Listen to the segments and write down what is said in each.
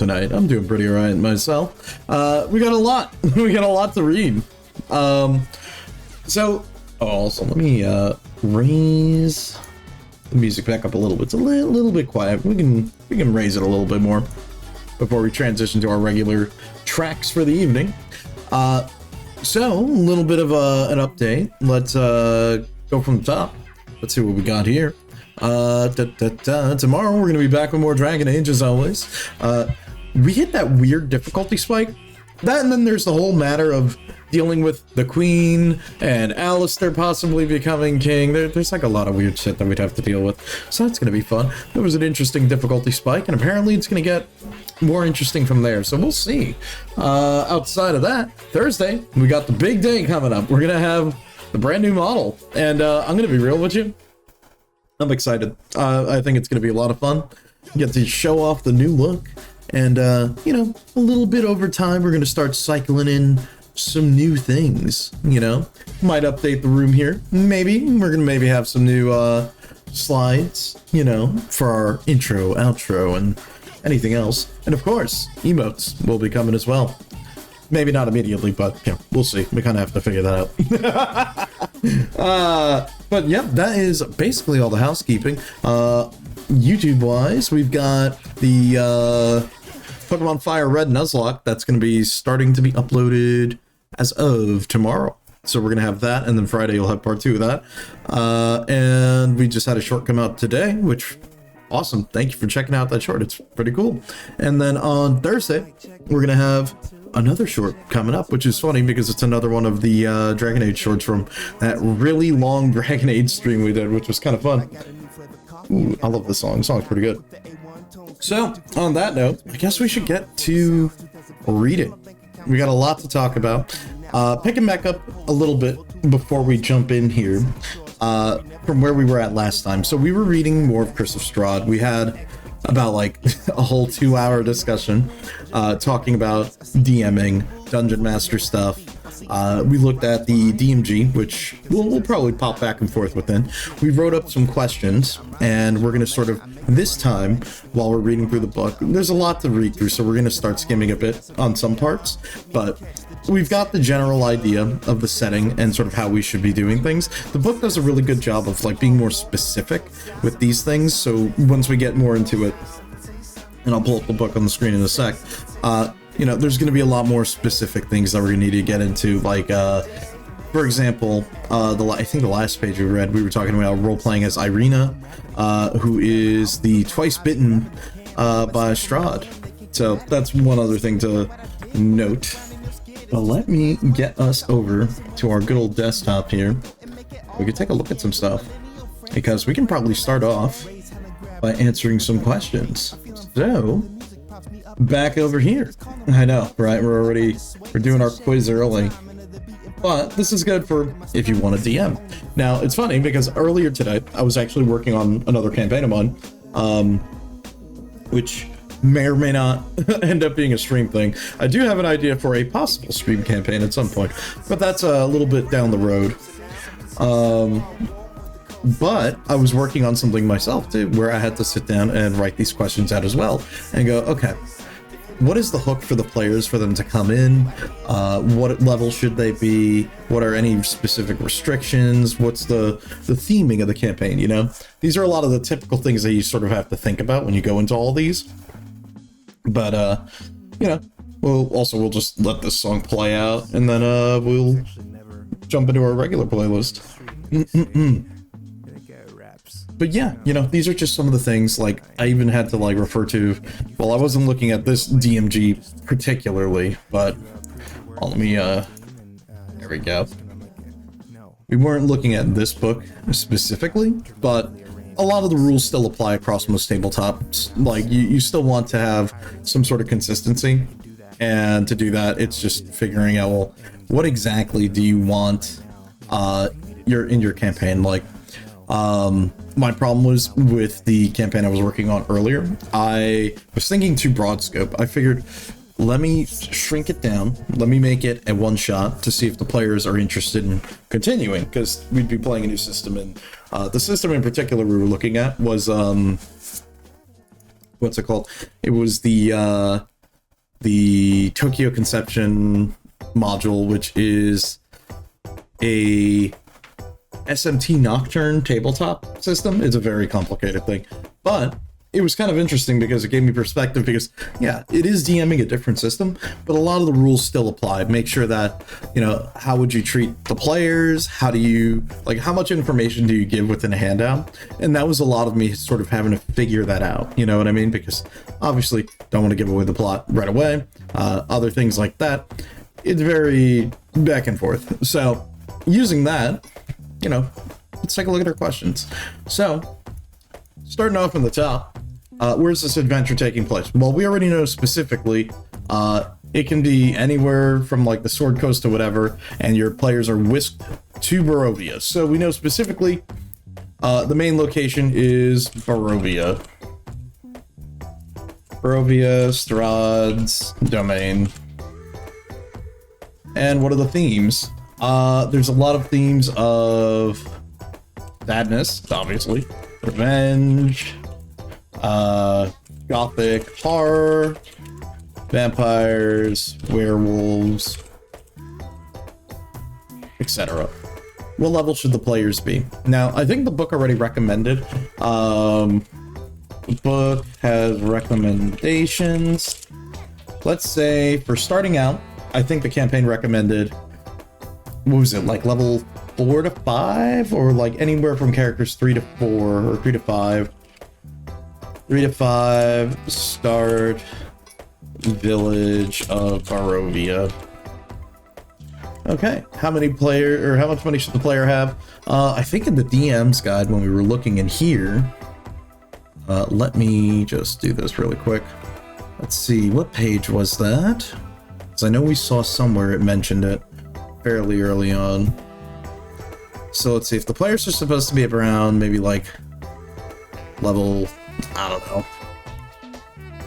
tonight? I'm doing pretty alright myself. We got a lot. We got a lot to read. Also let me raise the music back up a little bit. It's a little bit quiet. We can raise it a little bit more before we transition to our regular tracks for the evening. So a little bit of an update. Let's go from the top. Let's see what we got here. Tomorrow we're gonna be back with more Dragon Age as always. We hit that weird difficulty spike. That, and then there's the whole matter of dealing with the Queen and Alistair possibly becoming king. There's like a lot of weird shit that we'd have to deal with. So that's gonna be fun. There was an interesting difficulty spike, and apparently it's gonna get more interesting from there. So we'll see. Outside of that, Thursday, we got the big day coming up. We're gonna have the brand new model, and I'm gonna be real with you. I'm excited. I think it's gonna be a lot of fun. Get to show off the new look. And, you know, a little bit over time, we're going to start cycling in some new things, you know. Might update the room here. Maybe. We're going to maybe have some new slides, you know, for our intro, outro, and anything else. And, of course, emotes will be coming as well. Maybe not immediately, but, yeah, we'll see. We kind of have to figure that out. But, yeah, that is basically all the housekeeping. YouTube-wise, we've got the Pokemon Fire Red Nuzlocke that's going to be starting to be uploaded as of tomorrow. So we're going to have that, and then Friday you'll have part 2 of that. And we just had a short come out today, which, awesome. Thank you for checking out that short. It's pretty cool. And then on Thursday, we're going to have another short coming up, which is funny because it's another one of the Dragon Age shorts from that really long Dragon Age stream we did, which was kind of fun. Ooh, I love this song. The song's pretty good. So, on that note, I guess we should get to reading. We got a lot to talk about. Picking back up a little bit before we jump in here from where we were at last time. So we were reading more of Curse of Strahd. We had about like a whole 2-hour discussion talking about DMing, Dungeon Master stuff. We looked at the DMG, which we'll probably pop back and forth within. We wrote up some questions, and we're going to sort of, this time, while we're reading through the book, there's a lot to read through, so we're going to start skimming a bit on some parts, but we've got the general idea of the setting and sort of how we should be doing things. The book does a really good job of like being more specific with these things, so once we get more into it, and I'll pull up the book on the screen in a sec, you know, there's going to be a lot more specific things that we're going to need to get into, like, for example, I think the last page we read, we were talking about role-playing as Irina, who is the twice bitten by Strahd. So that's one other thing to note. But let me get us over to our good old desktop here. We can take a look at some stuff, because we can probably start off by answering some questions. So, back over here. I know, right? We're doing our quiz early. But this is good for if you want to DM. Now, it's funny because earlier today, I was actually working on another campaign of mine, which may or may not end up being a stream thing. I do have an idea for a possible stream campaign at some point, but that's a little bit down the road. But I was working on something myself too, where I had to sit down and write these questions out as well and go, okay, what is the hook for the players for them to come in? What level should they be? What are any specific restrictions? What's the theming of the campaign, you know? These are a lot of the typical things that you sort of have to think about when you go into all these. But, you know, we'll just let this song play out, and then we'll jump into our regular playlist. But yeah, you know, these are just some of the things, like, I even had to, like, refer to, well, I wasn't looking at this DMG particularly, but, let me, there we go. We weren't looking at this book specifically, but a lot of the rules still apply across most tabletops. Like, you still want to have some sort of consistency, and to do that, it's just figuring out, well, what exactly do you want in your campaign? Like, my problem was with the campaign I was working on earlier. I was thinking too broad scope. I figured, let me shrink it down. Let me make it a one shot to see if the players are interested in continuing, because we'd be playing a new system. And the system in particular we were looking at was, what's it called? It was the the Tokyo Conception module, which is a SMT Nocturne tabletop system. It's a very complicated thing, but it was kind of interesting because it gave me perspective, because yeah, it is DMing a different system, but a lot of the rules still apply. Make sure that, you know, how would you treat the players? How do you, like, how much information do you give within a handout? And that was a lot of me sort of having to figure that out, you know what I mean? Because obviously don't want to give away the plot right away. Other things like that, it's very back and forth. So using that, you know, let's take a look at our questions. So starting off from the top, where's this adventure taking place? Well, we already know specifically, it can be anywhere from like the Sword Coast to whatever, and your players are whisked to Barovia. So we know specifically, the main location is Barovia. Barovia, Strahd's domain. And what are the themes? There's a lot of themes of sadness, obviously, revenge, gothic horror, vampires, werewolves, etc. What level should the players be? Now, I think the book already recommended. The book has recommendations. Let's say for starting out, I think the campaign recommended, what was it, like level 4 to 5, or like anywhere from characters 3 to 4 or 3 to 5. 3 to 5, start Village of Barovia. Okay, how much money should the player have? I think in the DM's guide when we were looking in here, let me just do this really quick. Let's see, what page was that? Because I know we saw somewhere it mentioned it fairly early on. So let's see, if the players are supposed to be around maybe like level, I don't know,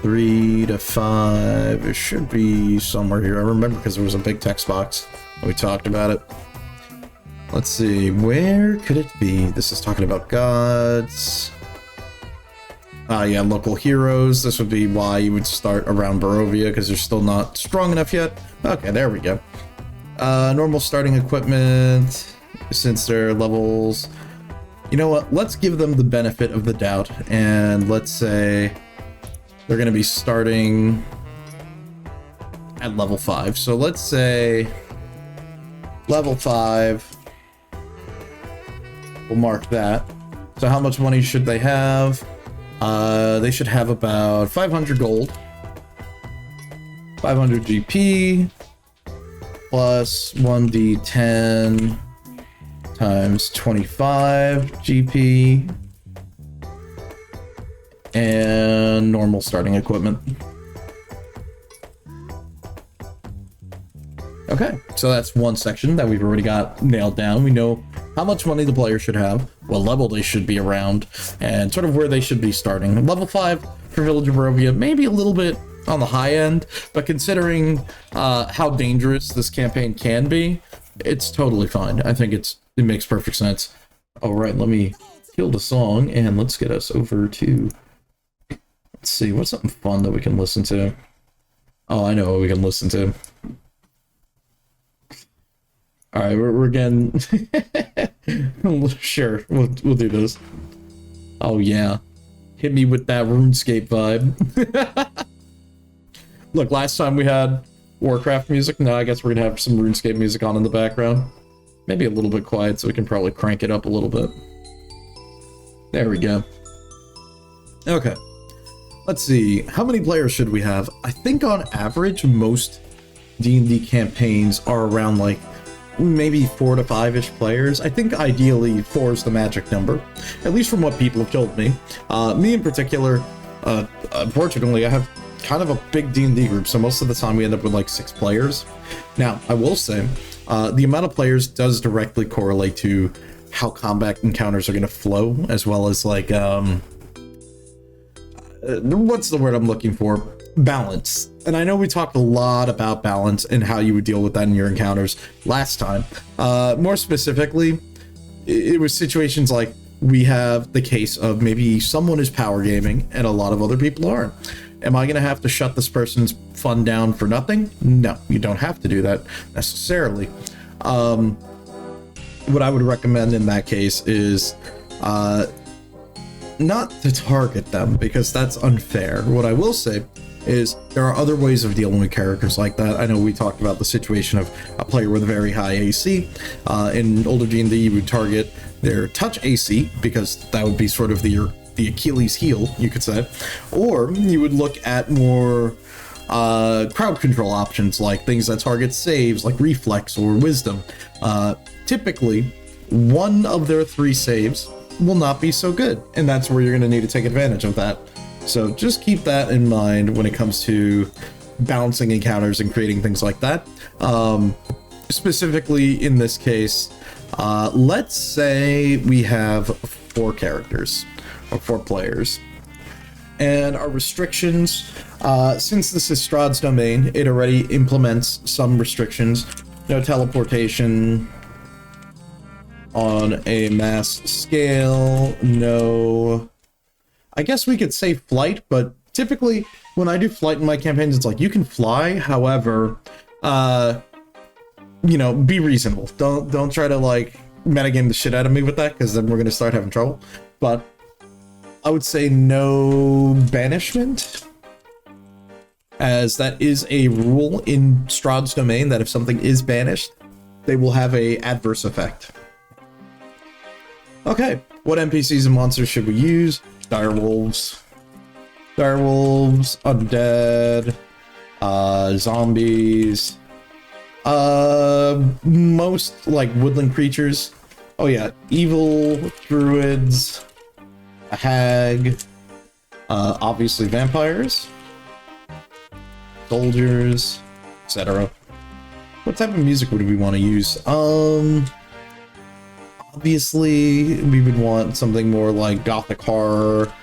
3 to 5, it should be somewhere here. I remember because there was a big text box when we talked about it. Let's see, where could it be? This is talking about gods. Yeah, local heroes. This would be why you would start around Barovia, because they're still not strong enough yet. Okay, there we go. Normal starting equipment, since they're levels. You know what? Let's give them the benefit of the doubt, and let's say they're going to be starting at level 5. So let's say level 5. We'll mark that. So how much money should they have? They should have about 500 gold, 500 GP, plus 1d10 times 25 GP, and normal starting equipment. Okay, so that's one section that we've already got nailed down. We know how much money the player should have, what level they should be around, and sort of where they should be starting. Level 5 for Village of Barovia, maybe a little bit on the high end, but considering how dangerous this campaign can be, it's totally fine. I think it makes perfect sense. All right, let me kill the song, and let's get us over to, let's see, what's something fun that we can listen to? Oh, I know what we can listen to. All right, we're getting sure, we'll do this. Oh yeah, hit me with that RuneScape vibe. Look, last time we had Warcraft music. Now I guess we're gonna have some RuneScape music on in the background. Maybe a little bit quiet, so we can probably crank it up a little bit. There we go. Okay, let's see. How many players should we have? I think on average, most D&D campaigns are around like maybe 4 to 5-ish players. I think ideally 4 is the magic number, at least from what people have told me. Me in particular, unfortunately, I have kind of a big D&D group, so most of the time we end up with like 6 players. Now, I will say, the amount of players does directly correlate to how combat encounters are going to flow, as well as like, what's the word I'm looking for? Balance. And I know we talked a lot about balance and how you would deal with that in your encounters last time. More specifically, it was situations like we have the case of maybe someone is power gaming and a lot of other people aren't. Am I going to have to shut this person's fun down for nothing? No, you don't have to do that necessarily. What I would recommend in that case is not to target them, because that's unfair. What I will say is there are other ways of dealing with characters like that. I know we talked about the situation of a player with a very high AC. In older D&D, you would target their touch AC, because that would be sort of the Achilles heel, you could say. Or you would look at more crowd control options, like things that target saves, like reflex or wisdom. Typically, one of their 3 saves will not be so good, and that's where you're going to need to take advantage of that. So just keep that in mind when it comes to balancing encounters and creating things like that. Specifically in this case, let's say we have 4 characters, or 4 players. And our restrictions, since this is Strahd's domain, it already implements some restrictions. No teleportation on a mass scale, no... I guess we could say flight, but typically when I do flight in my campaigns, it's like you can fly. However, you know, be reasonable. Don't try to like metagame the shit out of me with that, because then we're gonna start having trouble. But I would say no banishment, as that is a rule in Strahd's domain that if something is banished, they will have a adverse effect. Okay, what NPCs and monsters should we use? Direwolves, undead, zombies, most like woodland creatures. Oh yeah, evil druids, a hag, obviously vampires, soldiers, etc. What type of music would we want to use? Obviously, we would want something more like gothic horror,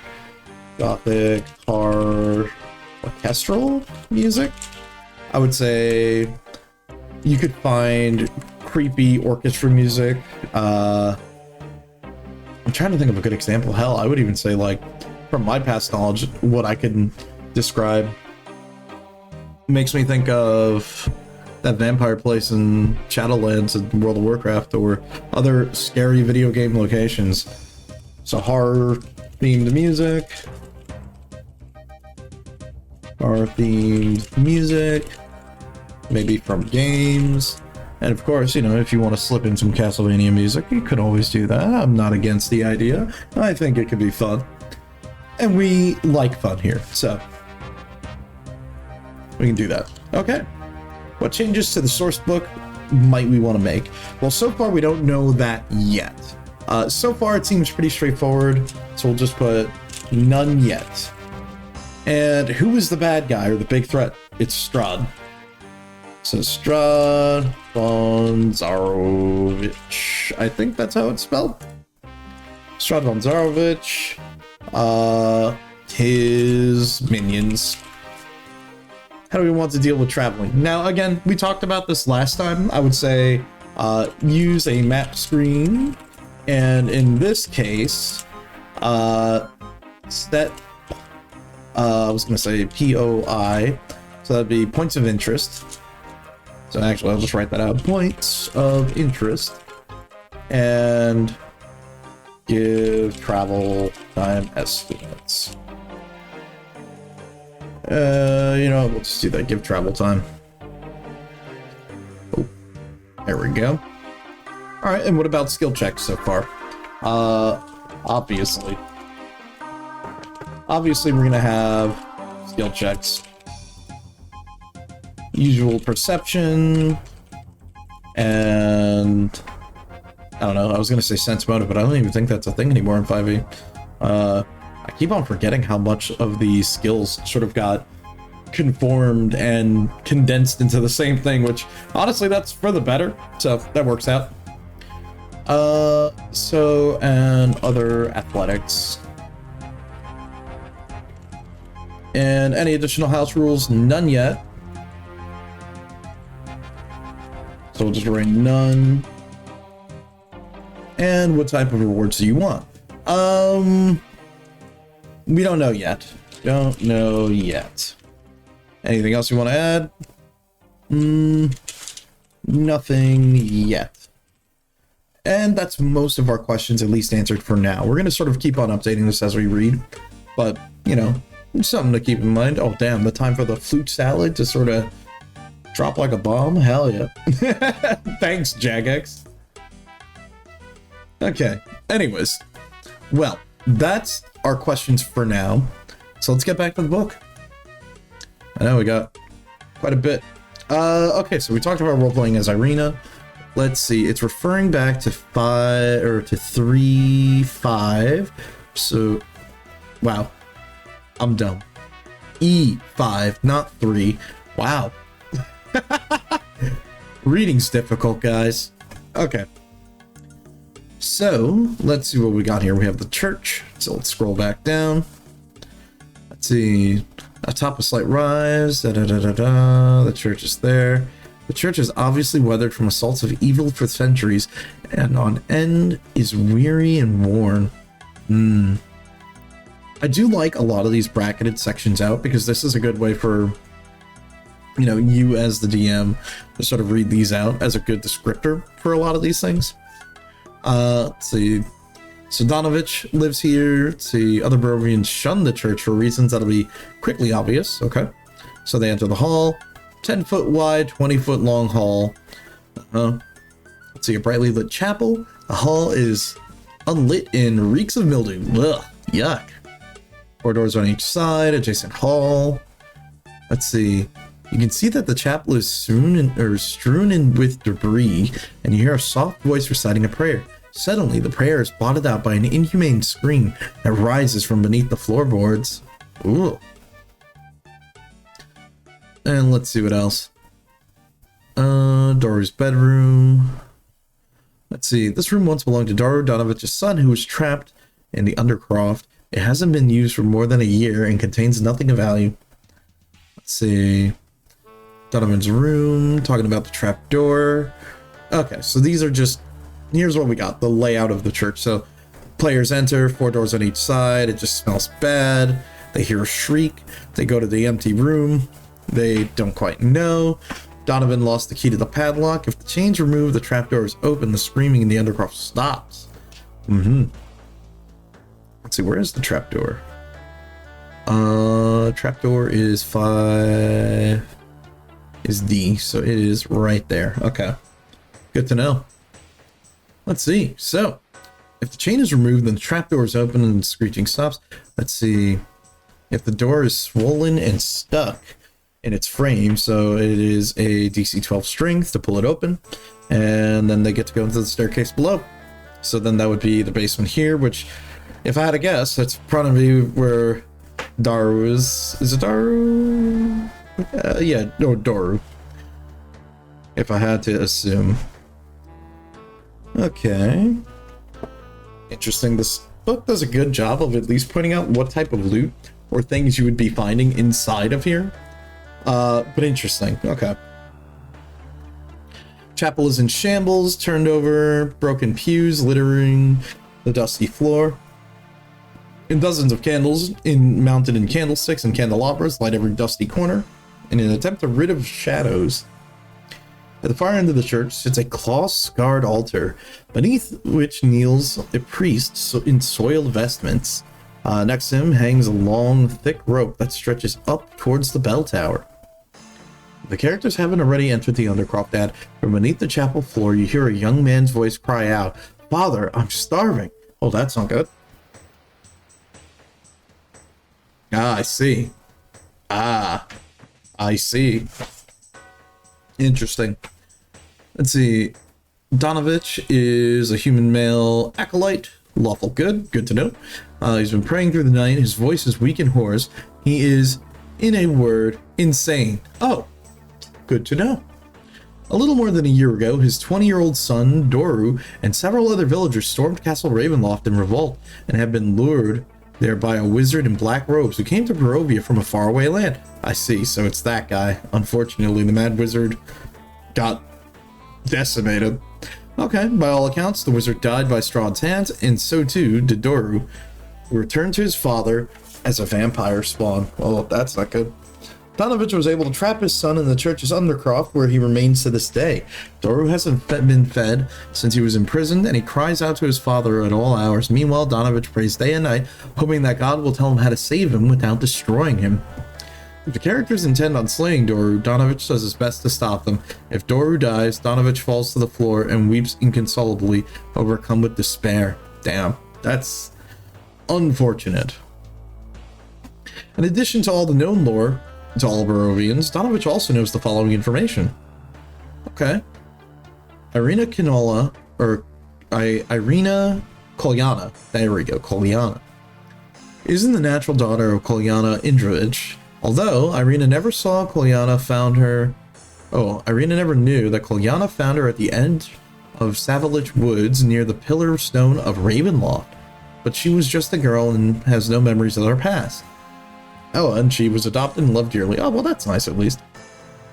orchestral music. I would say you could find creepy orchestra music. I'm trying to think of a good example. Hell, I would even say, like, from my past knowledge, what I can describe makes me think of that vampire place in Shadowlands in World of Warcraft, or other scary video game locations. So horror themed music, maybe from games. And of course, you know, if you want to slip in some Castlevania music, you could always do that. I'm not against the idea. I think it could be fun. And we like fun here, so we can do that. Okay. What changes to the source book might we want to make? Well, so far we don't know that yet. So far it seems pretty straightforward, so we'll just put none yet. And who is the bad guy or the big threat? It's Strahd. So Strahd von Zarovich. I think that's how it's spelled. Strahd von Zarovich. His minions. How do we want to deal with traveling? Now, again, we talked about this last time. I would say use a map screen, and in this case, set, I was going to say POI, so that'd be points of interest. So actually, I'll just write that out. Points of interest, and give travel time estimates. You know, we'll just do that. Give travel time. Oh, there we go. All right, and what about skill checks so far? Obviously, we're gonna have skill checks. Usual perception, and I don't know. I was gonna say sense motive, but I don't even think that's a thing anymore in 5e. I keep on forgetting how much of these skills sort of got conformed and condensed into the same thing, which honestly, that's for the better. So that works out. And other athletics. And any additional house rules? None yet. So we'll just write none. And what type of rewards do you want? We don't know yet. Don't know yet. Anything else you want to add? Nothing yet. And that's most of our questions at least answered for now. We're going to sort of keep on updating this as we read. But, you know, something to keep in mind. Oh, damn, the time for the flute salad to sort of drop like a bomb? Hell yeah. Thanks, Jagex. Okay, anyways. Well, that's our questions for now. So let's get back to the book. I know we got quite a bit. Okay, so we talked about role-playing as Irina. Let's see, it's referring back to 3-5. So, wow, I'm dumb. E5, not 3. Wow. Reading's difficult, guys. Okay. So, let's see what we got here. We have the church. So let's scroll back down. Let's see. Atop a slight rise. The church is there. The church is obviously weathered from assaults of evil for centuries, and on end is weary and worn. I do like a lot of these bracketed sections out, because this is a good way for, you know, you as the DM to sort of read these out as a good descriptor for a lot of these things. Let's see. Sodanovich lives here. Let's see. Other Barovians shun the church for reasons that'll be quickly obvious. Okay. So they enter the hall. 10-foot wide, 20-foot long hall. Let's see. A brightly lit chapel. The hall is unlit and reeks of mildew. Ugh. Yuck. 4 doors on each side. Adjacent hall. Let's see. You can see that the chapel is strewn in with debris, and you hear a soft voice reciting a prayer. Suddenly, the prayer is blotted out by an inhumane scream that rises from beneath the floorboards. Ooh. And let's see what else. Doru's bedroom. Let's see. This room once belonged to Daru Donovich's son, who was trapped in the Undercroft. It hasn't been used for more than a year and contains nothing of value. Let's see. Donovan's room, talking about the trap door. Okay, so these are just, here's what we got, the layout of the church. So players enter, 4 doors on each side, it just smells bad. They hear a shriek, they go to the empty room, they don't quite know. Donovan lost the key to the padlock. If the chain's removed, the trapdoor is open, the screaming in the Undercroft stops. Let's see, where is the trapdoor? Trapdoor is 5... is D, so it is right there. Okay, good to know. Let's see. So, if the chain is removed, then the trapdoor is open and the screeching stops. Let's see. If the door is swollen and stuck in its frame, so it is a DC 12 strength to pull it open, and then they get to go into the staircase below. So then that would be the basement here, which, if I had to guess, that's probably where Daru is. Is it Daru? Yeah, no, Doru. If I had to assume. Okay. Interesting. This book does a good job of at least pointing out what type of loot or things you would be finding inside of here. But interesting. Okay. Chapel is in shambles, turned over, broken pews littering the dusty floor. And dozens of candles mounted in candlesticks and candelabras light every dusty corner in an attempt to rid of shadows. At the far end of the church sits a claw-scarred altar, beneath which kneels a priest in soiled vestments. Next to him hangs a long, thick rope that stretches up towards the bell tower. The characters haven't already entered the Undercroft yet. From beneath the chapel floor, you hear a young man's voice cry out, "Father, I'm starving." Oh, that's not good. Ah, I see. Ah, I see. Interesting. Let's see. Donovich is a human male acolyte. Lawful good. Good to know. He's been praying through the night. His voice is weak and hoarse. He is, in a word, insane. Oh, good to know. A little more than a year ago, his 20-year-old son, Doru, and several other villagers stormed Castle Ravenloft in revolt and have been lured there by a wizard in black robes who came to Barovia from a faraway land. I see, so it's that guy. Unfortunately, the mad wizard got decimated. Okay, by all accounts, the wizard died by Strahd's hands, and so too did Doru, who returned to his father as a vampire spawn. Well, that's not good. Donovich was able to trap his son in the church's undercroft, where he remains to this day. Doru hasn't been fed since he was imprisoned, and he cries out to his father at all hours. Meanwhile, Donovich prays day and night, hoping that God will tell him how to save him without destroying him. If the characters intend on slaying Doru, Donovich does his best to stop them. If Doru dies, Donovich falls to the floor and weeps inconsolably, overcome with despair. Damn, that's unfortunate. In addition to all the known lore to all Barovians, Donovich also knows the following information. Okay. Irina Kolyana, there we go, Kolyana, isn't the natural daughter of Kolyana Indrovich. Although Irina never saw Kolyana Irina never knew that Kolyana found her at the end of Savalich Woods near the Pillar Stone of Ravenloft. But she was just a girl and has no memories of her past. Oh, and she was adopted and loved dearly. Oh, well, that's nice at least.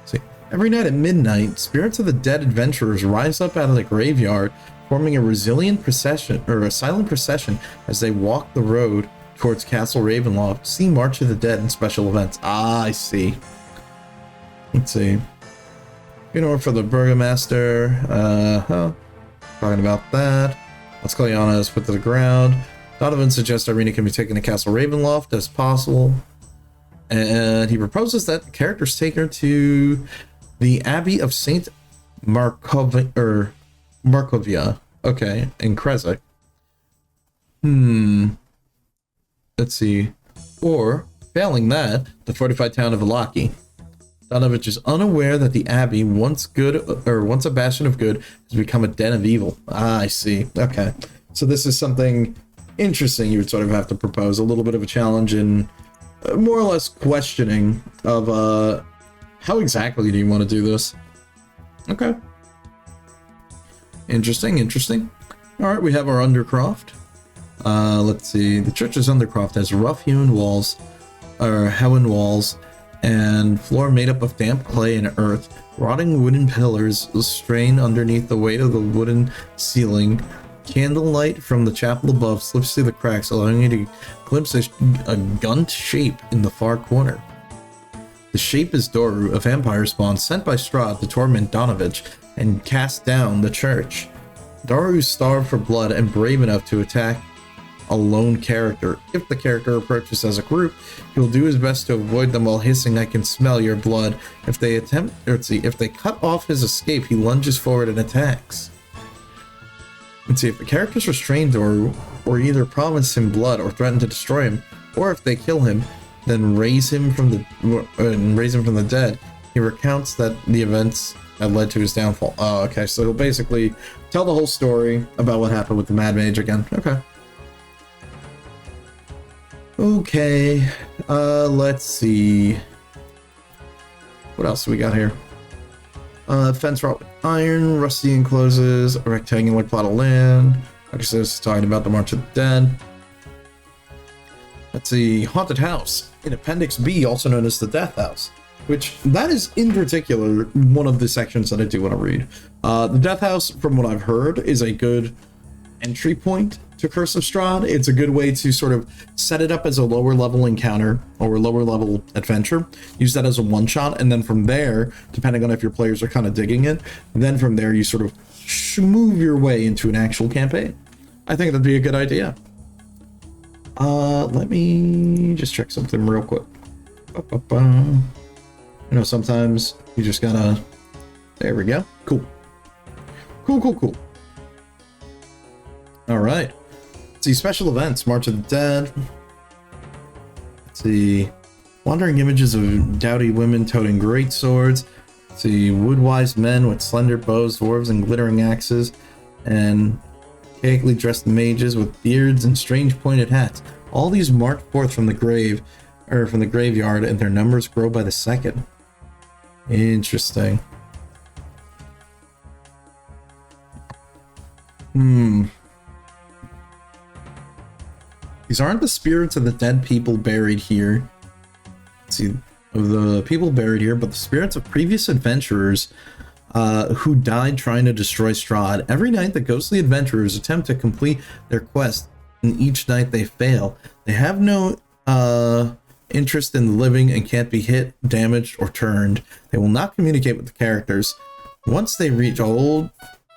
See, every night at midnight, spirits of the dead adventurers rise up out of the graveyard, forming a silent procession as they walk the road towards Castle Ravenloft. See March of the Dead and special events. Ah, I see. Let's see. For the Burgomaster. Talking about that. Let's Kolyana is put to the ground. Donovan suggests Irina can be taken to Castle Ravenloft as possible. And he proposes that the characters take her to the Abbey of St. Markovia. Okay, in Krezek. Let's see. Or, failing that, the fortified town of Ilaki. Donovich is unaware that the Abbey, once a bastion of good, has become a den of evil. Ah, I see. Okay. So this is something interesting you would sort of have to propose. A little bit of a challenge in more or less questioning of how exactly do you want to do this? Okay. Interesting. Alright, we have our Undercroft. Let's see. The church's Undercroft has rough-hewn walls, and floor made up of damp clay and earth. Rotting wooden pillars strain underneath the weight of the wooden ceiling. Candlelight from the chapel above slips through the cracks, allowing you to glimpse a gaunt shape in the far corner. The shape is Doru, a vampire spawn sent by Strahd to torment Donovich and cast down the church. Doru is starved for blood and brave enough to attack a lone character. If the character approaches as a group, he will do his best to avoid them while hissing, "I can smell your blood." If they cut off his escape, he lunges forward and attacks. Let's see, if the characters restrain Doru, or either promise him blood or threaten to destroy him, or if they kill him, then raise him from the dead, he recounts that the events that led to his downfall. Oh, okay, so he'll basically tell the whole story about what happened with the Mad Mage again. Okay, let's see. What else do we got here? Fence wrought with iron, rusty encloses a rectangular plot of land. Okay, so this is talking about the March of the Dead. Let's see, haunted house in Appendix B, also known as the Death House, which that is in particular one of the sections that I do want to read. The Death House, from what I've heard, is a good entry point to Curse of Strahd. It's a good way to sort of set it up as a lower level encounter or a lower level adventure. Use that as a one shot, and then from there, depending on if your players are kind of digging it, then from there you sort of move your way into an actual campaign. I think that'd be a good idea. Let me just check something real quick. Sometimes you just gotta. There we go. Cool. All right. Let's see, special events, March of the Dead. Let's see, wandering images of dowdy women toting great swords. Let's see, woodwise men with slender bows, dwarves, and glittering axes, and archaically dressed mages with beards and strange pointed hats. All these march forth from the graveyard, and their numbers grow by the second. Interesting. These aren't the spirits of the dead people buried here. Let's see, of the people buried here, but the spirits of previous adventurers who died trying to destroy Strahd. Every night, the ghostly adventurers attempt to complete their quest, and each night they fail. They have no interest in the living and can't be hit, damaged, or turned. They will not communicate with the characters. Once they reach hold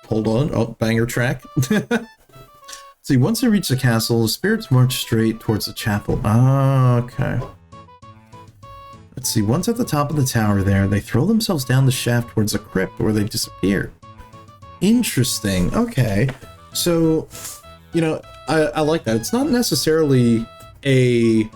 on, oh, banger track. See, once they reach the castle, the spirits march straight towards the chapel. Ah, okay. Let's see, once at the top of the tower there, they throw themselves down the shaft towards the crypt where they disappear. Interesting, okay. So, you know, I like that. It's not necessarily a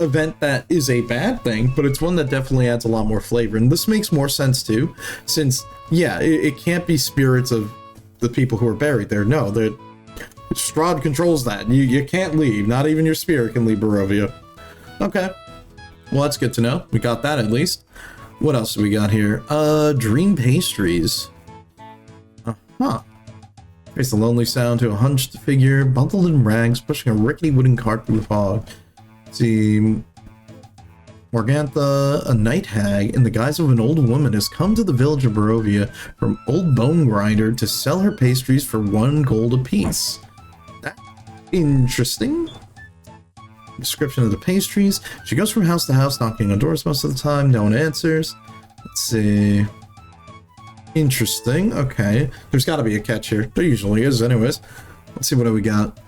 event that is a bad thing, but it's one that definitely adds a lot more flavor. And this makes more sense too, since, yeah, it can't be spirits of the people who are buried there. No, Strahd controls that. You can't leave. Not even your spirit can leave Barovia. Okay. Well, that's good to know. We got that at least. What else do we got here? Dream pastries. Uh-huh. Face the lonely sound to a hunched figure, bundled in rags, pushing a rickety wooden cart through the fog. See, Morgantha, a night hag in the guise of an old woman, has come to the village of Barovia from Old Bone Grinder to sell her pastries for 1 gold apiece. That's interesting. Description of the pastries. She goes from house to house, knocking on doors most of the time. No one answers. Let's see. Interesting. Okay. There's got to be a catch here. There usually is anyways. Let's see what do we got.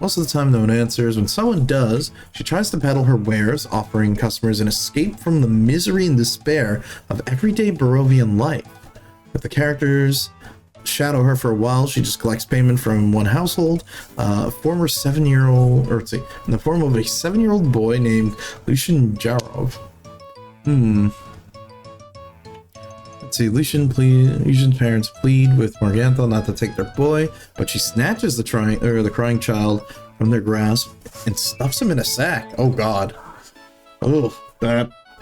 Most of the time, no one answers. When someone does, she tries to peddle her wares, offering customers an escape from the misery and despair of everyday Barovian life. If the characters shadow her for a while, she just collects payment from one household, former 7-year-old, or let's see, in the form of a 7-year-old boy named Lucian Jarov. Let's see, Lucian's parents plead with Morgantha not to take their boy, but she snatches the crying child from their grasp and stuffs him in a sack. Oh god. Oh,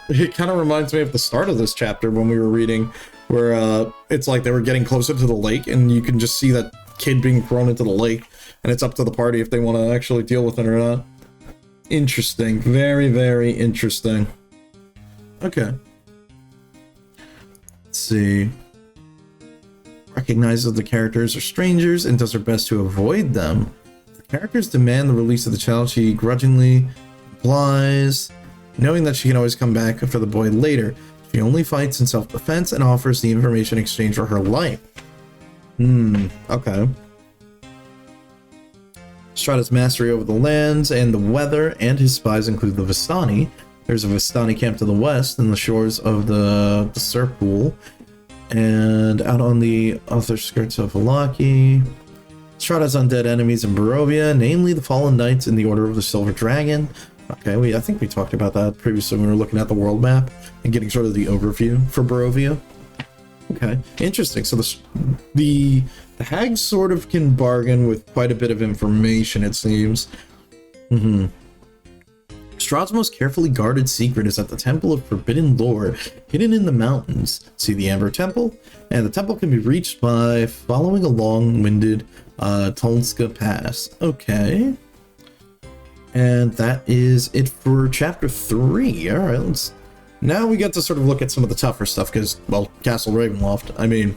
it kind of reminds me of the start of this chapter when we were reading, where it's like they were getting closer to the lake and you can just see that kid being thrown into the lake, and it's up to the party if they want to actually deal with it or not. Interesting. Very, very interesting. Okay. Let's see. Recognizes the characters are strangers and does her best to avoid them. The characters demand the release of the child. She grudgingly complies, knowing that she can always come back for the boy later. She only fights in self-defense and offers the information in exchange for her life. Okay. Strahda's mastery over the lands and the weather, and his spies include the Vistani. There's a Vistani camp to the west and the shores of the Serpool, and out on the other skirts of Valaki. Strahda's undead enemies in Barovia, namely the Fallen Knights in the Order of the Silver Dragon. Okay, I think we talked about that previously when we were looking at the world map and getting sort of the overview for Barovia. Okay, interesting. So the hags sort of can bargain with quite a bit of information, it seems. Strahd's most carefully guarded secret is at the Temple of Forbidden Lore, hidden in the mountains. See the Amber Temple? And the temple can be reached by following a long-winded Tulska Pass. Okay. And that is it for Chapter 3. Alright, now we get to sort of look at some of the tougher stuff, because, well, Castle Ravenloft. I mean,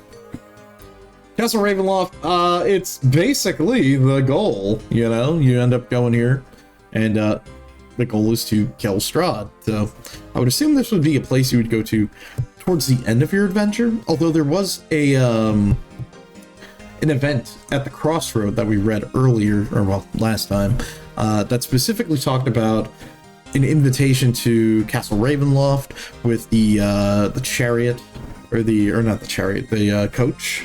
Castle Ravenloft, it's basically the goal, you know? You end up going here, and the goal is to kill Strahd. So I would assume this would be a place you would go to towards the end of your adventure, although there was an event at the crossroad that we read earlier, or well, last time, that specifically talked about an invitation to Castle Ravenloft with the chariot, or not the chariot, the coach,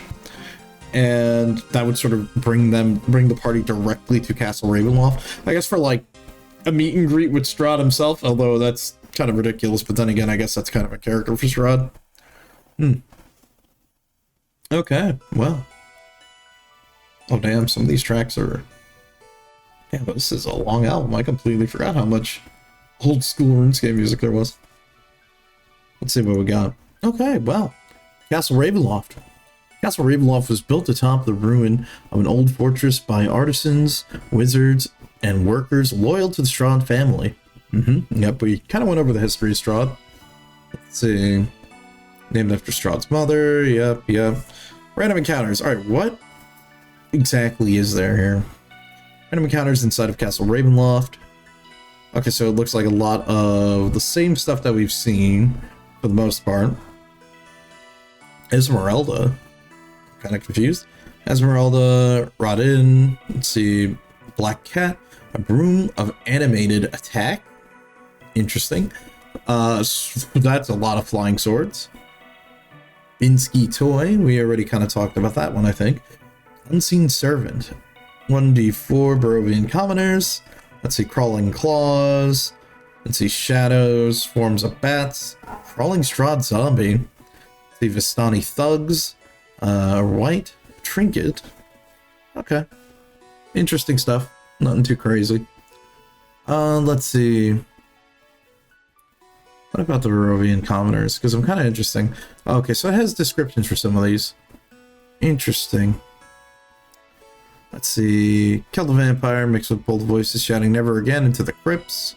and that would sort of bring the party directly to Castle Ravenloft. I guess for like a meet and greet with Strahd himself, although that's kind of ridiculous, but then again, I guess that's kind of a character for Strahd. Okay, well. Oh damn, some of these tracks are... Damn, this is a long album. I completely forgot how much old school RuneScape music there was. Let's see what we got. Okay, well. Castle Ravenloft. Castle Ravenloft was built atop the ruin of an old fortress by artisans, wizards, and workers loyal to the Strahd family. Yep, we kind of went over the history of Strahd. Let's see. Named after Strahd's mother. Yep. Random encounters. Alright, what exactly is there here? Random encounters inside of Castle Ravenloft. Okay, so it looks like a lot of the same stuff that we've seen, for the most part. Esmeralda. Kind of confused. Esmeralda, Rodin, let's see, Black Cat, a broom of animated attack. Interesting. That's a lot of flying swords. Binsky Toy, we already kind of talked about that one, I think. Unseen Servant, 1d4 Barovian Commoners. Let's see, Crawling Claws. Let's see, Shadows, Forms of Bats. Crawling Strahd Zombie. Let's see, Vistani Thugs. White. Trinket. Okay. Interesting stuff. Nothing too crazy. Let's see. What about the Barovian Commoners? Because I'm kind of interesting. Okay, so it has descriptions for some of these. Interesting. Let's see. Kill the vampire mixed with bold voices shouting never again into the crypts.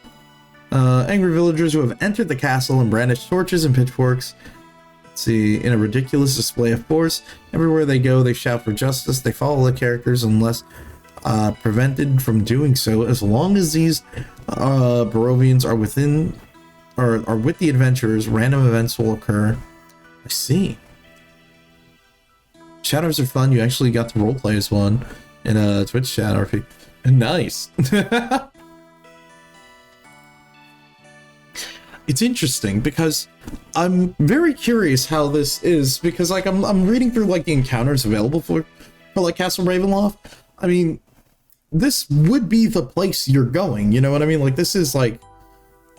Angry villagers who have entered the castle and brandished torches and pitchforks. Let's see. In a ridiculous display of force, everywhere they go, they shout for justice. They follow the characters unless prevented from doing so. As long as these Barovians are within or are with the adventurers, random events will occur. I see. Shadows are fun. You actually got to roleplay as one in a Twitch chat, RP. Nice. It's interesting because I'm very curious how this is, because like I'm reading through like the encounters available for like Castle Ravenloft. I mean, this would be the place you're going, you know what I mean? Like this is like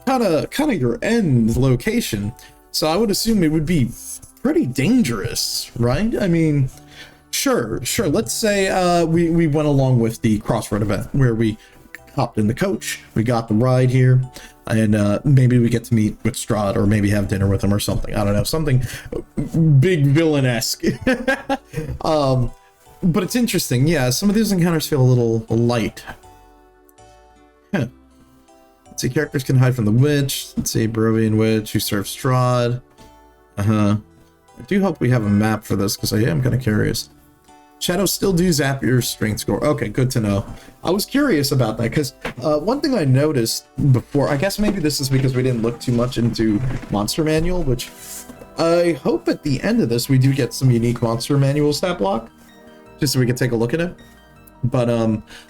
kind of your end location. So I would assume it would be pretty dangerous, right? I mean, sure. Let's say we went along with the Crossroad event where we hopped in the coach, we got the ride here, and maybe we get to meet with Strahd or maybe have dinner with him or something. I don't know, something big villain-esque. But it's interesting. Yeah, some of these encounters feel a little light. Huh. Let's see, characters can hide from the witch. Let's see, Barovian witch who serves Strahd. I do hope we have a map for this because I am kind of curious. Shadows still do zap your strength score. Okay, good to know. I was curious about that because one thing I noticed before, I guess maybe this is because we didn't look too much into Monster Manual, which I hope at the end of this we do get some unique Monster Manual stat block, just so we can take a look at it. But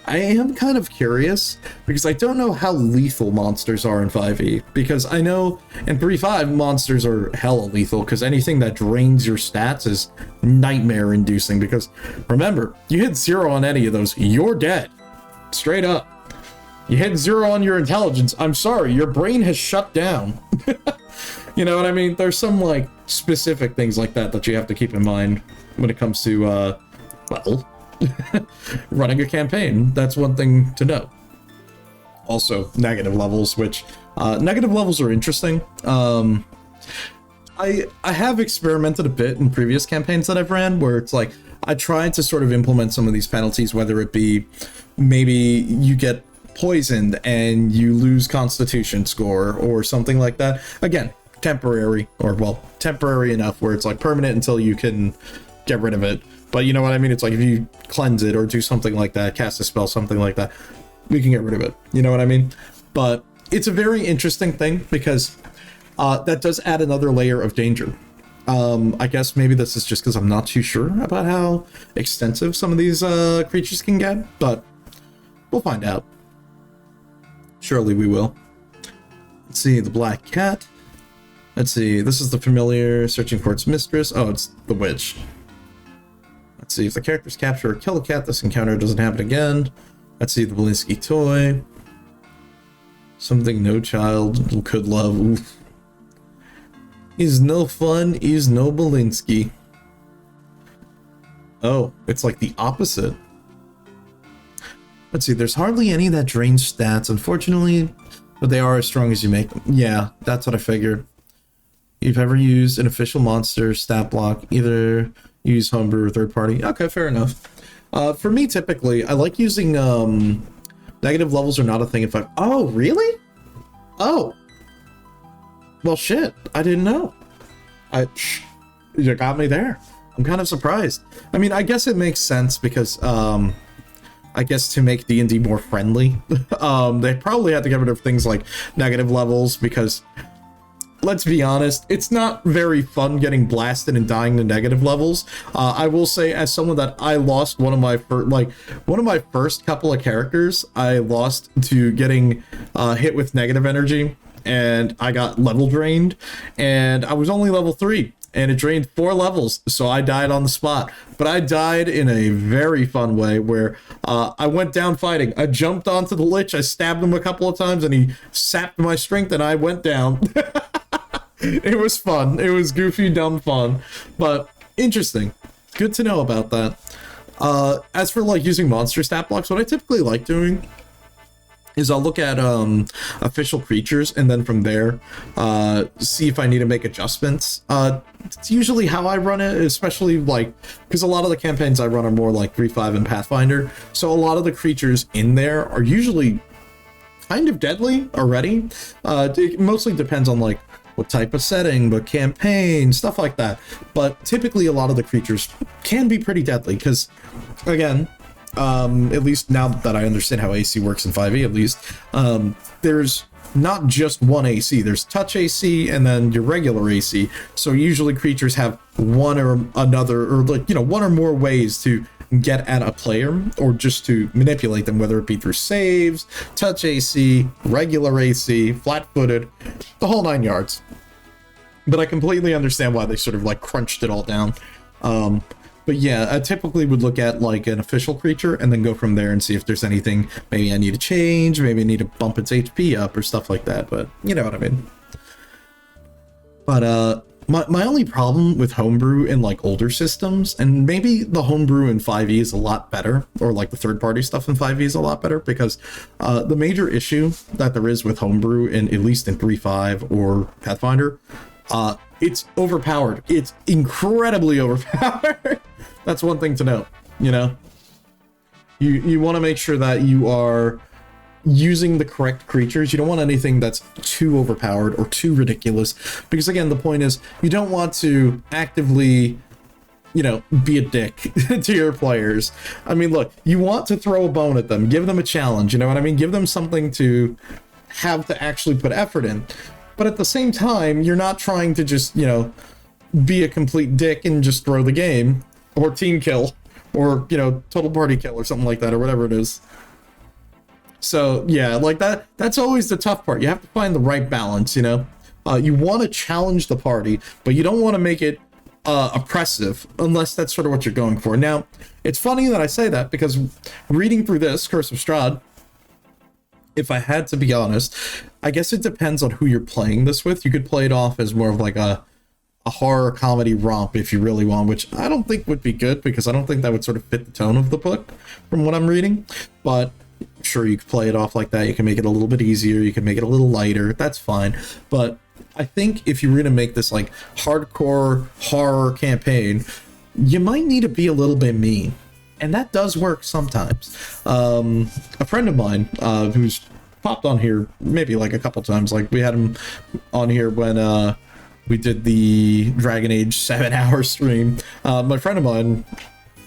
I am kind of curious because I don't know how lethal monsters are in 5e, because I know in 3.5 monsters are hella lethal because anything that drains your stats is nightmare inducing, because remember, you hit 0 on any of those, you're dead. Straight up. You hit 0 on your intelligence, I'm sorry, your brain has shut down. You know what I mean? There's some like specific things like that you have to keep in mind when it comes to well, running a campaign. That's one thing to know. Also, negative levels, which negative levels are interesting. I have experimented a bit in previous campaigns that I've ran where it's like I tried to sort of implement some of these penalties, whether it be maybe you get poisoned and you lose constitution score or something like that. Again, temporary, or well, temporary enough where it's like permanent until you can get rid of it. But you know what I mean? It's like if you cleanse it or do something like that, cast a spell, something like that, we can get rid of it. You know what I mean? But it's a very interesting thing because that does add another layer of danger. I guess maybe this is just because I'm not too sure about how extensive some of these creatures can get, but we'll find out. Surely we will. Let's see, the Black Cat. Let's see, this is the familiar searching for its mistress. Oh, it's the witch. Let's see, if the characters capture or kill a cat, this encounter doesn't happen again. Let's see, the Belinsky toy. Something no child could love. Oof. He's no fun, he's no Belinsky. Oh, it's like the opposite. Let's see, there's hardly any that drain stats, unfortunately, but they are as strong as you make them. Yeah, that's what I figured. You've ever used an official monster stat block, either use homebrew or third party? Okay, fair enough. For me, typically, I like using negative levels are not a thing if I... Oh, really? Oh. Well, shit. I didn't know. You got me there. I'm kind of surprised. I mean, I guess it makes sense because I guess to make D&D more friendly. They probably had to get rid of things like negative levels because, let's be honest, it's not very fun getting blasted and dying to negative levels. I will say, as someone that I lost one of my first couple of characters, I lost to getting hit with negative energy, and I got level drained, and I was only level 3. And it drained 4 levels, so I died on the spot. But I died in a very fun way where I went down fighting. I jumped onto the Lich, I stabbed him a couple of times, and he sapped my strength, and I went down. It was fun. It was goofy, dumb fun, but interesting. Good to know about that. As for like using monster stat blocks, what I typically like doing is I'll look at official creatures, and then from there see if I need to make adjustments. It's usually how I run it, especially like because a lot of the campaigns I run are more like 3.5 and Pathfinder, so a lot of the creatures in there are usually kind of deadly already. It mostly depends on like what type of setting, but campaign, stuff like that. But typically a lot of the creatures can be pretty deadly because, again, at least now that I understand how AC works in 5e, at least, there's not just one AC. There's touch AC and then your regular AC. So usually creatures have one or another, or like, you know, one or more ways to get at a player or just to manipulate them, whether it be through saves, touch AC, regular AC, flat-footed, the whole 9 yards. But I completely understand why they sort of like crunched it all down. But yeah, I typically would look at like an official creature and then go from there and see if there's anything maybe I need to change, maybe I need to bump its HP up or stuff like that, but you know what I mean. But my only problem with homebrew in like older systems, and maybe the homebrew in 5e is a lot better, or like the third-party stuff in 5e is a lot better, because the major issue that there is with homebrew, in at least in 3.5 or Pathfinder, it's overpowered. It's incredibly overpowered. That's one thing to note, you know? You want to make sure that you are using the correct creatures. You don't want anything that's too overpowered or too ridiculous, because again, the point is you don't want to actively, you know, be a dick to your players. I mean, look, you want to throw a bone at them, give them a challenge, you know what I mean? Give them something to have to actually put effort in. But at the same time, you're not trying to just, you know, be a complete dick and just throw the game, or team kill, or, you know, total party kill or something like that, or whatever it is. So yeah, like that's always the tough part. You have to find the right balance, you know? You want to challenge the party, but you don't want to make it oppressive, unless that's sort of what you're going for. Now, it's funny that I say that, because reading through this, Curse of Strahd, if I had to be honest, I guess it depends on who you're playing this with. You could play it off as more of like a horror comedy romp if you really want, which I don't think would be good, because I don't think that would sort of fit the tone of the book from what I'm reading. But sure, you could play it off like that. You can make it a little bit easier. You can make it a little lighter. That's fine. But I think if you were to make this like hardcore horror campaign, you might need to be a little bit mean. And that does work sometimes. A friend of mine who's popped on here maybe like a couple times, like we had him on here when we did the Dragon Age 7-hour stream. My friend of mine,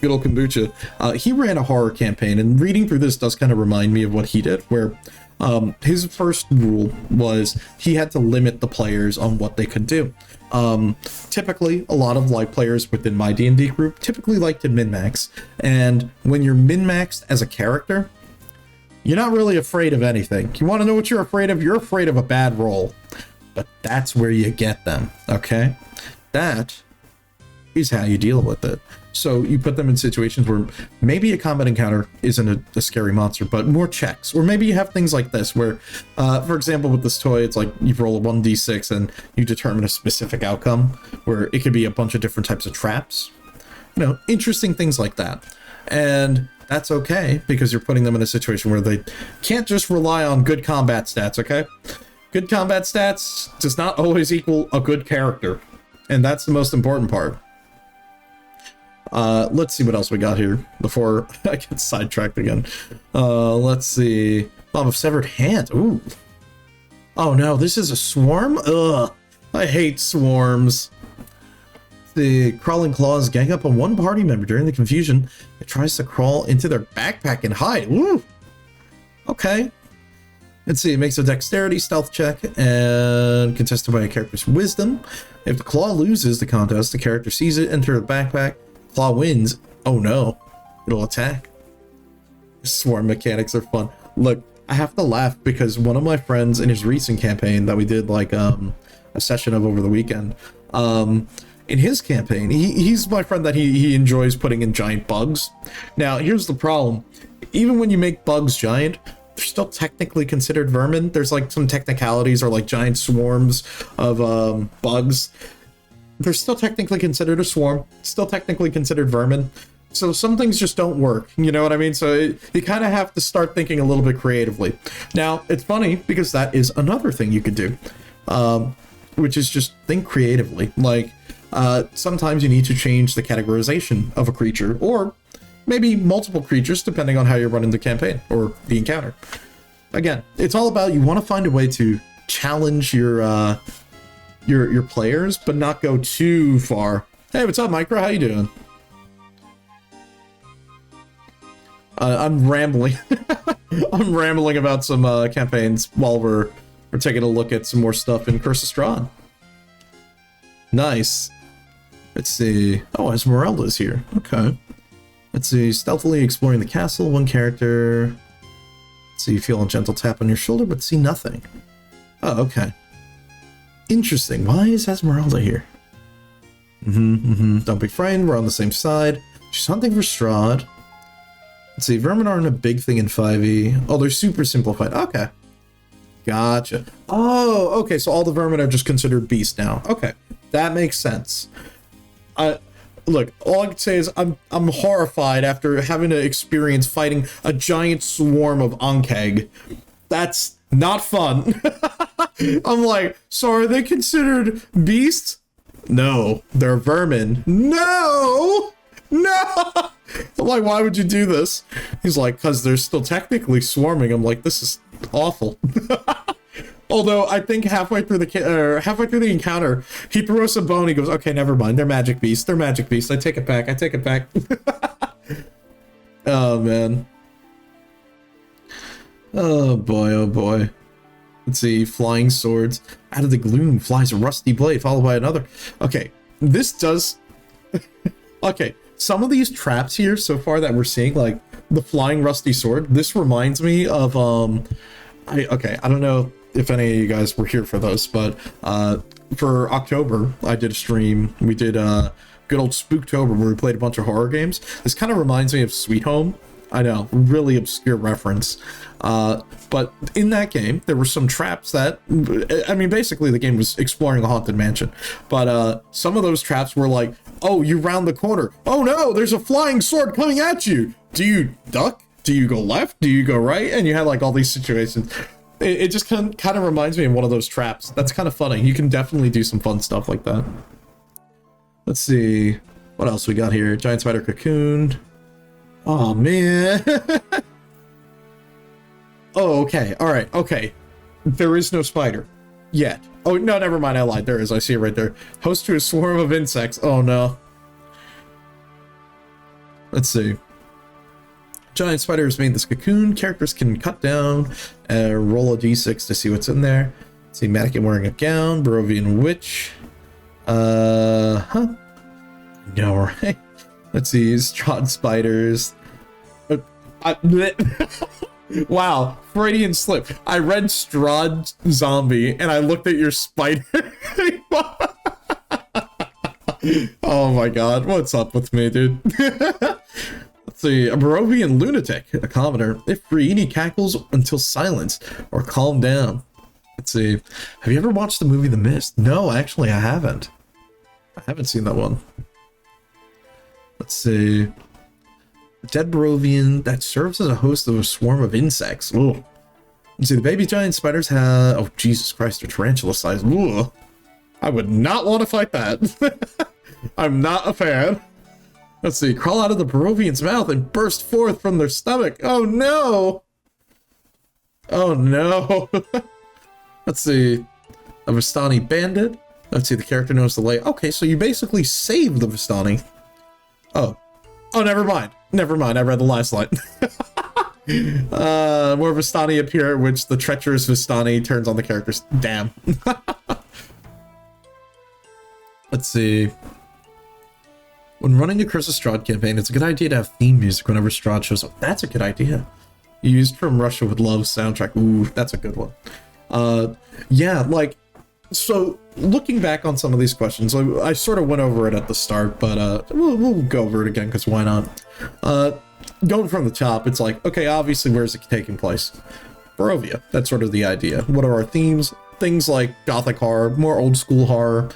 good old Kombucha, he ran a horror campaign, and reading through this does kind of remind me of what he did, where his first rule was he had to limit the players on what they could do. Typically, a lot of like players within my D&D group typically like to min-max, and when you're min-maxed as a character, you're not really afraid of anything. You want to know what you're afraid of? You're afraid of a bad roll. But that's where you get them, okay? That is how you deal with it. So you put them in situations where maybe a combat encounter isn't a scary monster, but more checks. Or maybe you have things like this where, for example, with this toy, it's like you roll a 1d6 and you determine a specific outcome, where it could be a bunch of different types of traps. You know, interesting things like that. And that's okay, because you're putting them in a situation where they can't just rely on good combat stats, okay? Good combat stats does not always equal a good character. And that's the most important part. Let's see what else we got here before I get sidetracked again. Let's see. Bomb of Severed Hand. Ooh. Oh no, this is a swarm? Ugh. I hate swarms. The crawling claws gang up on one party member. During the confusion, it tries to crawl into their backpack and hide. Woo! Okay. Let's see, it makes a dexterity stealth check and contested by a character's wisdom. If the claw loses the contest, the character sees it enter the backpack. Claw wins. Oh no, it'll attack. Swarm mechanics are fun. Look, I have to laugh because one of my friends in his recent campaign that we did like a session of over the weekend, in his campaign, he's my friend that he enjoys putting in giant bugs. Now, here's the problem. Even when you make bugs giant, they're still technically considered vermin. There's like some technicalities or like giant swarms of bugs. They're still technically considered a swarm, still technically considered vermin. So some things just don't work, you know what I mean? So you kind of have to start thinking a little bit creatively. Now, it's funny because that is another thing you could do, which is just think creatively. Like, sometimes you need to change the categorization of a creature, or maybe multiple creatures, depending on how you're running the campaign or the encounter. Again, it's all about, you want to find a way to challenge your players, but not go too far. Hey, what's up, Micro? How you doing? I'm rambling. I'm rambling about some campaigns while we're taking a look at some more stuff in Curse of Strahd. Nice. Let's see. Oh, Esmeralda's here. Okay. Let's see. Stealthily exploring the castle. One character. Let's see. You feel a gentle tap on your shoulder, but see nothing. Oh, okay. Interesting. Why is Esmeralda here? Don't be frightened. We're on the same side. She's hunting for Strahd. Let's see. Vermin aren't a big thing in 5e. Oh, they're super simplified. Okay. Gotcha. Oh, okay. So all the vermin are just considered beasts now. Okay. That makes sense. Look, all I can say is I'm horrified after having to experience fighting a giant swarm of Ankeg. That's not fun. I'm like, so are they considered beasts? No, they're vermin. No! I'm like, why would you do this? He's like, because they're still technically swarming. I'm like, this is awful. Although I think halfway through the encounter, he threw us a bone. He goes, "Okay, never mind. They're magic beasts. They're magic beasts. I take it back. I take it back." Oh man. Oh boy. Oh boy. Let's see. Flying swords. Out of the gloom flies a rusty blade, followed by another. Okay, this does. Okay, some of these traps here so far that we're seeing, like the flying rusty sword. This reminds me of I don't know if any of you guys were here for those, but for October, I did a stream. We did good old Spooktober where we played a bunch of horror games. This kind of reminds me of Sweet Home. I know, really obscure reference. But in that game, there were some traps that, I mean, basically the game was exploring a haunted mansion. But some of those traps were like, oh, you round the corner. Oh no, there's a flying sword coming at you. Do you duck? Do you go left? Do you go right? And you had like all these situations. It just kind of reminds me of one of those traps. That's kind of funny. You can definitely do some fun stuff like that. Let's see. What else we got here? Giant spider cocoon. Oh, man. Oh, okay. All right. Okay. There is no spider yet. Oh, no, never mind. I lied. There is. I see it right there. Host to a swarm of insects. Oh, no. Let's see. Giant spiders made this cocoon. Characters can cut down and roll a d6 to see what's in there. See mannequin wearing a gown. Barovian witch. No, right? Let's see. Strahd spiders. Wow, Freudian slip. I read Strahd zombie and I looked at your spider. Oh my god, what's up with me, dude? Let's see, a Barovian lunatic, a commoner. If free, he cackles until silenced or calm down. Let's see, have you ever watched the movie The Mist? No, actually, I haven't. I haven't seen that one. Let's see. A dead Barovian that serves as a host of a swarm of insects. Ooh. Let's see, the baby giant spiders have... Oh, Jesus Christ, they're tarantula sized. Ooh. I would not want to fight that. I'm not a fan. Let's see, crawl out of the Barovian's mouth and burst forth from their stomach. Oh no! Oh no! Let's see, a Vistani bandit. Let's see, the character knows the lay. Okay, so you basically save the Vistani. Oh, never mind. Never mind. I read the last line. More Vistani appear, which the treacherous Vistani turns on the characters. Damn. Let's see. When running a Curse of Strahd campaign, it's a good idea to have theme music whenever Strahd shows up. That's a good idea. Used from Russia with Love soundtrack. Ooh, that's a good one. Yeah, like, so looking back on some of these questions, I sort of went over it at the start, but we'll go over it again, because why not? Going from the top, it's like, okay, obviously, where's it taking place? Barovia. That's sort of the idea. What are our themes? Things like gothic horror, more old school horror,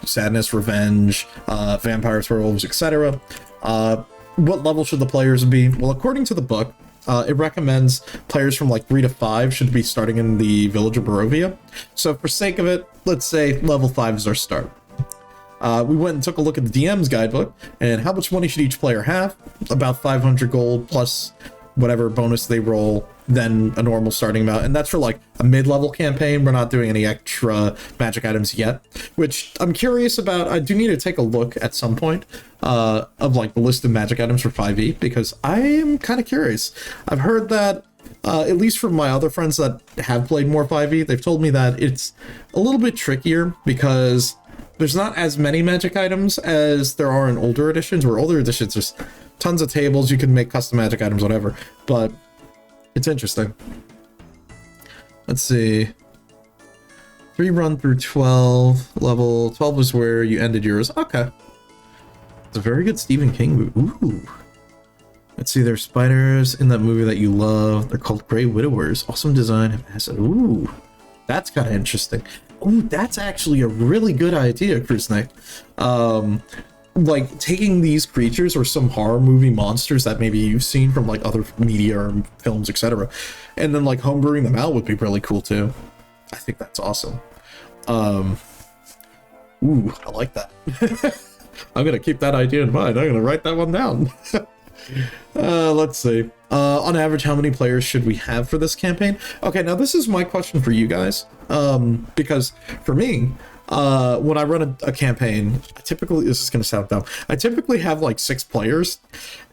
sadness, revenge, vampires, werewolves, etc. What level should the players be? Well, according to the book, it recommends players from like 3 to 5 should be starting in the village of Barovia. So for sake of it, let's say level 5 is our start. We went and took a look at the DM's guidebook, and how much money should each player have? About 500 gold plus whatever bonus they roll, then a normal starting amount. And that's for like a mid-level campaign. We're not doing any extra magic items yet, which I'm curious about. I do need to take a look at some point of like the list of magic items for 5e, because I am kind of curious. I've heard that at least from my other friends that have played more 5e, they've told me that it's a little bit trickier because there's not as many magic items as there are in older editions, where older editions there's tons of tables, you can make custom magic items, whatever, but it's interesting. Let's see. 3 run through 12. Level 12 was where you ended yours. Okay. It's a very good Stephen King movie. Ooh. Let's see, there's spiders in that movie that you love. They're called Grey Widowers. Awesome design. Ooh. That's kind of interesting. Ooh, that's actually a really good idea, Cruise Knight. Like taking these creatures or some horror movie monsters that maybe you've seen from like other media or films, etc., and then like homebrewing them out would be really cool too. I think that's awesome. Ooh, I like that. I'm gonna keep that idea in mind. I'm gonna write that one down. Let's see. On average, how many players should we have for this campaign? Okay, now this is my question for you guys. Because for me, when I run a campaign, I typically, this is going to sound dumb, I typically have like 6 players,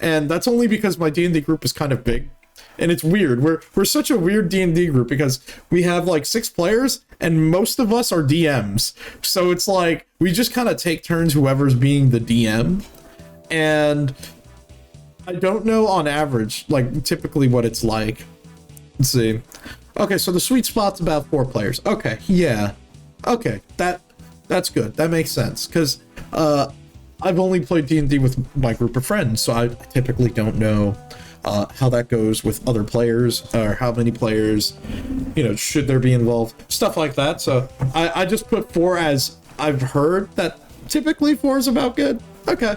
and that's only because my D&D group is kind of big. And it's weird. We're such a weird D&D group because we have like 6 players and most of us are DMs. So it's like we just kind of take turns whoever's being the DM. And I don't know on average, like typically what it's like. Let's see. Okay, so the sweet spot's about 4 players. Okay, yeah. Okay, that's good. That makes sense, because I've only played D&D with my group of friends, so I typically don't know how that goes with other players, or how many players, you know, should there be involved, stuff like that. So I just put 4 as I've heard that typically 4 is about good. Okay,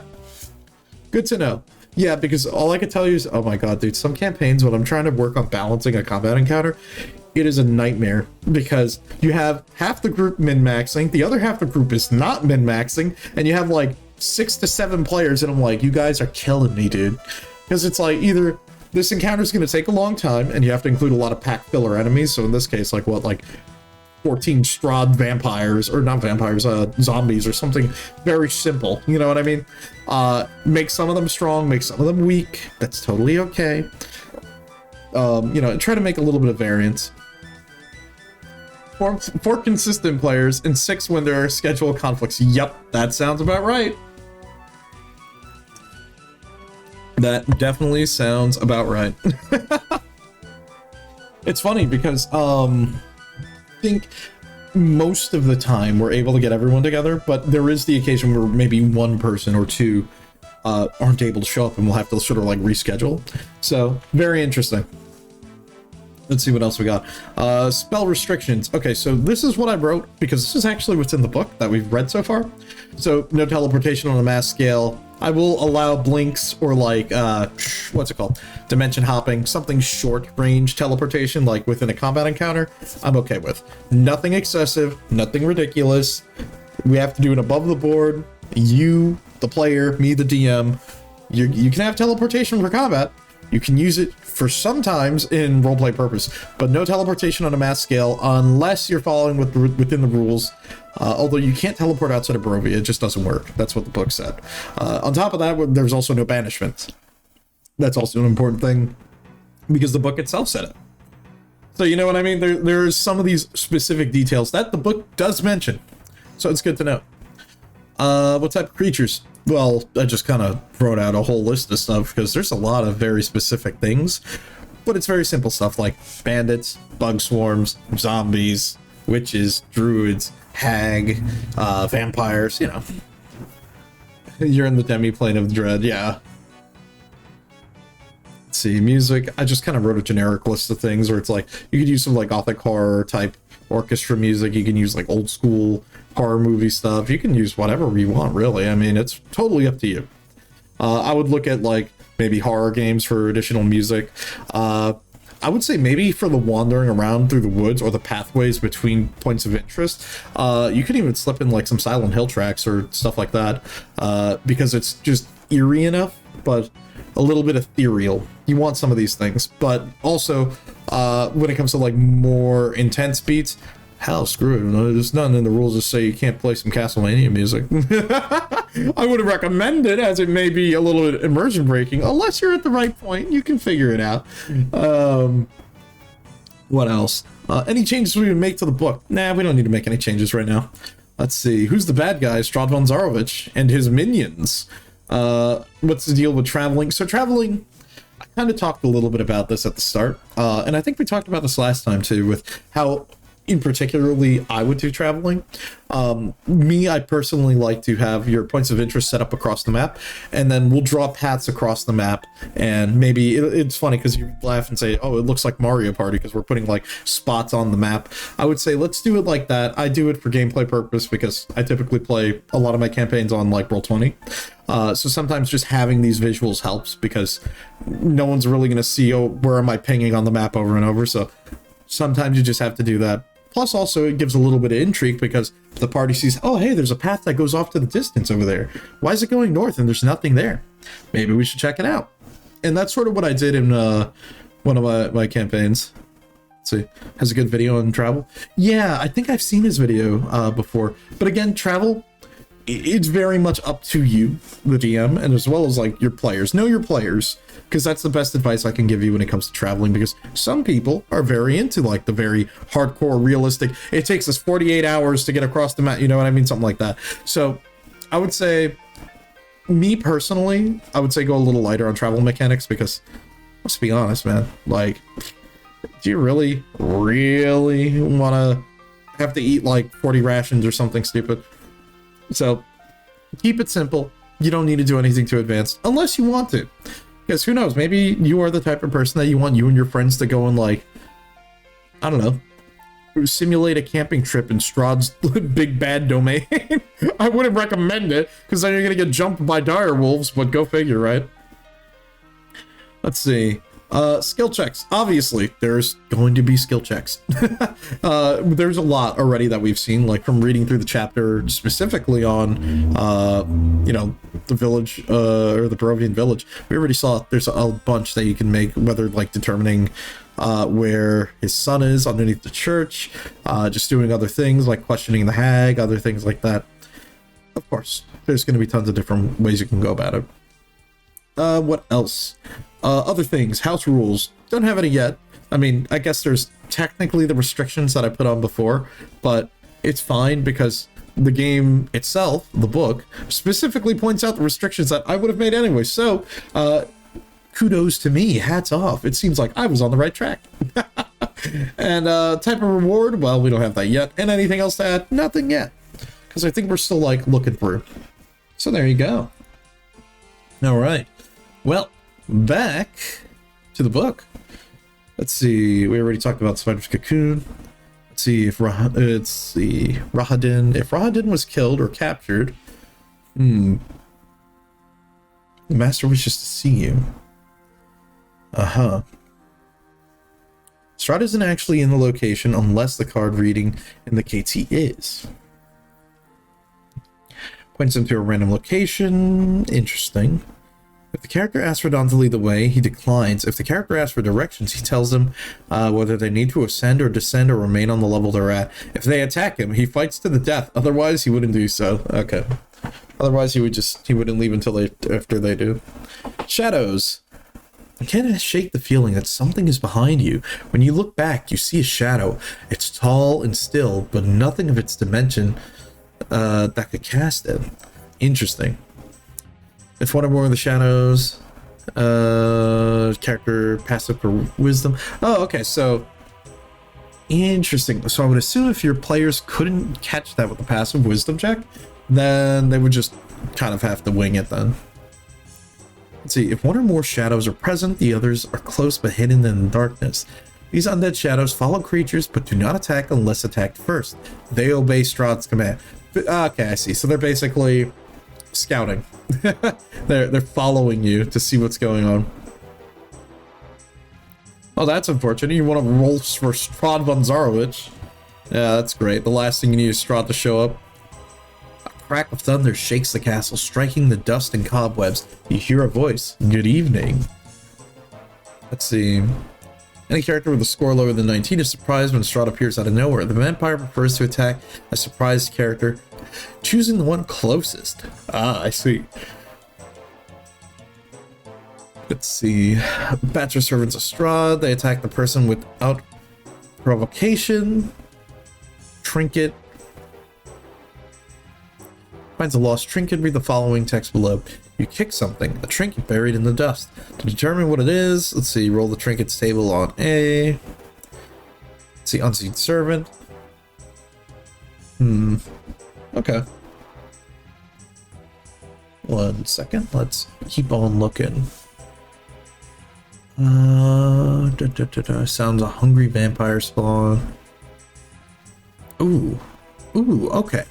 good to know. Yeah, because all I can tell you is, oh my god, dude, some campaigns when I'm trying to work on balancing a combat encounter, it is a nightmare, because you have half the group min-maxing, the other half of the group is not min-maxing, and you have like 6 to 7 players, and I'm like, you guys are killing me, dude. Because it's like, either this encounter is going to take a long time, and you have to include a lot of pack filler enemies, so in this case, like what, like 14 Strahd vampires, or not vampires, zombies, or something very simple, you know what I mean? Make some of them strong, make some of them weak, that's totally okay. You know, try to make a little bit of variance. 4 consistent players, and 6 when there are schedule conflicts. Yep, that sounds about right. That definitely sounds about right. It's funny because, I think most of the time we're able to get everyone together, but there is the occasion where maybe 1 person or 2 aren't able to show up, and we'll have to sort of like reschedule. So very interesting. Let's see what else we got. Spell restrictions. Okay, so this is what I wrote, because this is actually what's in the book that we've read so far. So no teleportation on a mass scale. I will allow blinks, or like, what's it called? Dimension hopping, something short range teleportation, like within a combat encounter, I'm okay with. Nothing excessive, nothing ridiculous. We have to do it above the board. You, the player, me, the DM, you can have teleportation for combat, You can use it for sometimes in roleplay purpose, but no teleportation on a mass scale unless you're following within the rules. Although you can't teleport outside of Barovia, it just doesn't work. That's what the book said. On top of that, there's also no banishment. That's also an important thing because the book itself said it. So you know what I mean? There's some of these specific details that the book does mention. So it's good to know. What type of creatures? Well, I just kind of wrote out a whole list of stuff because there's a lot of very specific things. But it's very simple stuff like bandits, bug swarms, zombies, witches, druids, hag, vampires, you know. You're in the demi-plane of dread, yeah. Let's see, music. I just kind of wrote a generic list of things where it's like, you could use some like gothic horror type orchestra music, you can use like old school horror movie stuff, you can use whatever you want, really. I mean, it's totally up to you. I would look at like maybe horror games for additional music. I would say maybe for the wandering around through the woods or the pathways between points of interest, you could even slip in like some Silent Hill tracks or stuff like that, because it's just eerie enough, but a little bit ethereal. You want some of these things, but also when it comes to like more intense beats, hell, screw it. There's nothing in the rules that say you can't play some Castlevania music. I would recommend it, as it may be a little bit immersion breaking. Unless you're at the right point, you can figure it out. What else? Any changes we would make to the book? Nah, we don't need to make any changes right now. Let's see. Who's the bad guy? Strahd von Zarovich and his minions. What's the deal with traveling? So traveling, I kind of talked a little bit about this at the start. And I think we talked about this last time too, with how in particularly I would do traveling. I personally like to have your points of interest set up across the map, and then we'll draw paths across the map, and maybe it's funny because you laugh and say, oh, it looks like Mario Party because we're putting like spots on the map. I would say let's do it like that. I do it for gameplay purpose because I typically play a lot of my campaigns on like Roll20. So sometimes just having these visuals helps because no one's really going to see, oh, where am I pinging on the map over and over. So sometimes you just have to do that. Plus, also, it gives a little bit of intrigue because the party sees, oh, hey, there's a path that goes off to the distance over there. Why is it going north and there's nothing there? Maybe we should check it out. And that's sort of what I did in one of my campaigns. Let's see, has a good video on travel. Yeah, I think I've seen his video before. But again, travel, it's very much up to you, the DM, and as well as like your players. Know your players, because that's the best advice I can give you when it comes to traveling, because some people are very into like the very hardcore realistic, it takes us 48 hours to get across the map, you know what I mean, something like that. So I would say, me personally, I would say go a little lighter on travel mechanics, because let's be honest, man, like, do you really want to have to eat like 40 rations or something stupid? So keep it simple. You don't need to do anything too advanced unless you want to. Because who knows, maybe you are the type of person that you want you and your friends to go and like, I don't know, simulate a camping trip in Strahd's big bad domain. I wouldn't recommend it because then you're going to get jumped by dire wolves, but go figure, right? Let's see. Skill checks. Obviously, there's going to be skill checks. There's a lot already that we've seen, like from reading through the chapter specifically on, you know, the village, or the Barovian village. We already saw there's a bunch that you can make, whether like determining where his son is underneath the church, just doing other things like questioning the hag, other things like that. Of course, there's going to be tons of different ways you can go about it. What else? Other things, house rules. Don't have any yet. I mean, I guess there's technically the restrictions that I put on before, but it's fine because the game itself, the book, specifically points out the restrictions that I would have made anyway. So, kudos to me, hats off. It seems like I was on the right track. And type of reward, well, we don't have that yet. And anything else to add? Nothing yet. Because I think we're still like looking through. So there you go. All right. Well, back to the book. Let's see. We already talked about Spider's Cocoon. Let's see if Rahadin. If Rahadin was killed or captured, the master wishes to see you. Strahd isn't actually in the location unless the card reading indicates he is. Points him to a random location. Interesting. If the character asks Radon to lead the way, he declines. If the character asks for directions, he tells them whether they need to ascend or descend or remain on the level they're at. If they attack him, he fights to the death. Otherwise, he wouldn't do so. Okay. Otherwise, he wouldn't leave until after they do. Shadows. You can't shake the feeling that something is behind you. When you look back, you see a shadow. It's tall and still, but nothing of its dimension that could cast it. Interesting. If one or more of the shadows, character passive for wisdom. Oh, okay, so interesting. So I would assume if your players couldn't catch that with a passive wisdom check, then they would just kind of have to wing it then. Let's see, if one or more shadows are present, the others are close but hidden in the darkness. These undead shadows follow creatures but do not attack unless attacked first. They obey Strahd's command. Okay, I see. So they're basically scouting. they're following you to see what's going on. Oh, that's unfortunate. You want to roll for Strahd von Zarovich. Yeah, that's great. The last thing you need is Strahd to show up. A crack of thunder shakes the castle, striking the dust and cobwebs. You hear a voice. Good evening. Let's see. Any character with a score lower than 19 is surprised when Strahd appears out of nowhere. The vampire prefers to attack a surprised character, choosing the one closest. Ah, I see. Let's see. Bats are servants of Strahd. They attack the person without provocation. Trinket. Finds a lost trinket. Read the following text below. You kick something, a trinket buried in the dust. To determine what it is, let's see, roll the trinkets table on A. Let's see, unseen servant. Okay. 1 second, let's keep on looking. Sounds a hungry vampire spawn. Ooh, okay.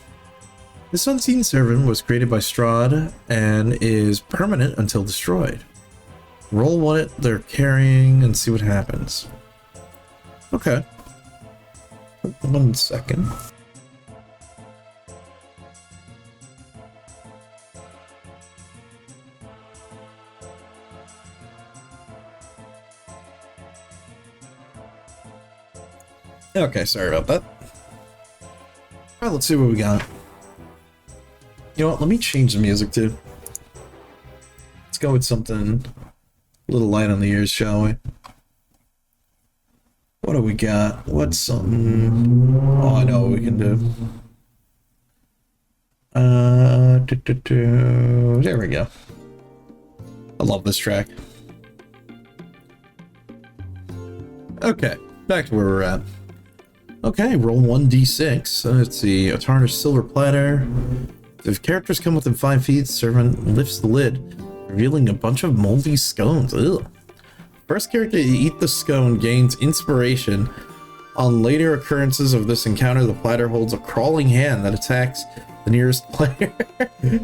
This unseen servant was created by Strahd and is permanent until destroyed. Roll what they're carrying and see what happens. Okay. 1 second. Okay, sorry about that. Alright, let's see what we got. You know what, let me change the music too. Let's go with something a little light on the ears, shall we? What do we got? What's something... Oh, I know what we can do. There we go. I love this track. Okay, back to where we're at. Okay, roll 1d6. Let's see, a tarnished silver platter. If characters come within 5 feet, the servant lifts the lid, revealing a bunch of moldy scones. Ugh. First character to eat the scone gains inspiration. On later occurrences of this encounter, the platter holds a crawling hand that attacks the nearest player.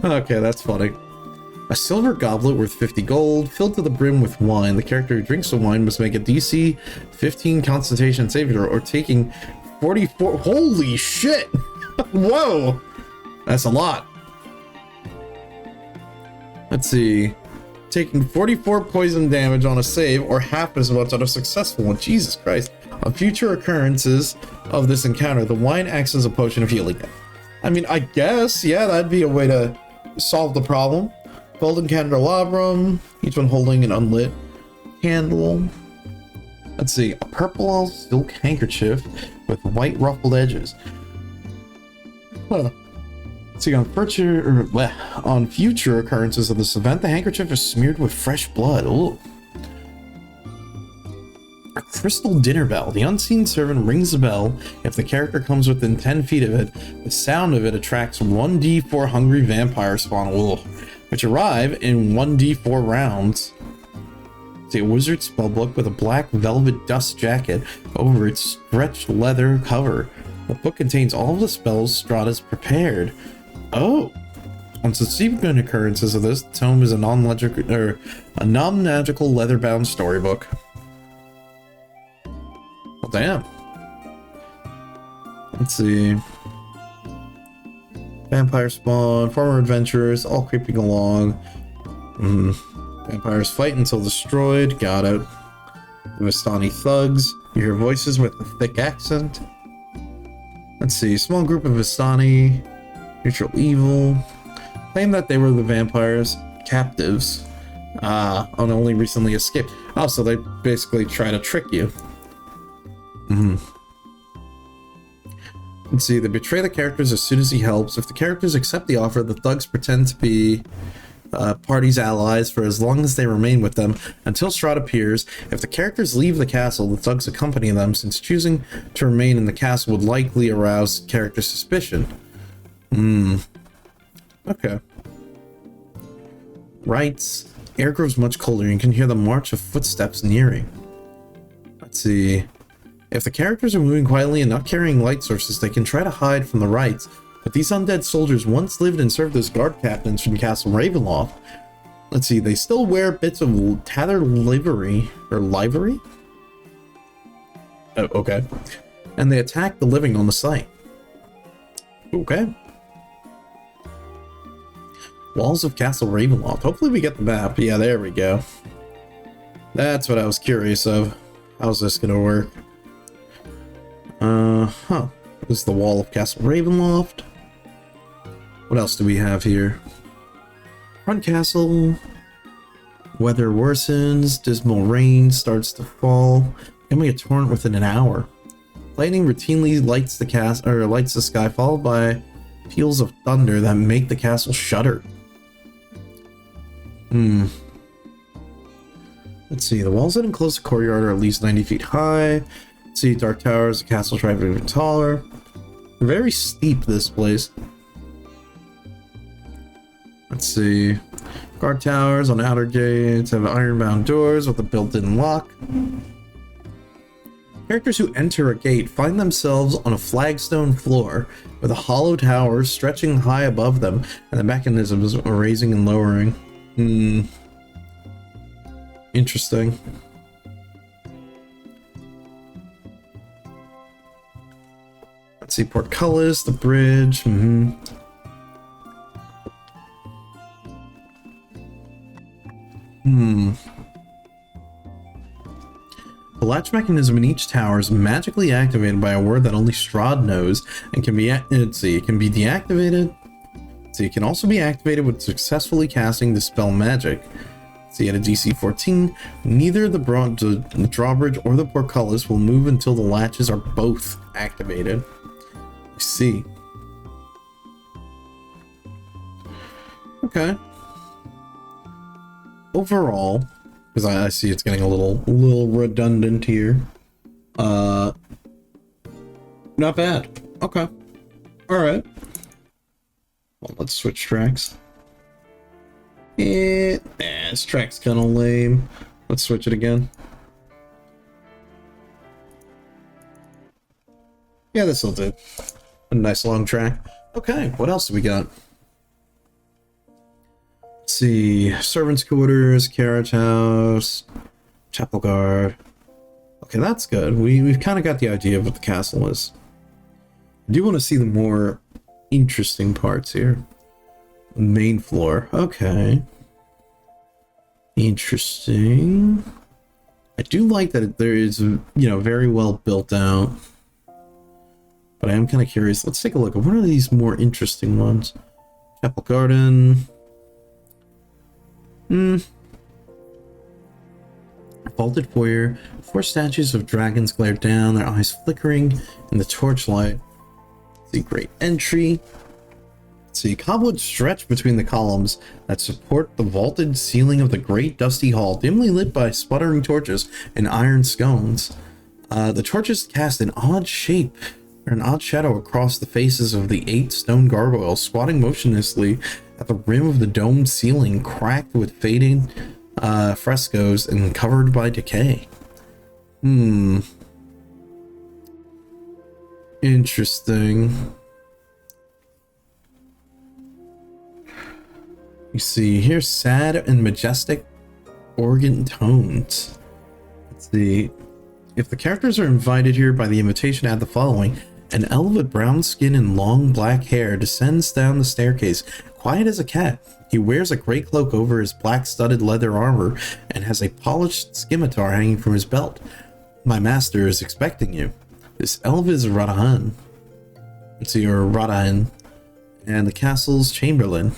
Okay, that's funny. A silver goblet worth 50 gold, filled to the brim with wine. The character who drinks the wine must make a DC 15 Constitution saving throw, or taking 44... Holy shit! Whoa! That's a lot. Let's see. Taking 44 poison damage on a save, or half as much on a successful one. Jesus Christ. On future occurrences of this encounter, the wine acts as a potion of healing. I mean, I guess, yeah, that'd be a way to solve the problem. Golden candelabrum, each one holding an unlit candle. Let's see, a purple silk handkerchief with white ruffled edges. Huh. Let's see, on future occurrences of this event, the handkerchief is smeared with fresh blood. Ooh. A crystal dinner bell. The unseen servant rings the bell. If the character comes within 10 feet of it, the sound of it attracts 1d4 hungry vampire spawn, which arrive in 1d4 rounds. See, a wizard spellbook with a black velvet dust jacket over its stretched leather cover. The book contains all of the spells Strahd has prepared. Oh! On subsequent occurrences of this, the tome is a non-magical leather-bound storybook. Well, damn. Let's see. Vampire spawn, former adventurers, all creeping along. Vampires fight until destroyed. Got it. The Vistani thugs. You hear voices with a thick accent. Let's see. Small group of Vistani. Neutral evil. Claim that they were the vampires' captives. And only recently escaped. Oh, so they basically try to trick you. Let's see. They betray the characters as soon as he helps. If the characters accept the offer, the thugs pretend to be party's allies for as long as they remain with them until Strahd appears. If the characters leave the castle, the thugs accompany them, since choosing to remain in the castle would likely arouse character suspicion. Okay. Rights. Air grows much colder and you can hear the march of footsteps nearing. Let's see. If the characters are moving quietly and not carrying light sources, they can try to hide from the rights. But these undead soldiers once lived and served as guard captains from Castle Ravenloft. Let's see, they still wear bits of tattered livery, or livery? Oh, okay. And they attack the living on the site. Okay. Walls of Castle Ravenloft. Hopefully we get the map. Yeah, there we go. That's what I was curious of. How's this gonna work? This is the wall of Castle Ravenloft. What else do we have here? Front castle. Weather worsens. Dismal rain starts to fall. Becoming a torrent within an hour. Lightning routinely lights the sky, followed by peals of thunder that make the castle shudder. Let's see. The walls that enclose the courtyard are at least 90 feet high. Let's see. Dark towers. The castle's right even taller. Very steep, this place. Let's see. Guard towers on outer gates have iron-bound doors with a built-in lock. Characters who enter a gate find themselves on a flagstone floor with a hollow tower stretching high above them and the mechanisms are raising and lowering. Interesting. Let's see, portcullis, the bridge. The latch mechanism in each tower is magically activated by a word that only Strahd knows and can be, it can be deactivated. It can also be activated with successfully casting Dispel Magic. See, at a DC 14, neither the drawbridge or the portcullis will move until the latches are both activated. I see. Okay. Overall, because I see it's getting a little redundant here. Not bad. Okay. Alright. Well, let's switch tracks. This track's kind of lame. Let's switch it again. Yeah, this'll do. A nice long track. Okay, what else do we got? Let's see. Servants' quarters, carriage house, chapel guard. Okay, that's good. We've kind of got the idea of what the castle is. I do want to see the more interesting parts here. Main floor. Okay. Interesting. I do like that there is, very well built out. But I am kind of curious. Let's take a look at one of these more interesting ones. Chapel garden. Vaulted foyer. 4 statues of dragons glare down, their eyes flickering in the torchlight. The great entry. See, cobwebs stretch between the columns that support the vaulted ceiling of the great dusty hall, dimly lit by sputtering torches and iron scones. The torches cast an odd shape, or an odd shadow across the faces of the 8 stone gargoyles, squatting motionlessly at the rim of the domed ceiling, cracked with fading frescoes and covered by decay. Interesting. You see, here's sad and majestic organ tones. Let's see. If the characters are invited here by the invitation, add the following. An elf with brown skin and long black hair descends down the staircase, quiet as a cat. He wears a gray cloak over his black studded leather armor and has a polished scimitar hanging from his belt. My master is expecting you. This elf is Radahan. So you're Radahan. And the castle's chamberlain.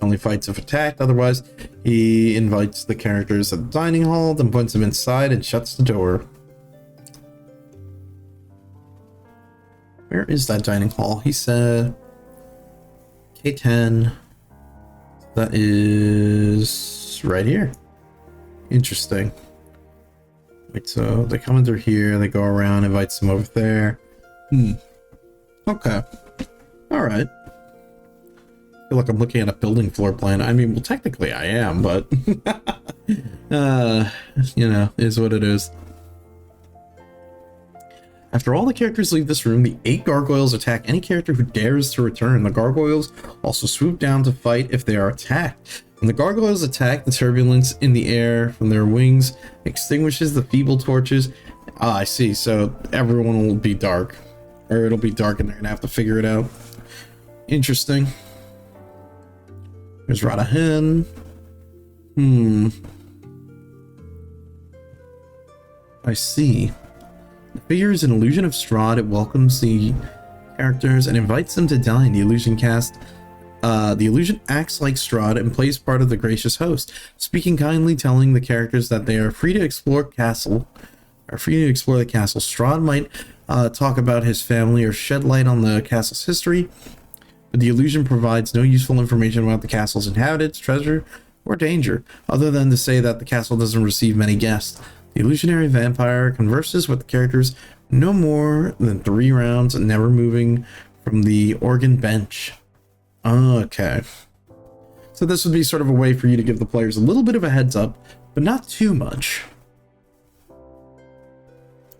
Only fights if attacked, otherwise he invites the characters at the dining hall, then points them inside and shuts the door. Where is that dining hall? He said K10. That is right here. Interesting. Wait, so they come in through here, they go around, invites them over there. Okay. Alright. I feel like I'm looking at a building floor plan. I mean, well, technically I am, but you know, is what it is. After all the characters leave this room, the 8 gargoyles attack any character who dares to return. The gargoyles also swoop down to fight if they are attacked. When the gargoyles attack, the turbulence in the air from their wings extinguishes the feeble torches. Ah, I see. So everyone will be dark. Or it'll be dark and they're gonna have to figure it out. Interesting. There's Radahan. I see. The figure is an illusion of Strahd. It welcomes the characters and invites them to dine. The illusion acts like Strahd and plays part of the gracious host, speaking kindly, telling the characters that they are free to explore the castle. Strahd might talk about his family or shed light on the castle's history, but the illusion provides no useful information about the castle's inhabitants, treasure, or danger, other than to say that the castle doesn't receive many guests. The illusionary vampire converses with the characters no more than 3 rounds, never moving from the organ bench. Okay. So this would be sort of a way for you to give the players a little bit of a heads up, but not too much.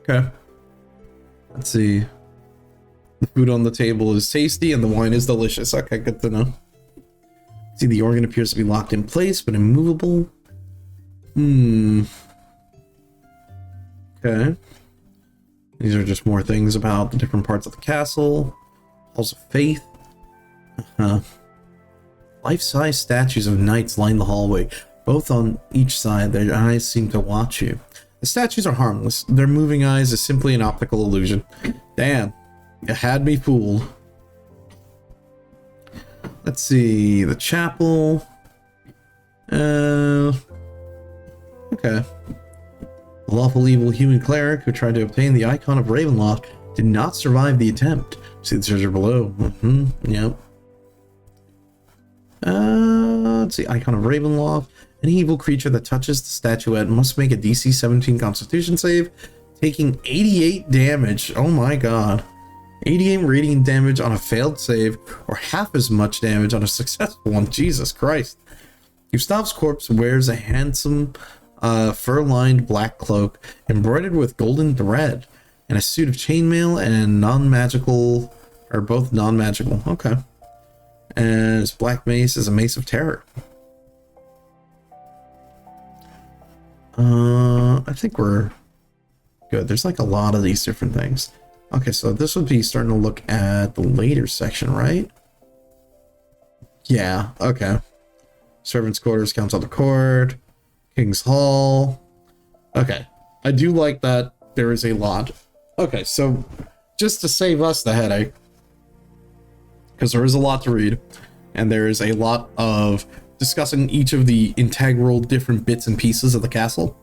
Okay. Let's see. The food on the table is tasty and the wine is delicious. Okay, good to know. See, the organ appears to be locked in place, but immovable. Okay. These are just more things about the different parts of the castle. Halls of Faith. Life-size statues of knights line the hallway. Both on each side, their eyes seem to watch you. The statues are harmless. Their moving eyes is simply an optical illusion. Damn. You had me fooled. Let's see. The chapel. Okay. The lawful evil human cleric who tried to obtain the icon of Ravenloft did not survive the attempt. See the treasure below. Yep. Let's see. Icon of Ravenloft. Any evil creature that touches the statuette must make a DC 17 Constitution save, taking 88 damage. Oh my god. 88 radiant damage on a failed save, or half as much damage on a successful one. Jesus Christ. Gustav's corpse wears a handsome fur-lined black cloak embroidered with golden thread, and a suit of chainmail and non-magical, or both non-magical. Okay. And his black mace is a mace of terror. I think we're good. There's like a lot of these different things. Okay, so this would be starting to look at the later section, right? Yeah, okay. Servants' quarters, council the court, King's Hall. Okay, I do like that there is a lot. Okay, so just to save us the headache, because there is a lot to read, and there is a lot of discussing each of the integral different bits and pieces of the castle.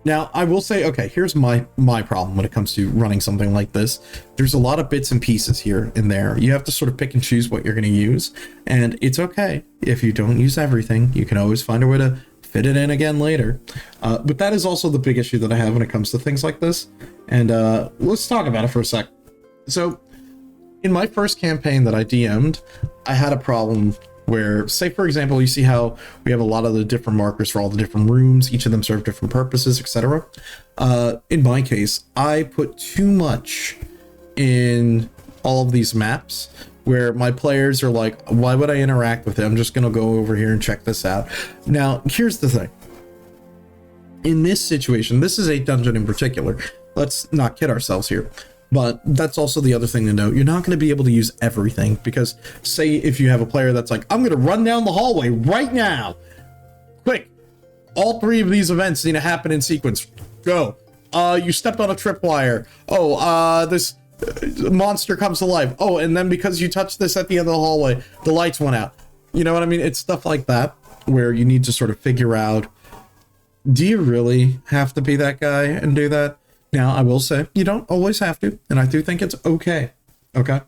Now, I will say, okay, here's my problem when it comes to running something like this. There's a lot of bits and pieces here and there. You have to sort of pick and choose what you're going to use, and it's okay if you don't use everything. You can always find a way to fit it in again later. But that is also the big issue that I have when it comes to things like this. And let's talk about it for a sec. So, in my first campaign that I DM'd, I had a problem where, say for example, you see how we have a lot of the different markers for all the different rooms, each of them serve different purposes, etc. In my case, I put too much in all of these maps where my players are like, why would I interact with it? I'm just gonna go over here and check this out. Now, here's the thing. In this situation, this is a dungeon in particular. Let's not kid ourselves here. But that's also the other thing to note. You're not going to be able to use everything, because say if you have a player that's like, I'm going to run down the hallway right now. Quick. All 3 of these events need to happen in sequence. Go. You stepped on a tripwire. Oh, this monster comes to life. Oh, and then because you touched this at the end of the hallway, the lights went out. You know what I mean? It's stuff like that where you need to sort of figure out, do you really have to be that guy and do that? Now, I will say, you don't always have to, and I do think it's okay. Okay?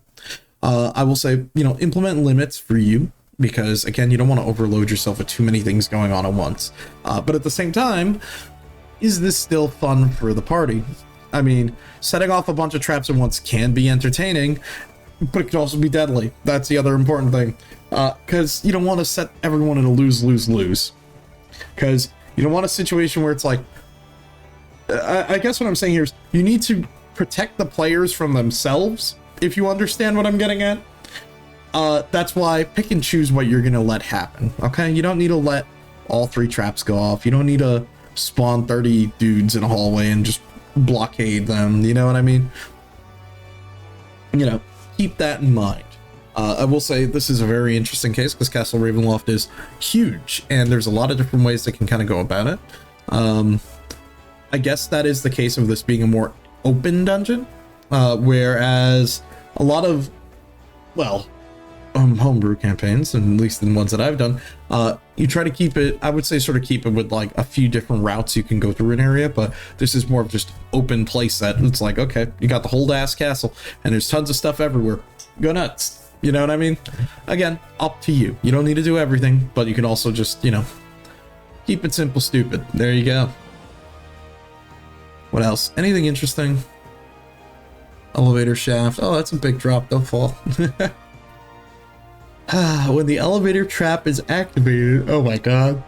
I will say, implement limits for you, because, again, you don't want to overload yourself with too many things going on at once. But at the same time, is this still fun for the party? I mean, setting off a bunch of traps at once can be entertaining, but it could also be deadly. That's the other important thing. Because you don't want to set everyone in a lose-lose-lose. Because you don't want a situation where it's like, I guess what I'm saying here is you need to protect the players from themselves, if you understand what I'm getting at. That's why pick and choose what you're going to let happen, okay? You don't need to let all 3 traps go off. You don't need to spawn 30 dudes in a hallway and just blockade them, you know what I mean? Keep that in mind. I will say this is a very interesting case because Castle Ravenloft is huge, and there's a lot of different ways they can kind of go about it. I guess that is the case of this being a more open dungeon, whereas a lot of, homebrew campaigns, and at least in ones that I've done, you try to keep it, I would say sort of keep it with like a few different routes you can go through an area, but this is more of just open play set. It's like, okay, you got the whole ass castle and there's tons of stuff everywhere. Go nuts. You know what I mean? Again, up to you. You don't need to do everything, but you can also just, keep it simple, stupid. There you go. What else? Anything interesting? Elevator shaft. Oh, that's a big drop. Don't fall. When the elevator trap is activated, oh my god.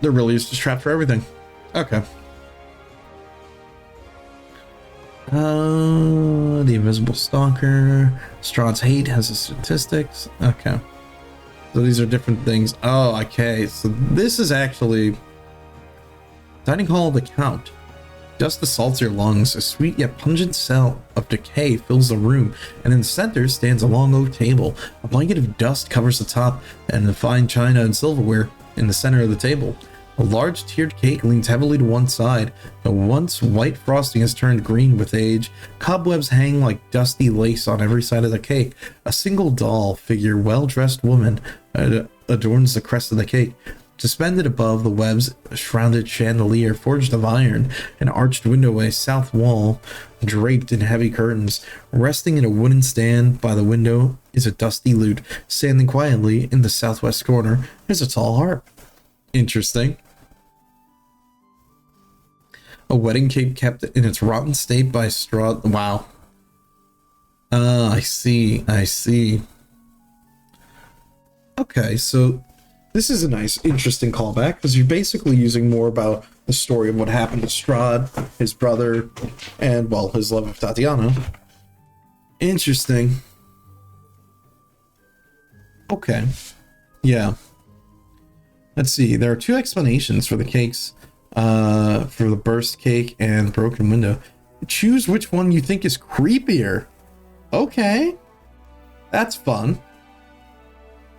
There really is just trap for everything. Okay. The invisible stalker. Strahd's hate has the statistics. Okay. So these are different things. Oh, okay. So this is actually Dining Hall of the Count. Dust assaults your lungs. A sweet yet pungent smell of decay fills the room, and in the center stands a long oak table. A blanket of dust covers the top, and the fine china and silverware in the center of the table. A large tiered cake leans heavily to one side. The once white frosting has turned green with age. Cobwebs hang like dusty lace on every side of the cake. A single doll figure, well-dressed woman, adorns the crest of the cake. Suspended above the web's shrouded chandelier, forged of iron, an arched windowway south wall, draped in heavy curtains. Resting in a wooden stand by the window is a dusty lute. Standing quietly in the southwest corner is a tall harp. Interesting. A wedding cake kept in its rotten state by Strahd. Wow. I see. Okay, so this is a nice, interesting callback, because you're basically using more about the story of what happened to Strahd, his brother, and, well, his love of Tatiana. Interesting. Okay. Yeah. Let's see. There are 2 explanations for the cakes, for the burst cake and broken window. Choose which one you think is creepier. Okay. That's fun.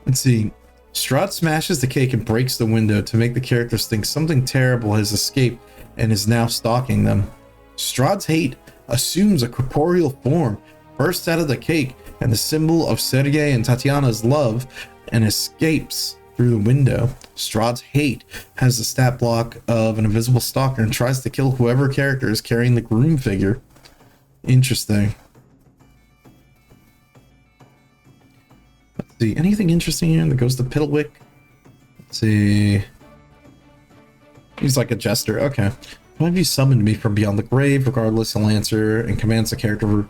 Let's see. Strahd smashes the cake and breaks the window to make the characters think something terrible has escaped and is now stalking them. Strahd's hate assumes a corporeal form, bursts out of the cake and the symbol of Sergei and Tatiana's love, and escapes through the window. Strahd's hate has the stat block of an invisible stalker and tries to kill whoever character is carrying the groom figure. Interesting. Let's see, anything interesting here? The Ghost of Piddlewick. Let's see. He's like a jester. Okay. Why have you summoned me from beyond the grave? Regardless, he'll answer and commends the character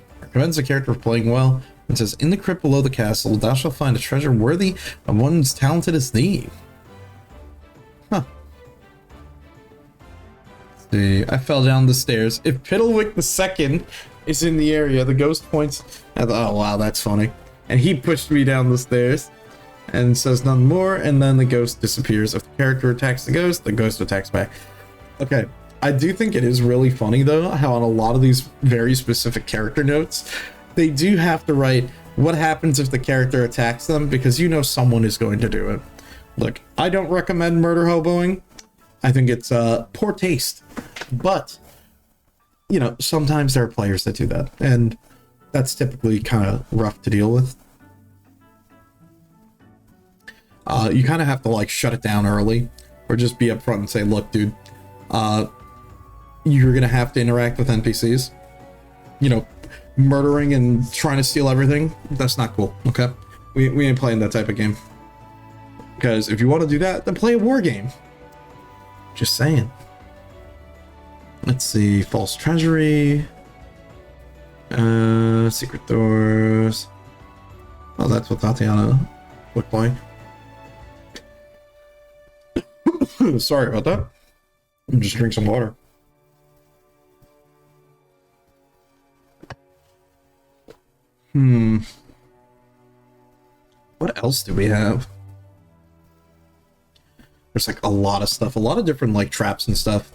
for playing well. It says, in the crypt below the castle, thou shalt find a treasure worthy of one as talented as thee. Huh. Let's see. I fell down the stairs. If Piddlewick II is in the area, the ghost points at the, oh wow, that's funny. And he pushed me down the stairs and says none more, and then the ghost disappears. If the character attacks the ghost attacks back. Okay, I do think it is really funny though how on a lot of these very specific character notes, they do have to write what happens if the character attacks them, because you know someone is going to do it. Look, I don't recommend murder hoboing. I think it's poor taste, but you know, sometimes there are players that do that, and that's typically kind of rough to deal with. You kind of have to like shut it down early, or just be upfront and say, look, dude, you're gonna have to interact with NPCs. You know, murdering and trying to steal everything, that's not cool, okay? We ain't playing that type of game. Because if you want to do that, then play a war game. Just saying. Let's see, false treasury. Secret doors. Oh, that's what Tatiana looked like. Sorry about that. I'm just drink some water. What else do we have? There's like a lot of stuff, a lot of different like traps and stuff.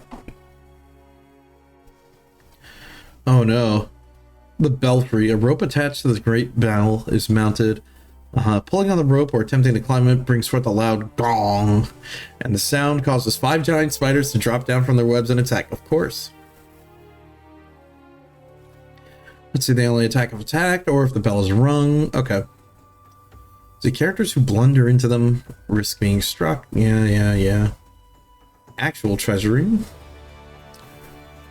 Oh no. The belfry, a rope attached to the great bell is mounted. Pulling on the rope or attempting to climb it brings forth a loud gong, and the sound causes 5 giant spiders to drop down from their webs and attack, of course. Let's see, they only attack if attacked or if the bell is rung. Okay. The characters who blunder into them risk being struck. Yeah. Actual treasury.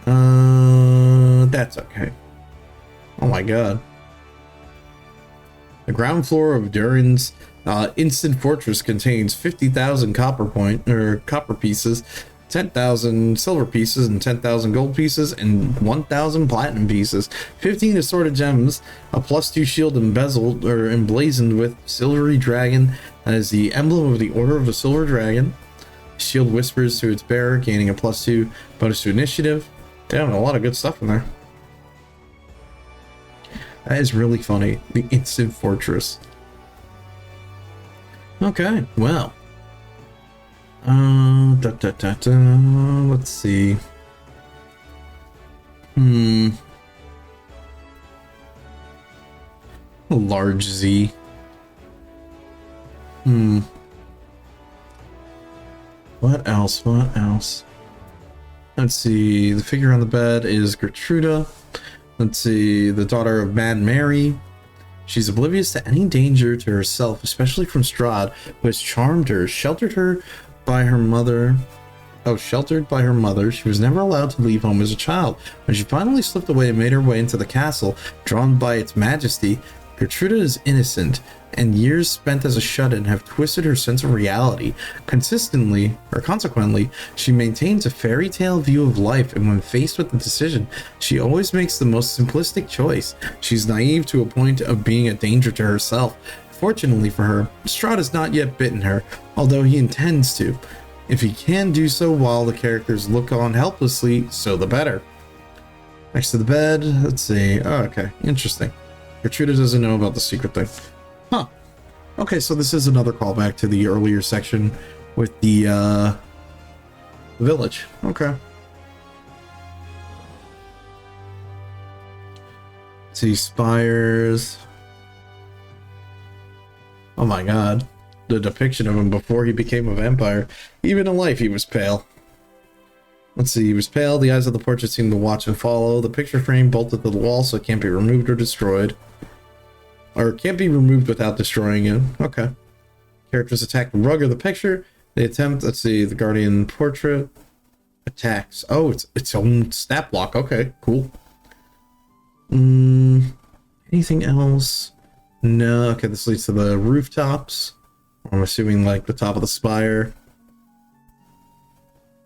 That's okay. Oh my god. The ground floor of Durin's instant fortress contains 50,000 copper pieces, 10,000 silver pieces, and 10,000 gold pieces, and 1,000 platinum pieces, 15 assorted gems, a +2 shield embezzled or emblazoned with silvery dragon that is the emblem of the Order of the Silver Dragon. Shield whispers to its bearer, gaining a +2 bonus to initiative. Damn, a lot of good stuff in there. That is really funny. The instant fortress. Okay, well. Let's see. A large Z. What else? Let's see. The figure on the bed is Gertruda. Let's see. The daughter of Mad Mary. She's oblivious to any danger to herself, especially from Strahd, who has charmed her, sheltered by her mother. She was never allowed to leave home as a child. When she finally slipped away and made her way into the castle, drawn by its majesty, Gertruda is innocent, and years spent as a shut-in have twisted her sense of reality. Consequently, she maintains a fairy tale view of life, and when faced with a decision, she always makes the most simplistic choice. She's naive to a point of being a danger to herself. Fortunately for her, Strahd has not yet bitten her, although he intends to. If he can do so while the characters look on helplessly, so the better. Next to the bed, let's see. Oh, okay, interesting. Gertruda doesn't know about the secret thing. Huh. Okay, so this is another callback to the earlier section with the village. Okay. Let's see, spires. Oh my god. The depiction of him before he became a vampire. Even in life, he was pale. Let's see, he was pale. The eyes of the portrait seemed to watch and follow. The picture frame bolted to the wall, so it can't be removed or destroyed. Or can't be removed without destroying it. Okay. Characters attack the rug or the picture. They attempt, let's see, the guardian portrait attacks. Oh, it's its own snap block. Okay, cool. Anything else? No. Okay, this leads to the rooftops. I'm assuming like the top of the spire.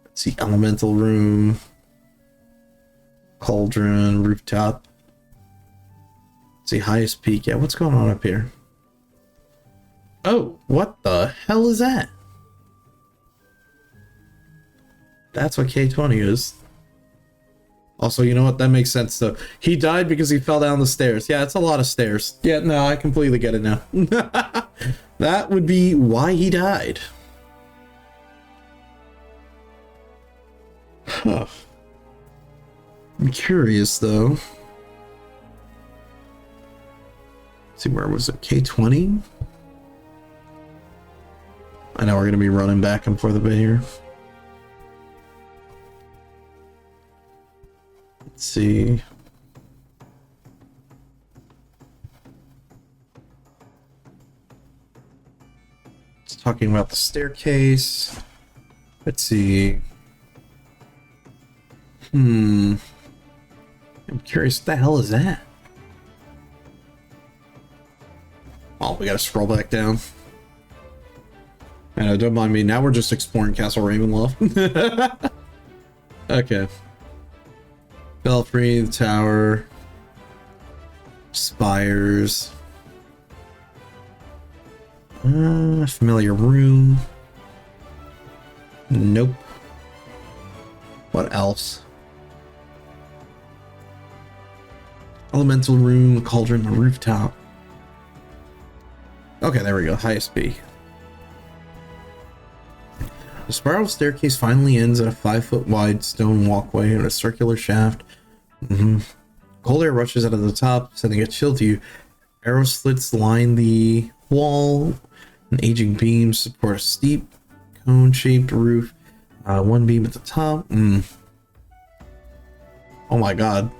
Let's see, elemental room, cauldron, rooftop. Let's see, highest peak. Yeah, what's going on up here? Oh, what the hell is that? That's what K20 is. Also, you know what? That makes sense though. He died because he fell down the stairs. Yeah, it's a lot of stairs. Yeah, no, I completely get it now. That would be why he died. Huh. I'm curious though. Let's see, where was it? K20? I know we're gonna be running back and forth a bit here. Let's see. It's talking about the staircase. Let's see. I'm curious, what the hell is that? Oh, we gotta scroll back down. I know, don't mind me. Now we're just exploring Castle Ravenloft. Okay. Belfry, the tower. Spires. Familiar room. Nope. What else? Elemental room, the cauldron, the rooftop. Okay, there we go. Highest B. The spiral staircase finally ends at a 5-foot wide stone walkway and a circular shaft. Cold air rushes out of the top, sending a chill to you. Arrow slits line the wall, and aging beams support a steep, cone-shaped roof. One beam at the top. Oh my god.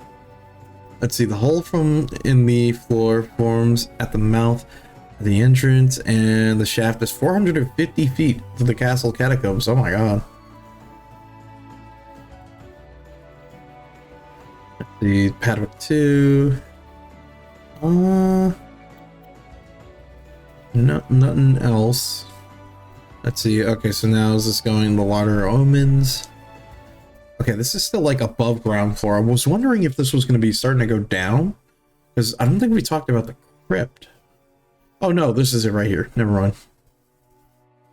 Let's see, the hole from in the floor forms at the mouth of the entrance, and the shaft is 450 feet to the castle catacombs. Oh my god. The Padwick 2. No, nothing else. Let's see. Okay, so now is this going the Water Omens? Okay, this is still like above ground floor. I was wondering if this was going to be starting to go down, because I don't think we talked about the crypt. Oh no, this is it right here. Never mind.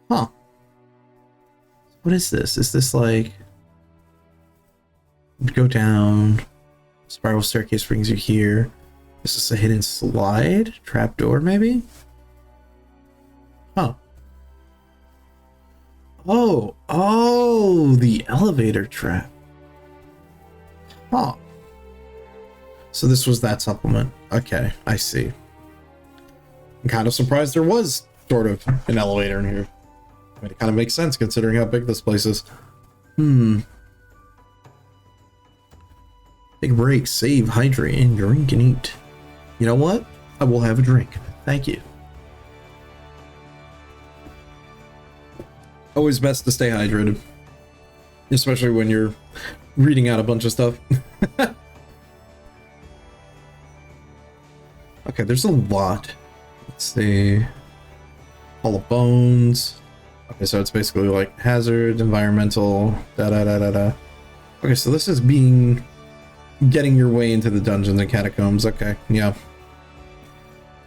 Huh. What is this? Is this like... Go down. Spiral staircase brings you here. Is this a hidden slide? Trapdoor, maybe? Huh. Oh, the elevator trap. Huh. So this was that supplement. Okay, I see. I'm kind of surprised there was sort of an elevator in here. I mean, it kind of makes sense considering how big this place is. Take a break, save, hydrate, and drink and eat. You know what? I will have a drink. Thank you. Always best to stay hydrated. Especially when you're reading out a bunch of stuff. Okay, there's a lot. Let's see. Hall of Bones. Okay, so it's basically like hazard, environmental, da-da-da-da-da. Okay, so this is getting your way into the dungeons and catacombs. Okay, yeah.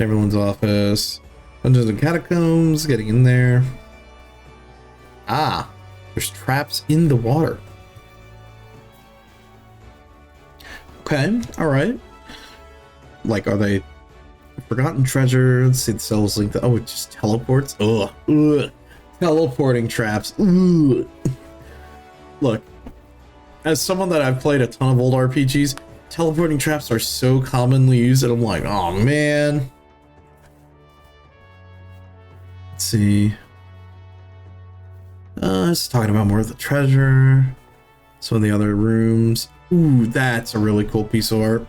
Everyone's office. Dungeons and catacombs, getting in there. Ah, there's traps in the water. Okay, alright. Like, are they forgotten treasure? Let's see the cells linked. Oh, it just teleports. Ugh. Teleporting traps. Ugh. Look, as someone that I've played a ton of old RPGs, teleporting traps are so commonly used that I'm like, oh man. Let's see. It's talking about more of the treasure. Some of the other rooms. Ooh, that's a really cool piece of art.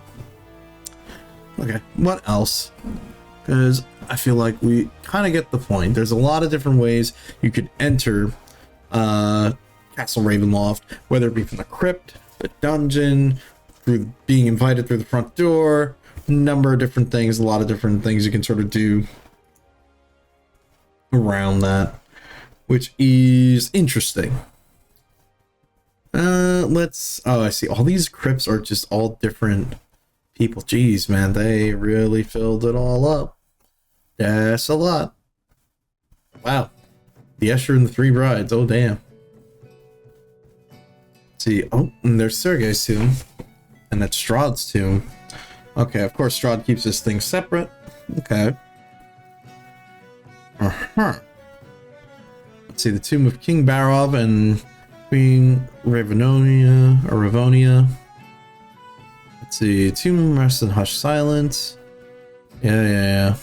Okay, what else? Because I feel like we kind of get the point. There's a lot of different ways you could enter Castle Ravenloft, whether it be from the crypt, the dungeon, through being invited through the front door, number of different things, a lot of different things you can sort of do around that, which is interesting. Oh, I see. All these crypts are just all different people. Jeez, man, they really filled it all up. That's a lot. Wow. The Escher and the Three Brides. Oh, damn. Let's see. Oh, and there's Sergei's tomb. And that's Strahd's tomb. Okay, of course, Strahd keeps this thing separate. Okay. Let's see, the tomb of King Barov and Queen Ravonia. Let's see, tomb rest in hushed silence. Yeah.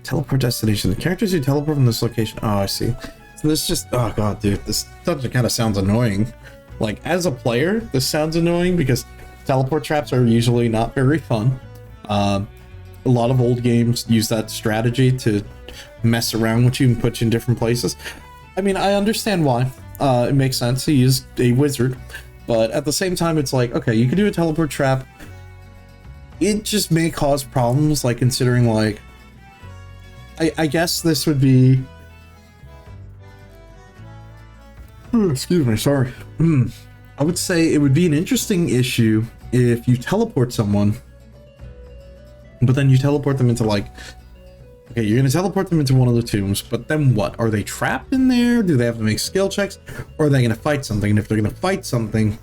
Teleport destination. The characters who teleport from this location. Oh, I see. So this just, oh god, dude, this dungeon kind of sounds annoying. Like, as a player, this sounds annoying because teleport traps are usually not very fun. A lot of old games use that strategy to mess around with you and put you in different places. I mean, I understand why. It makes sense. He is a wizard. But at the same time, it's like, okay, you can do a teleport trap. It just may cause problems, like, considering, like, I guess this would be... excuse me, sorry. I would say it would be an interesting issue if you teleport someone, but then you teleport them into, like... Okay, you're going to teleport them into one of the tombs, but then what? Are they trapped in there? Do they have to make skill checks? Or are they going to fight something? And if they're going to fight something,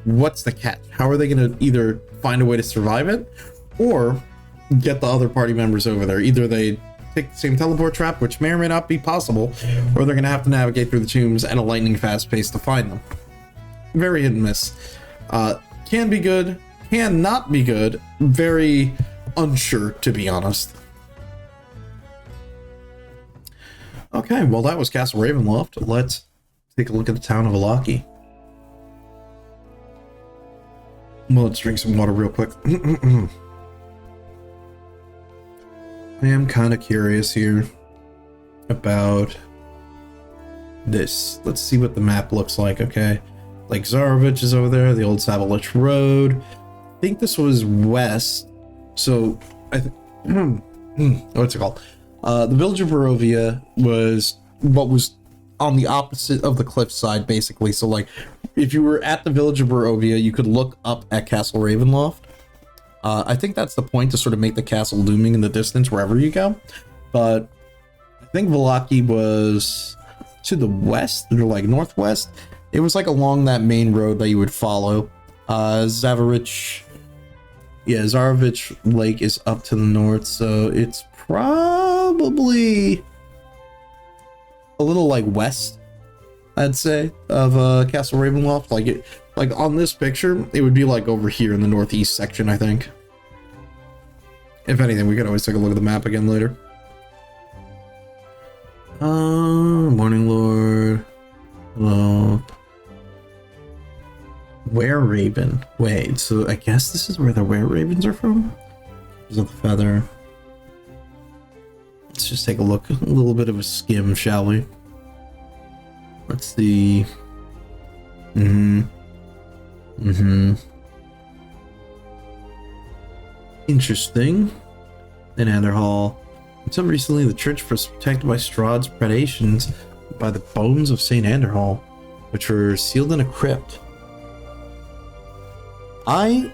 what's the catch? How are they going to either find a way to survive it, or get the other party members over there? Either they take the same teleport trap, which may or may not be possible, or they're going to have to navigate through the tombs at a lightning fast pace to find them. Very hit and miss. Can be good, can not be good. Very unsure, to be honest. Okay, well, that was Castle Ravenloft. Let's take a look at the town of Vallaki. Well, let's drink some water real quick. I am kind of curious here about this. Let's see what the map looks like, okay? Like Zarovich is over there, the old Sabalich Road. I think this was west. So, what's it called? The village of Barovia was what was on the opposite of the cliffside, basically. So, like, if you were at the village of Barovia, you could look up at Castle Ravenloft. I think that's the point, to sort of make the castle looming in the distance wherever you go. But I think Vallaki was to the west, or like northwest. It was like along that main road that you would follow. Zarovich Lake is up to the north, so it's probably a little like west, I'd say, of Castle Ravenloft. Like on this picture, it would be like over here in the northeast section, I think. If anything, we could always take a look at the map again later. Morning Lord. Hello. Were-Raven. Wait, so I guess this is where the Were-Ravens are from? Is it the feather? Let's just take a look. A little bit of a skim, shall we? Let's see. Interesting. In Anderhall. Until recently, the church was protected by Strahd's predations by the bones of St. Anderhall, which were sealed in a crypt. I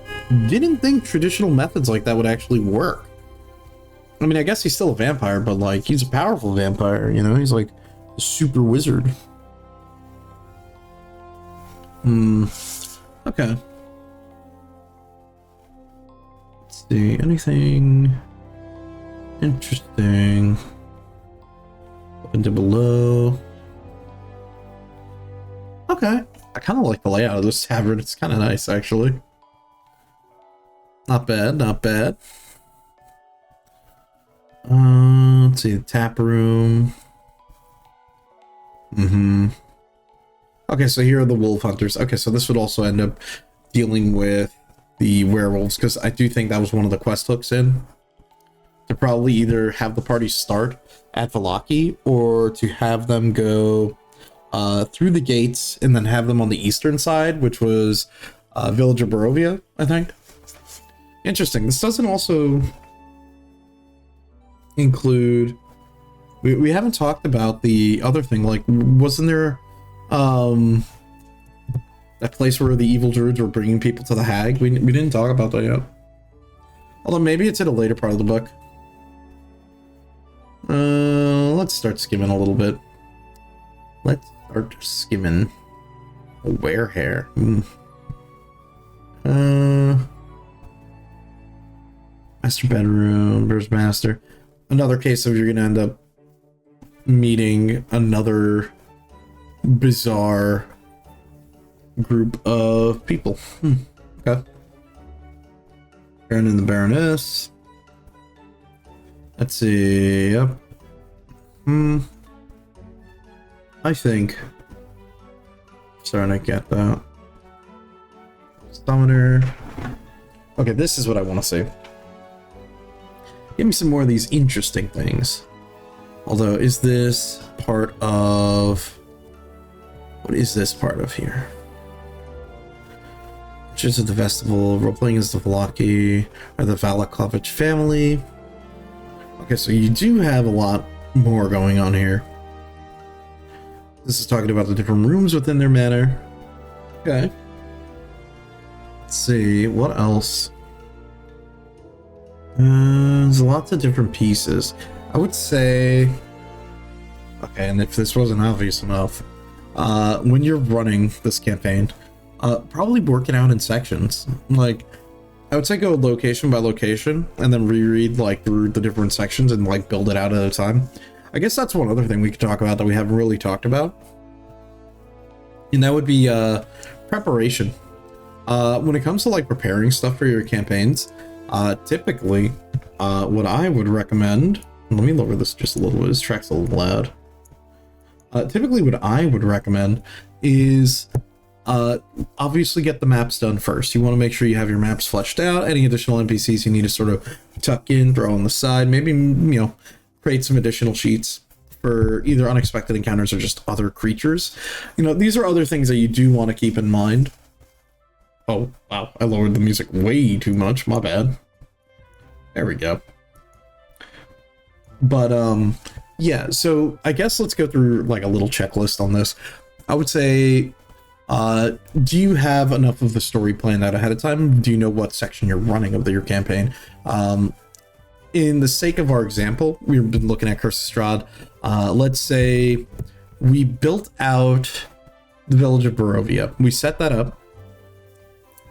didn't think traditional methods like that would actually work. I mean, I guess he's still a vampire, but like, he's a powerful vampire, you know? He's like a super wizard. Okay. Let's see, anything interesting? Up into below. Okay. I kind of like the layout of this tavern. It's kind of nice, actually. Not bad, not bad. Let's see, the tap room. Okay, so here are the wolf hunters. Okay, so this would also end up dealing with the werewolves, because I do think that was one of the quest hooks in. To probably either have the party start at Vallaki, or to have them go through the gates and then have them on the eastern side, which was Village of Barovia, I think. Interesting. This doesn't also include... We haven't talked about the other thing. Like, wasn't there that place where the evil druids were bringing people to the hag? We didn't talk about that yet. Although maybe it's in a later part of the book. Let's start skimming a little bit. Let's start skimming. Werehair. Master bedroom, Burst Master. Another case of you're gonna end up meeting another bizarre group of people. Okay. Baron and the Baroness. Let's see. Yep. I think. Starting to get that. Summoner. Okay, this is what I want to see. Give me some more of these interesting things. Although, is this part of... What is this part of here? Witches of the Festival, role-playing as the Vlaki, or the Valakovich family. Okay, so you do have a lot more going on here. This is talking about the different rooms within their manor. Okay. Let's see, what else? There's lots of different pieces. I would say... Okay, and if this wasn't obvious enough, when you're running this campaign, probably work it out in sections. Like, I would say go location by location, and then reread, like, through the different sections and, like, build it out at a time. I guess that's one other thing we could talk about that we haven't really talked about. And that would be, preparation. When it comes to, like, preparing stuff for your campaigns, typically, what I would recommend... Let me lower this just a little bit. This track's a little loud. Typically, what I would recommend is obviously get the maps done first. You want to make sure you have your maps fleshed out. Any additional NPCs you need to sort of tuck in, throw on the side. Maybe, create some additional sheets for either unexpected encounters or just other creatures. These are other things that you do want to keep in mind. Oh, wow. I lowered the music way too much. My bad. There we go. But, yeah, so I guess let's go through, like, a little checklist on this. I would say, do you have enough of the story planned out ahead of time? Do you know what section you're running of your campaign? In the sake of our example, we've been looking at Curse of Strahd. Let's say we built out the village of Barovia. We set that up.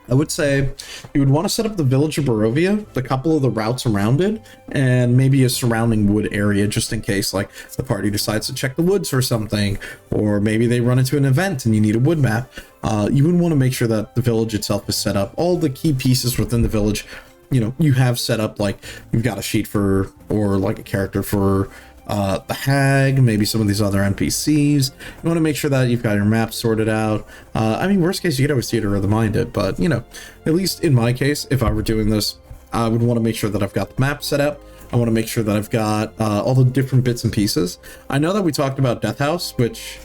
I would say you would want to set up the village of Barovia, a couple of the routes around it, and maybe a surrounding wood area just in case, like, the party decides to check the woods for something, or maybe they run into an event and you need a wood map. You would want to make sure that the village itself is set up. All the key pieces within the village, you have set up, like, you've got a sheet for, or like a character for the hag, maybe some of these other NPCs. You want to make sure that you've got your map sorted out. I mean, worst case, you could always theater of the minded, but, at least in my case, if I were doing this, I would want to make sure that I've got the map set up. I want to make sure that I've got all the different bits and pieces. I know that we talked about Death House, which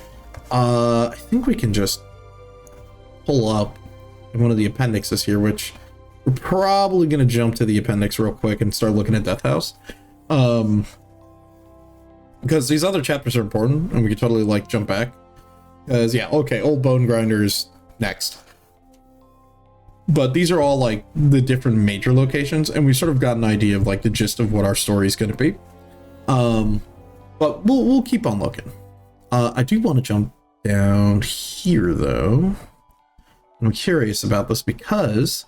I think we can just pull up in one of the appendixes here, which we're probably going to jump to the appendix real quick and start looking at Death House. Because these other chapters are important, and we could totally, like, jump back. Because, yeah, okay, Old Bone Grinders next. But these are all, like, the different major locations, and we sort of got an idea of, like, the gist of what our story is going to be. But we'll keep on looking. I do want to jump down here, though. I'm curious about this because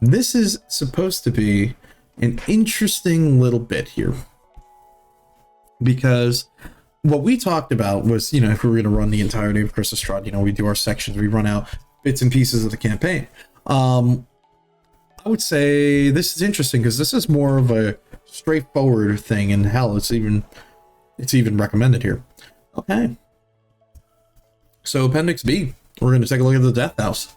this is supposed to be an interesting little bit here. Because what we talked about was, if we were going to run the entirety of Curse of Strahd, we do our sections, we run out bits and pieces of the campaign. I would say this is interesting because this is more of a straightforward thing, and hell, it's even recommended here. Okay. So Appendix B, we're going to take a look at the Death House.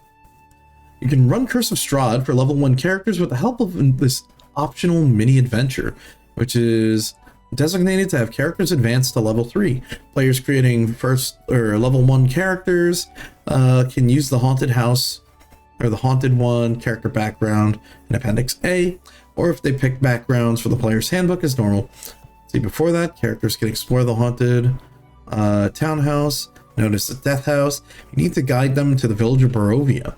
You can run Curse of Strahd for level 1 characters with the help of this optional mini adventure, which is designated to have characters advance to level 3. Players creating first or level 1 characters can use the haunted house or the haunted one character background in Appendix A, or if they pick backgrounds for the player's handbook as normal. See, before that, characters can explore the haunted townhouse, notice the Death House. You need to guide them to the village of Barovia.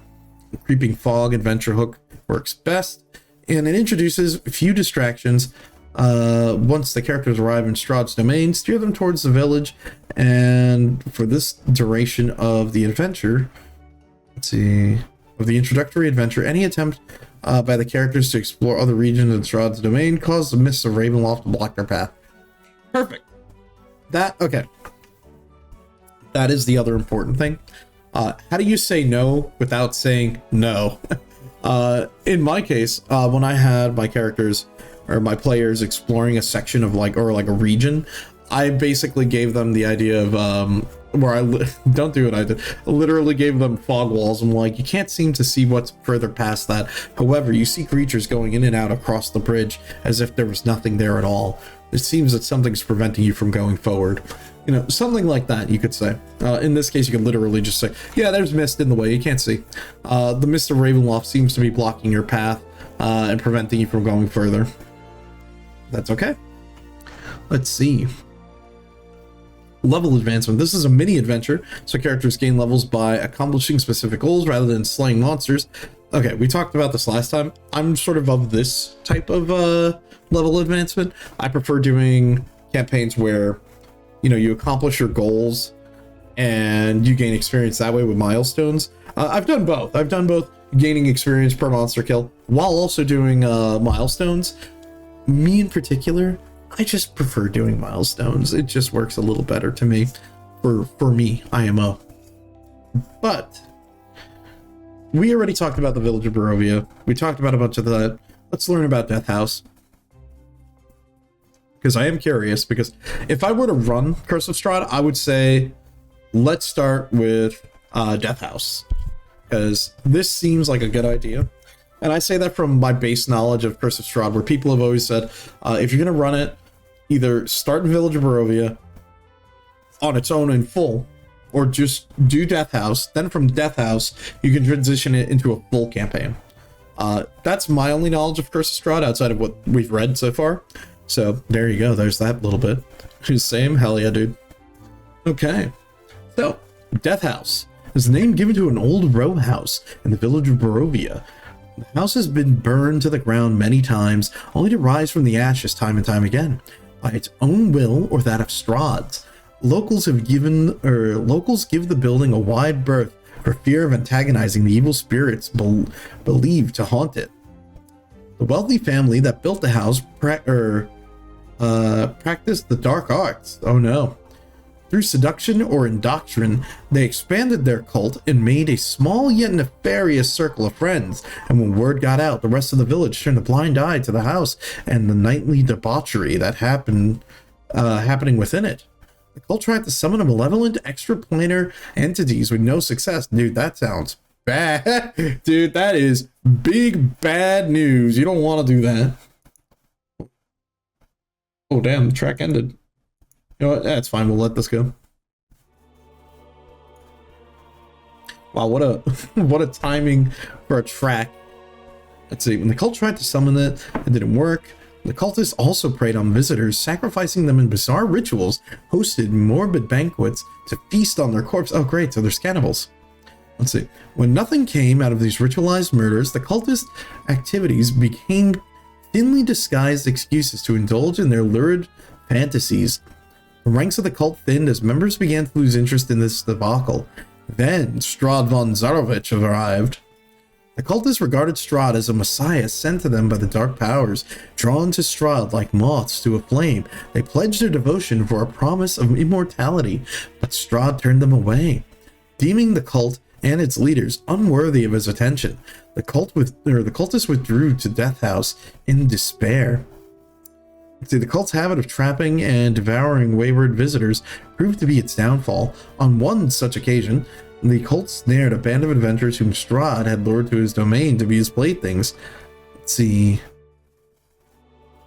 The Creeping Fog adventure hook works best, and it introduces a few distractions. Once the characters arrive in Strahd's domain, steer them towards the village, and for this duration of the adventure, of the introductory adventure, any attempt by the characters to explore other regions in Strahd's domain cause the mists of Ravenloft to block their path. Perfect. Okay. That is the other important thing. How do you say no without saying no? In my case, when I had my characters or my players exploring a section of like a region, I basically gave them the idea of where don't do what I did. I literally gave them fog walls. I'm like, you can't seem to see what's further past that. However, you see creatures going in and out across the bridge as if there was nothing there at all. It seems that something's preventing you from going forward. You know, something like that, you could say. In this case, you could literally just say, yeah, there's mist in the way, you can't see. The mist of Ravenloft seems to be blocking your path and preventing you from going further. That's okay. Let's see. Level advancement. This is a mini adventure, so characters gain levels by accomplishing specific goals rather than slaying monsters. Okay, we talked about this last time. I'm sort of this type of level advancement. I prefer doing campaigns where, you know, you accomplish your goals and you gain experience that way with milestones. I've done both. I've done both, gaining experience per monster kill while also doing milestones. Me in particular, I just prefer doing milestones. It just works a little better to me for me, IMO. But we already talked about the village of Barovia. We talked about a bunch of that. Let's learn about Death House. Because I am curious, because if I were to run Curse of Strahd, I would say let's start with Death House. Because this seems like a good idea. And I say that from my base knowledge of Curse of Strahd, where people have always said, if you're going to run it, either start in Village of Barovia on its own in full, or just do Death House. Then from Death House, you can transition it into a full campaign. That's my only knowledge of Curse of Strahd outside of what we've read so far. So there you go. There's that little bit. Same. Hell yeah, dude. Okay. So, Death House is the name given to an old row house in the village of Barovia. The house has been burned to the ground many times, only to rise from the ashes time and time again, by its own will or that of Strahd's. Locals give the building a wide berth for fear of antagonizing the evil spirits believed to haunt it. The wealthy family that built the house practiced the dark arts. Oh no. Through seduction or indoctrination, they expanded their cult and made a small yet nefarious circle of friends. And when word got out, the rest of the village turned a blind eye to the house and the nightly debauchery that happening within it. The cult tried to summon a malevolent extraplanar entities with no success. Dude, that sounds bad. Dude, that is big bad news. You don't want to do that. Oh damn, the track ended. You know what? That's fine. We'll let this go. Wow, what a timing for a track. Let's see. When the cult tried to summon it, it didn't work. The cultists also preyed on visitors, sacrificing them in bizarre rituals, hosted morbid banquets to feast on their corpse. Oh, great. So there's cannibals. Let's see. When nothing came out of these ritualized murders, the cultist activities became thinly disguised excuses to indulge in their lurid fantasies. The ranks of the cult thinned as members began to lose interest in this debacle. Then Strahd von Zarovich arrived. The cultists regarded Strahd as a messiah sent to them by the dark powers. Drawn to Strahd like moths to a flame, they pledged their devotion for a promise of immortality, but Strahd turned them away, deeming the cult and its leaders unworthy of his attention. The cultists withdrew to Death House in despair. See, the cult's habit of trapping and devouring wayward visitors proved to be its downfall. On one such occasion, the cult snared a band of adventurers whom Strahd had lured to his domain to be his playthings. Let's see.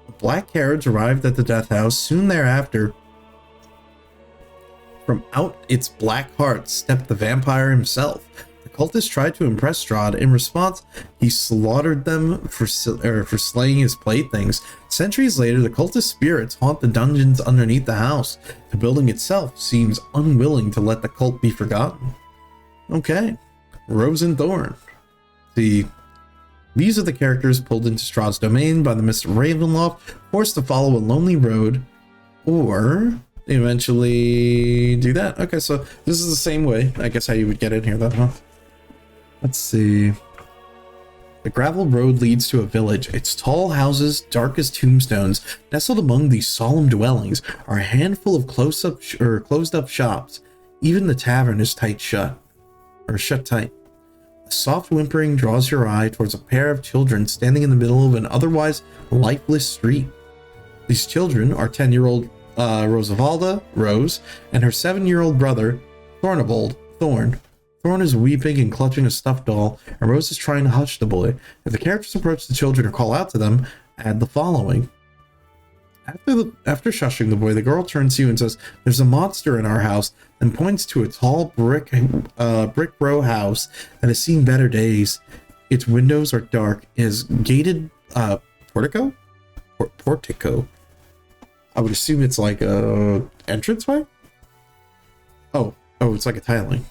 A black carriage arrived at the Death House soon thereafter. From out its black heart stepped the vampire himself. The cultists tried to impress Strahd. In response, he slaughtered them for slaying his playthings. Centuries later, the cultist spirits haunt the dungeons underneath the house. The building itself seems unwilling to let the cult be forgotten. Okay, Rose and Thorn. These are the characters pulled into Strahd's domain by the Mist of Ravenloft, forced to follow a lonely road, or eventually do that. Okay, so this is the same way, I guess, how you would get in here, though, huh? Let's see. The gravel road leads to a village. Its tall houses, dark as tombstones, nestled among these solemn dwellings, are a handful of closed-up shops. Even the tavern is tight shut. or shut tight. A soft whimpering draws your eye towards a pair of children standing in the middle of an otherwise lifeless street. These children are 10-year-old Rosavalda, Rose, and her 7-year-old brother, Thornebold, Thorn. Thorn is weeping and clutching a stuffed doll, and Rose is trying to hush the boy. If the characters approach the children or call out to them, add the following. After shushing the boy, the girl turns to you and says, "There's a monster in our house," and points to a tall brick row house that has seen better days. Its windows are dark. It has gated portico? Portico. I would assume it's like a entranceway? Oh, it's like a tiling.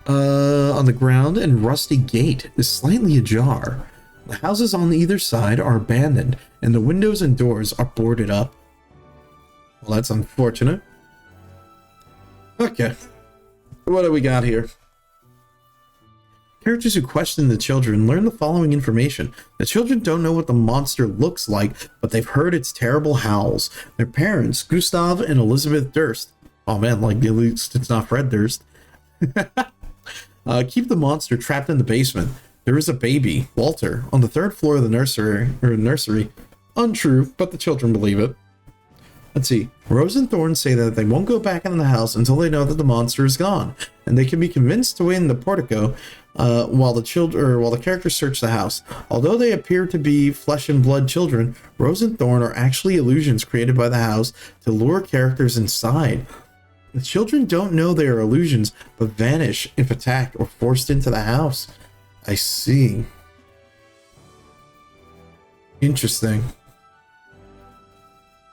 On the ground, and rusty gate is slightly ajar. The houses on either side are abandoned, and the windows and doors are boarded up. Well, that's unfortunate. Okay, what do we got here? Characters who question the children learn the following information. The children don't know what the monster looks like, but they've heard its terrible howls. Their parents, Gustav and Elizabeth Durst. Oh man, like at least it's not Fred Durst. Keep the monster trapped in the basement. There is a baby, Walter, on the 3rd floor of the nursery. Untrue, but the children believe it. Let's see. Rose and Thorn say that they won't go back in the house until they know that the monster is gone, and they can be convinced to win the portico while the characters search the house. Although they appear to be flesh and blood children, Rose and Thorn are actually illusions created by the house to lure characters inside. The children don't know they are illusions, but vanish if attacked or forced into the house. I see. Interesting.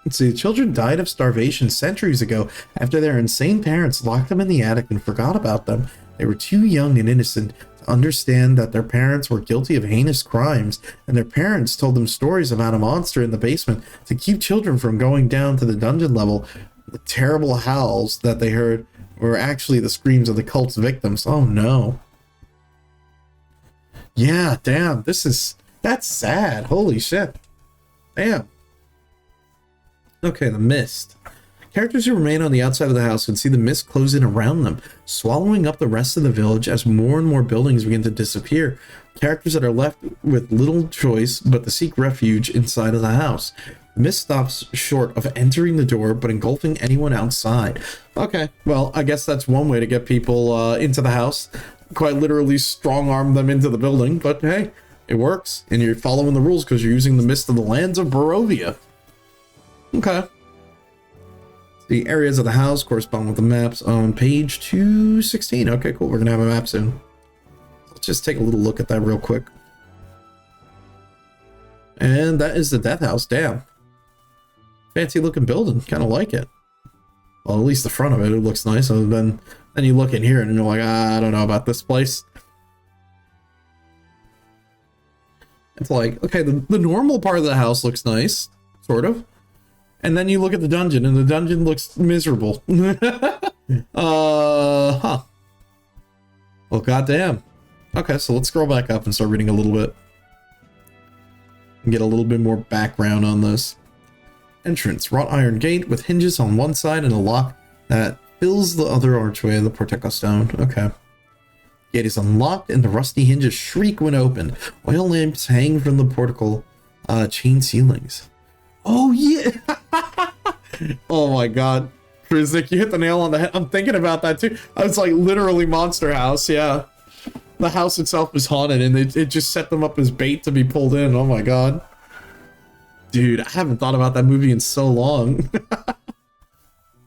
Let's see. Children died of starvation centuries ago after their insane parents locked them in the attic and forgot about them. They were too young and innocent to understand that their parents were guilty of heinous crimes, and their parents told them stories about a monster in the basement to keep children from going down to the dungeon level. The terrible howls that they heard were actually the screams of the cult's victims. Oh no. Yeah, damn, that's sad. Holy shit. Damn. Okay, the mist. Characters who remain on the outside of the house can see the mist close in around them, swallowing up the rest of the village as more and more buildings begin to disappear. Characters that are left with little choice but to seek refuge inside of the house. The mist stops short of entering the door, but engulfing anyone outside. Okay, well, I guess that's one way to get people into the house. Quite literally strong-arm them into the building, but hey, it works, and you're following the rules because you're using the mist of the lands of Barovia. Okay. The areas of the house correspond with the maps on page 216. Okay, cool. We're gonna have a map soon. Let's just take a little look at that real quick. And that is the death house. Damn. Fancy looking building. Kind of like it. Well, at least the front of it looks nice. And then you look in here and you're like, I don't know about this place. It's like, okay, the normal part of the house looks nice, sort of. And then you look at the dungeon, and the dungeon looks miserable. Huh. Well, goddamn. Okay, so let's scroll back up and start reading a little bit. And get a little bit more background on this. Entrance. Wrought iron gate with hinges on one side and a lock that fills the other archway of the portico stone. Okay. Gate is unlocked and the rusty hinges shriek when opened. Oil lamps hang from the portico chain ceilings. Oh yeah! Oh my god. Frizik, you hit the nail on the head. I'm thinking about that too. I was like literally Monster House, yeah. The house itself is haunted and it just set them up as bait to be pulled in. Oh my god. Dude, I haven't thought about that movie in so long.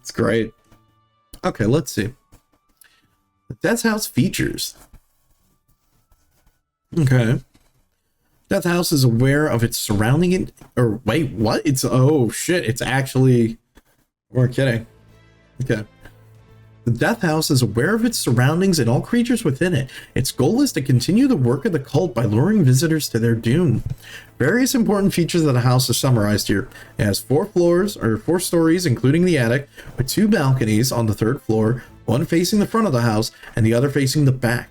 It's great. Okay, let's see. The Death House features. Okay. Death House is aware of its surrounding or wait, what? It's, oh shit, it's actually, we're kidding. Okay. The Death House is aware of its surroundings and all creatures within it. Its goal is to continue the work of the cult by luring visitors to their doom. Various important features of the house are summarized here. It has 4 stories, including the attic, with 2 balconies on the 3rd floor, one facing the front of the house and the other facing the back.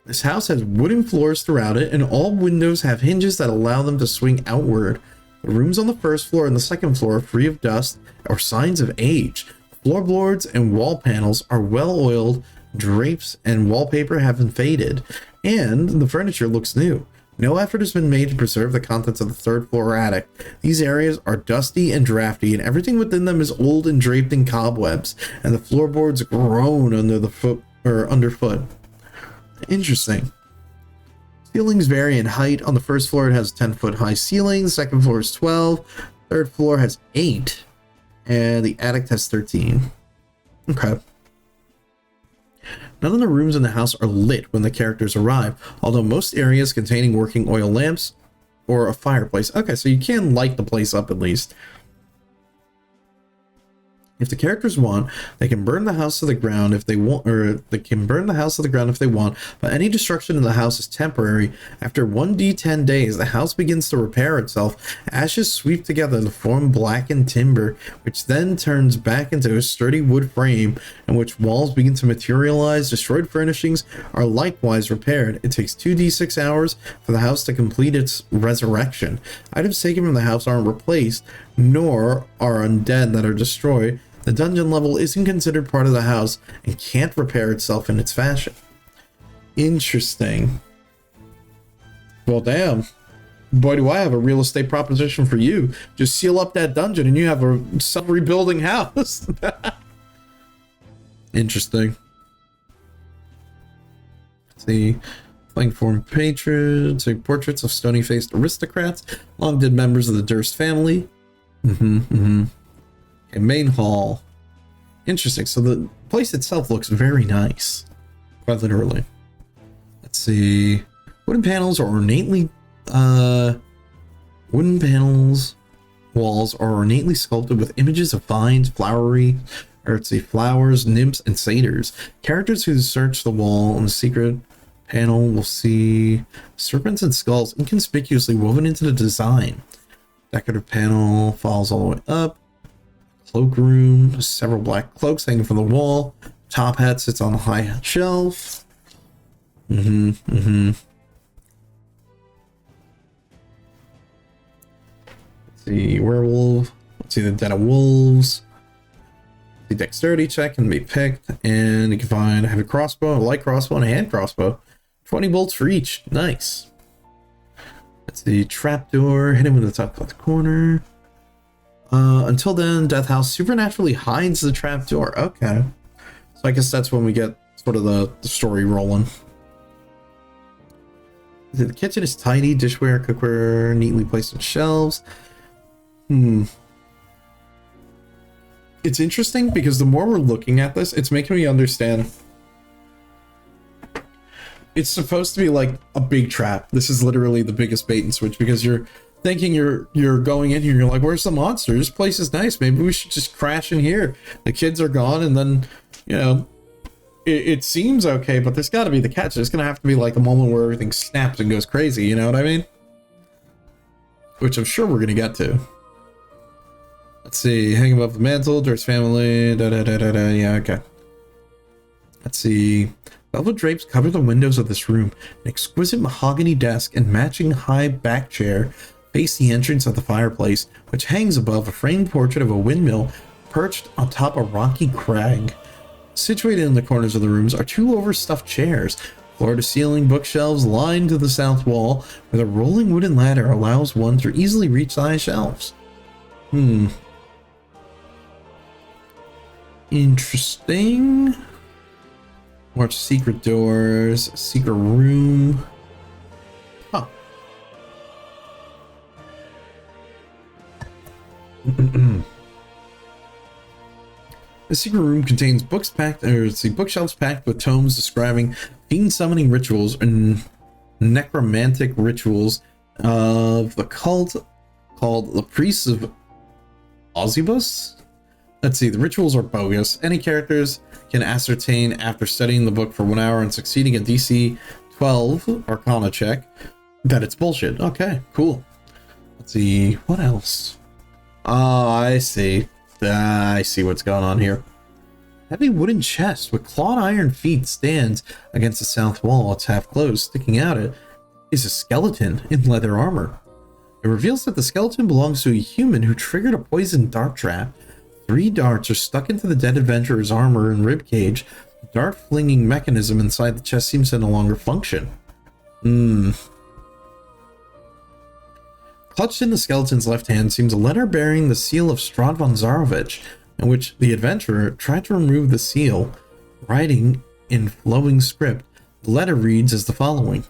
This house has wooden floors throughout it, and all windows have hinges that allow them to swing outward. The rooms on the 1st floor and the 2nd floor are free of dust or signs of age. Floorboards and wall panels are well oiled drapes and wallpaper haven't faded, and the furniture looks new. No effort has been made to preserve the contents of the third floor attic. These areas are dusty and drafty, and everything within them is old and draped in cobwebs, and the floorboards groan under the foot or underfoot. Interesting. Ceilings vary in height. On the first floor, it has 10-foot high ceilings. Second floor is 12. Third floor has 8, and the attic has 13. Okay. None of the rooms in the house are lit when the characters arrive, although most areas containing working oil lamps or a fireplace. Okay, so you can light the place up at least. If the characters want, they can burn the house to the ground if they want, or they can burn the house to the ground if they want, but any destruction in the house is temporary. After 1d10 days, the house begins to repair itself. Ashes sweep together to form blackened timber, which then turns back into a sturdy wood frame, in which walls begin to materialize. Destroyed furnishings are likewise repaired. It takes 2d6 hours for the house to complete its resurrection. Items taken from the house aren't replaced, nor are undead that are destroyed. The dungeon level isn't considered part of the house and can't repair itself in its fashion. Interesting. Well, damn. Boy, do I have a real estate proposition for you. Just seal up that dungeon and you have a self-rebuilding house. Interesting. Let's see. Playing form patrons, portraits of stony-faced aristocrats, long-dead members of the Durst family. Okay, main hall. Interesting. So the place itself looks very nice. Quite literally. Let's see. Wooden panels are ornately... wooden panels... walls are ornately sculpted with images of vines, flowery... or let's see, flowers, nymphs, and satyrs. Characters who search the wall on the secret panel will see serpents and skulls inconspicuously woven into the design. Decorative panel falls all the way up. Cloakroom, several black cloaks hanging from the wall. Top hat sits on a high shelf. Let's see, werewolf. Let's see the den of wolves. The dexterity check can be picked, and you can find a heavy crossbow, a light crossbow, and a hand crossbow. 20 bolts for each. Nice. That's the trapdoor. Hit him with the top left corner. Until then, Death House supernaturally hides the trapdoor. Okay. So I guess that's when we get sort of the story rolling. The kitchen is tidy. Dishware, cookware, neatly placed on shelves. It's interesting because the more we're looking at this, it's making me understand. It's supposed to be like a big trap. This is literally the biggest bait and switch because you're thinking you're going in here, you're like, where's the monster? This place is nice. Maybe we should just crash in here. The kids are gone, and then, you know, it seems okay, but there's got to be the catch. There's gonna have to be like a moment where everything snaps and goes crazy. You know what I mean? Which I'm sure we're gonna get to. Let's see. Hang above the mantle. Durst family. Yeah, okay. Let's see. Velvet drapes cover the windows of this room. An exquisite mahogany desk and matching high back chair face the entrance of the fireplace, which hangs above a framed portrait of a windmill perched on top of a rocky crag. Situated in the corners of the rooms are two overstuffed chairs. Floor-to-ceiling bookshelves line to the south wall, where the rolling wooden ladder allows one to easily reach the high shelves. Interesting. More secret doors, secret room. Huh. The secret room contains bookshelves packed with tomes describing fiend summoning rituals and necromantic rituals of the cult called the Priests of Ozzibus. Let's see, the rituals are bogus. Any characters can ascertain after studying the book for 1 hour and succeeding a DC 12 Arcana check that it's bullshit. Okay, cool. Let's see, what else? Oh, I see. I see what's going on here. Heavy wooden chest with clawed iron feet stands against the south wall. It's half closed. Sticking out it is a skeleton in leather armor. It reveals that the skeleton belongs to a human who triggered a poison dart trap. 3 darts are stuck into the dead adventurer's armor and ribcage. dart-flinging mechanism inside the chest seems to no longer function. Clutched in the skeleton's left hand seems a letter bearing the seal of Strahd von Zarovich, in which the adventurer tried to remove the seal. Writing in flowing script, the letter reads as the following.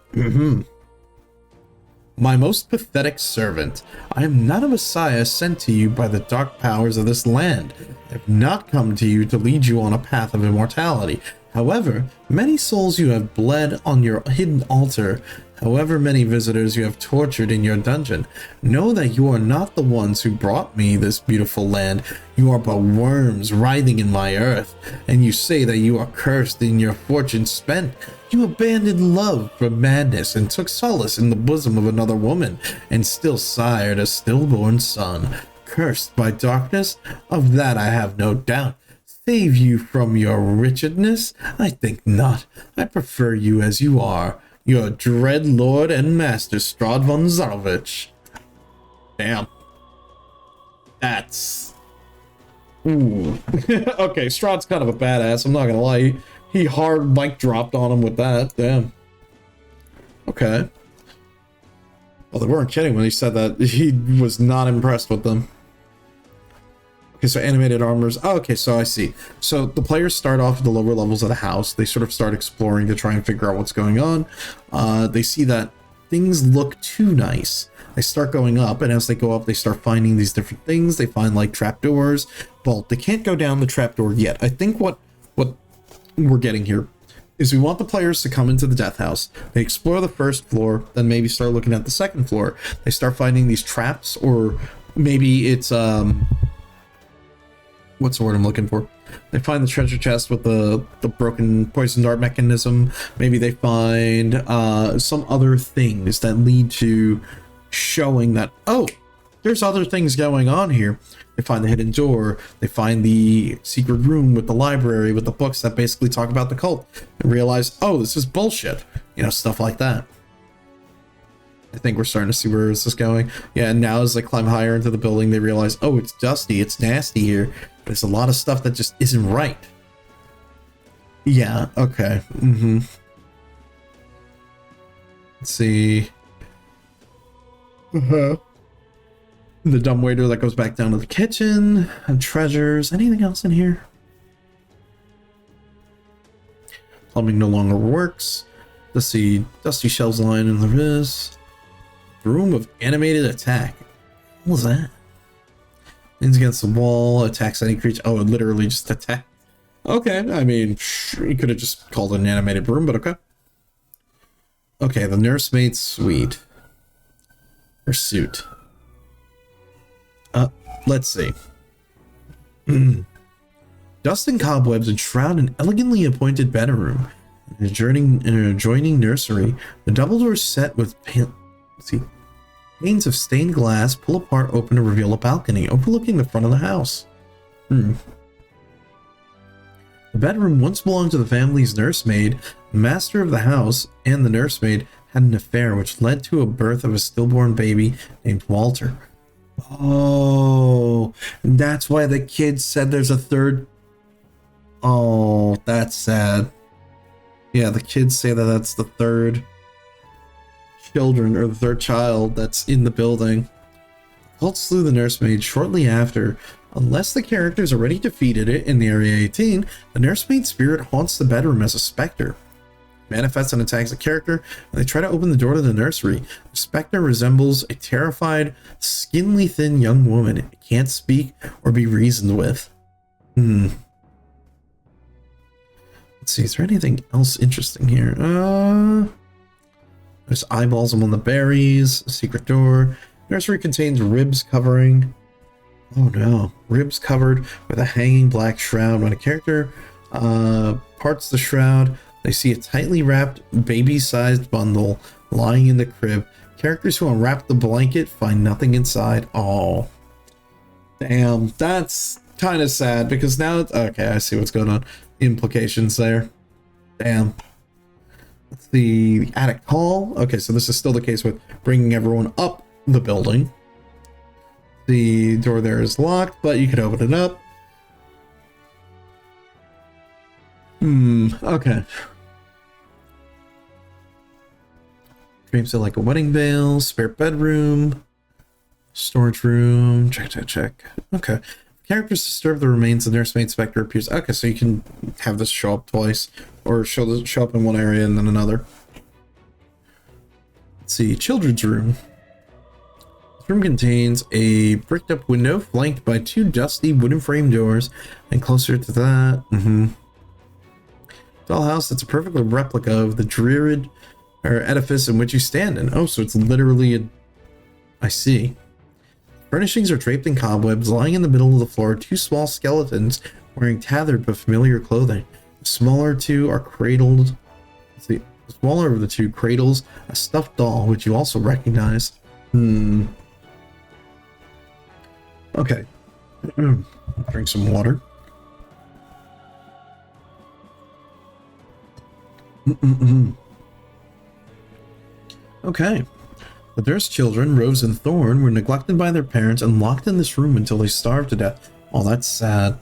My most pathetic servant, I am not a messiah sent to you by the dark powers of this land. I have not come to you to lead you on a path of immortality. However, many souls you have bled on your hidden altar, however many visitors you have tortured in your dungeon, know that you are not the ones who brought me this beautiful land. You are but worms writhing in my earth, and you say that you are cursed and your fortune spent. You abandoned love for madness and took solace in the bosom of another woman, and still sired a stillborn son. Cursed by darkness? Of that I have no doubt. Save you from your wretchedness? I think not. I prefer you as you are. Your dread lord and master, Strahd von Zarovich. Damn. That's... Ooh. Okay, Strahd's kind of a badass, I'm not gonna lie. He hard mic dropped on him with that. Damn. Okay. Well, they weren't kidding when he said that. He was not impressed with them. Okay, so animated armors. Oh, okay, so I see. So the players start off at the lower levels of the house. They sort of start exploring to try and figure out what's going on. They see that things look too nice. They start going up, and as they go up, they start finding these different things. They find like trapdoors. Well, they can't go down the trapdoor yet. I think what we're getting here is we want the players to come into the death house. They explore the first floor, then maybe start looking at the second floor. They start finding these traps, or maybe it's what's the word I'm looking for? They find the treasure chest with the broken poison dart mechanism. Maybe they find some other things that lead to showing that, oh, there's other things going on here. They find the hidden door. They find the secret room with the library with the books that basically talk about the cult, and realize, oh, this is bullshit. You know, stuff like that. I think we're starting to see where is this going. Yeah, and now as they climb higher into the building, they realize, oh, it's dusty, it's nasty here. There's a lot of stuff that just isn't right. Yeah, okay. Let's see. The dumb waiter that goes back down to the kitchen. And treasures. Anything else in here? Plumbing no longer works. Let's see. Dusty shelves lying in the wrist. Room of animated attack. What was that? Leans against the wall, attacks any creature. Oh, it literally just attacked. Okay, I mean, you could have just called it an animated room, but okay. Okay, the nursemaid's suite. Her suit. Let's see. Dust and cobwebs enshroud an elegantly appointed bedroom. In an adjoining nursery, the double doors set with panes of stained glass pull apart open to reveal a balcony overlooking the front of the house. The bedroom once belonged to the family's nursemaid. The master of the house and the nursemaid had an affair which led to a birth of a stillborn baby named Walter. Oh, and that's why the kids said there's a third. Oh, that's sad. Yeah, the kids say that that's the third children, or the third child that's in the building. The cult slew the nursemaid shortly after. Unless the characters already defeated it in the Area 18, the nursemaid spirit haunts the bedroom as a specter. Manifests and attacks a character, and they try to open the door to the nursery. The specter resembles a terrified, skinny thin young woman. It can't speak or be reasoned with. Let's see, is there anything else interesting here? There's eyeballs among the berries, a secret door. Nursery contains ribs covering. Oh no, ribs covered with a hanging black shroud. When a character parts the shroud, they see a tightly wrapped, baby-sized bundle lying in the crib. Characters who unwrap the blanket find nothing inside. Oh, damn, that's kind of sad because now it's okay. I see what's going on. Implications there. Damn. That's the attic hall. Okay, so this is still the case with bringing everyone up the building. The door there is locked, but you could open it up. Okay. Drapes it like a wedding veil, spare bedroom, storage room, check. Okay. Characters disturb the remains, the nursemaid specter appears. Okay, so you can have this show up twice, or show up in one area and then another. Let's see, children's room. This room contains a bricked up window flanked by 2 dusty wooden frame doors, and closer to that, dollhouse that's a perfect replica of the Druid or edifice in which you stand in. Oh, so it's literally a... I see. Furnishings are draped in cobwebs. Lying in the middle of the floor are 2 small skeletons wearing tattered but familiar clothing. The smaller 2 are cradled. Let's see. The smaller of the 2 cradles a stuffed doll, which you also recognize. Okay. Drink some water. Okay. The Durst children, Rose and Thorn, were neglected by their parents and locked in this room until they starved to death. Oh, that's sad.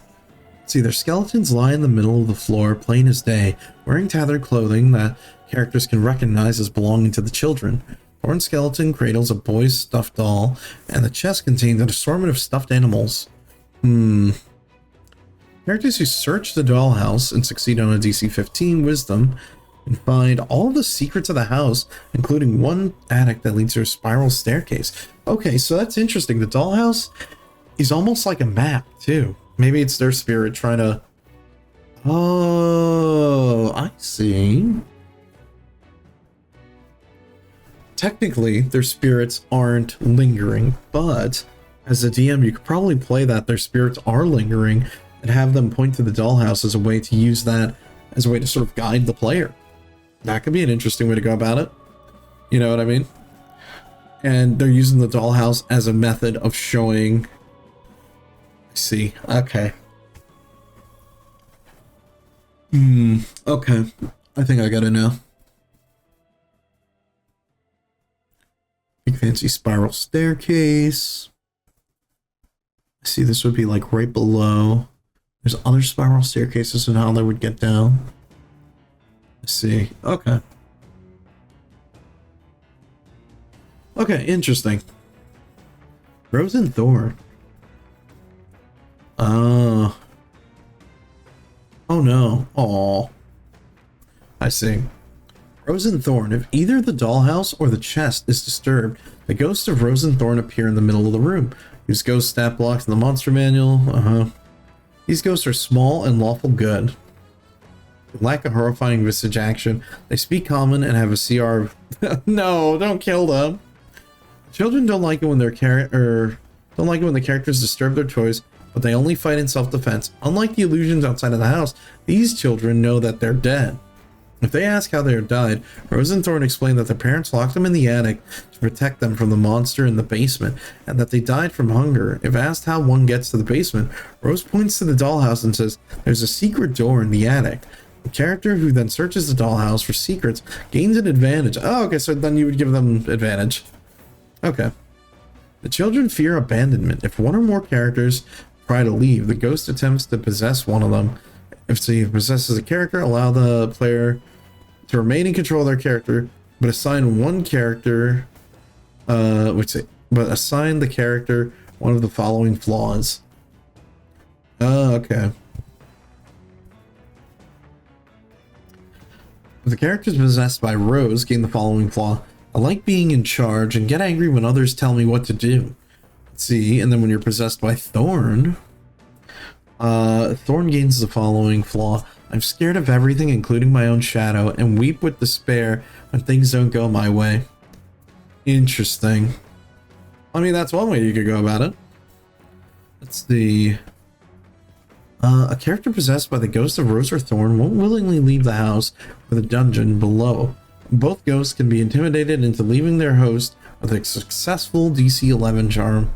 See, their skeletons lie in the middle of the floor, plain as day, wearing tattered clothing that characters can recognize as belonging to the children. Thorn's skeleton cradles a boy's stuffed doll, and the chest contains an assortment of stuffed animals. Characters who search the dollhouse and succeed on a DC 15 Wisdom and find all the secrets of the house, including one attic that leads to a spiral staircase. Okay, so that's interesting. The dollhouse is almost like a map, too. Maybe it's their spirit trying to... Oh, I see. Technically, their spirits aren't lingering, but as a DM, you could probably play that their spirits are lingering and have them point to the dollhouse as a way to use that as a way to sort of guide the player. That could be an interesting way to go about it. You know what I mean? And they're using the dollhouse as a method of showing... I see. Okay. Okay. I think I gotta know. Big fancy spiral staircase. I see this would be like right below. There's other spiral staircases and how they would get down. I see. Okay. Okay, interesting. Rose and Thorn. Oh no. Aw. I see. Rose and Thorn. If either the dollhouse or the chest is disturbed, the ghosts of Rose and Thorn appear in the middle of the room. Use ghost stat blocks in the monster manual. These ghosts are small and lawful good. They lack a horrifying visage action. They speak common and have a CR. No, don't kill them. Children don't like it when the characters disturb their toys, but they only fight in self-defense. Unlike the illusions outside of the house, these children know that they're dead. If they ask how they died, Rose and Thorn explain that their parents locked them in the attic to protect them from the monster in the basement, and that they died from hunger. If asked how one gets to the basement, Rose points to the dollhouse and says, "There's a secret door in the attic." The character who then searches the dollhouse for secrets gains an advantage. Oh, okay, so then you would give them advantage. Okay. The children fear abandonment. If one or more characters try to leave, the ghost attempts to possess one of them. If he possesses a character, allow the player to remain in control of their character, but assign one character, assign the character one of the following flaws. Oh, okay. If the character is possessed by Rose, gain the following flaw. I like being in charge and get angry when others tell me what to do. Let's see, and then when you're possessed by Thorn, Thorn gains the following flaw. I'm scared of everything, including my own shadow, and weep with despair when things don't go my way. Interesting. I mean, that's one way you could go about it. Let's see. A character possessed by the ghost of Rose or Thorn won't willingly leave the house or the dungeon below. Both ghosts can be intimidated into leaving their host with a successful DC 11 charm.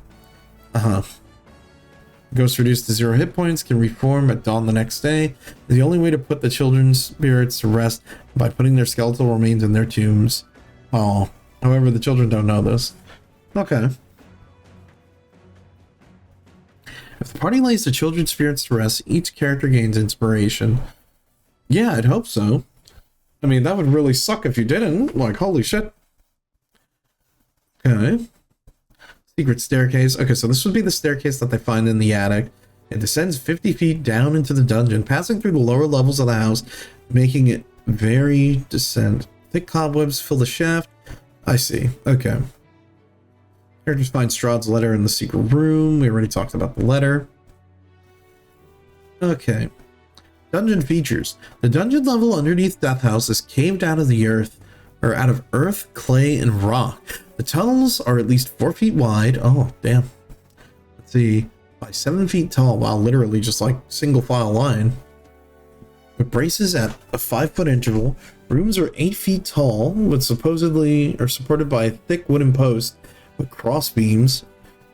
Ghosts reduced to 0 hit points can reform at dawn the next day. The only way to put the children's spirits to rest by putting their skeletal remains in their tombs. Oh, however, the children don't know this. Okay. If the party lays the children's spirits to rest, each character gains inspiration. Yeah, I'd hope so. I mean, that would really suck if you didn't. Like, holy shit. Okay. Secret staircase. Okay, so this would be the staircase that they find in the attic. It descends 50 feet down into the dungeon, passing through the lower levels of the house, making it very descent. Thick cobwebs fill the shaft. I see. Okay. Characters find Strahd's letter in the secret room. We already talked about the letter. Okay. Dungeon features. The dungeon level underneath Death House is caved out of the earth, or out of earth, clay, and rock. The tunnels are at least 4 feet wide. Oh, damn. Let's see. By 7 feet tall. Wow, literally just like single file line. With braces at a 5-foot interval. Rooms are 8 feet tall, with supposedly or supported by a thick wooden post with cross beams.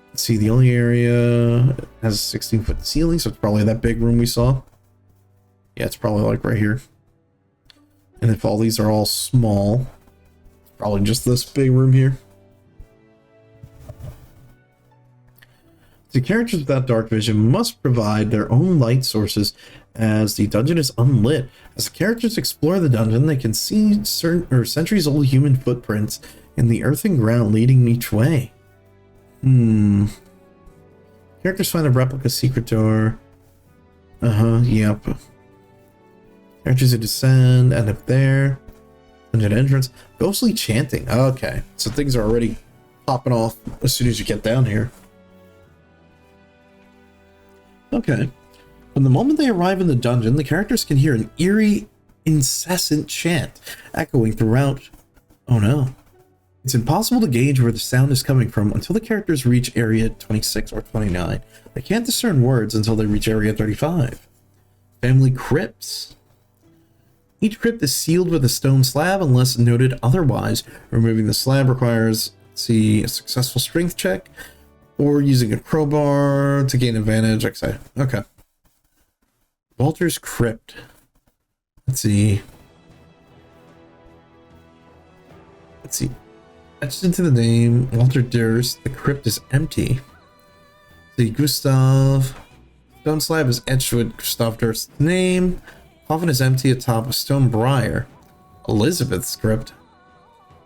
Let's see, the only area has a 16-foot ceiling, so it's probably that big room we saw. Yeah, it's probably like right here. And if all these are all small, probably just this big room here. The characters without dark vision must provide their own light sources as the dungeon is unlit. As the characters explore the dungeon, they can see certain centuries-old human footprints in the earthen ground leading each way. Characters find a replica secret door. Yep. Characters who descend end up there. Dungeon entrance. Ghostly chanting. Okay, so things are already popping off as soon as you get down here. Okay. From the moment they arrive in the dungeon, the characters can hear an eerie, incessant chant echoing throughout. Oh no. It's impossible to gauge where the sound is coming from until the characters reach area 26 or 29. They can't discern words until they reach area 35. Family crypts. Each crypt is sealed with a stone slab unless noted otherwise. Removing the slab requires, let's see, a successful strength check or using a crowbar to gain advantage. Okay. Walter's crypt. Let's see. Etched into the name, Walter Durst, the crypt is empty. See, Gustav. Stone slab is etched with Gustav Durst's name. Coffin is empty atop a stone briar. Elizabeth's crypt.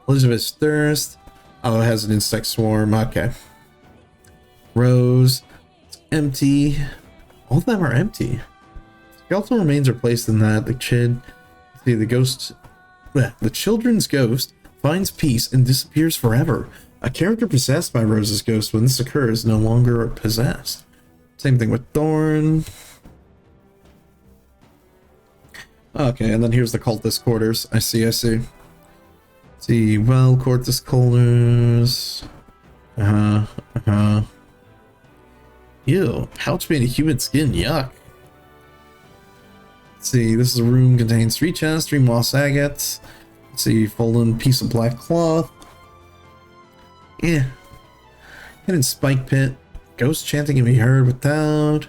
Elizabeth Durst. Oh, it has an insect swarm. Okay. Rose. It's empty. All of them are empty. Skeletal remains are placed in that. The children's ghost finds peace and disappears forever. A character possessed by Rose's ghost when this occurs is no longer possessed. Same thing with Thorn. Okay, and then here's the cultist quarters. I see. Let's see, well, cultist quarters. Ew, pouch made of human skin, yuck. Let's see, this is a room contains 3 chests, 3 moss agates. Let's see, folded piece of black cloth. Yeah. Hidden spike pit. Ghost chanting can be heard without.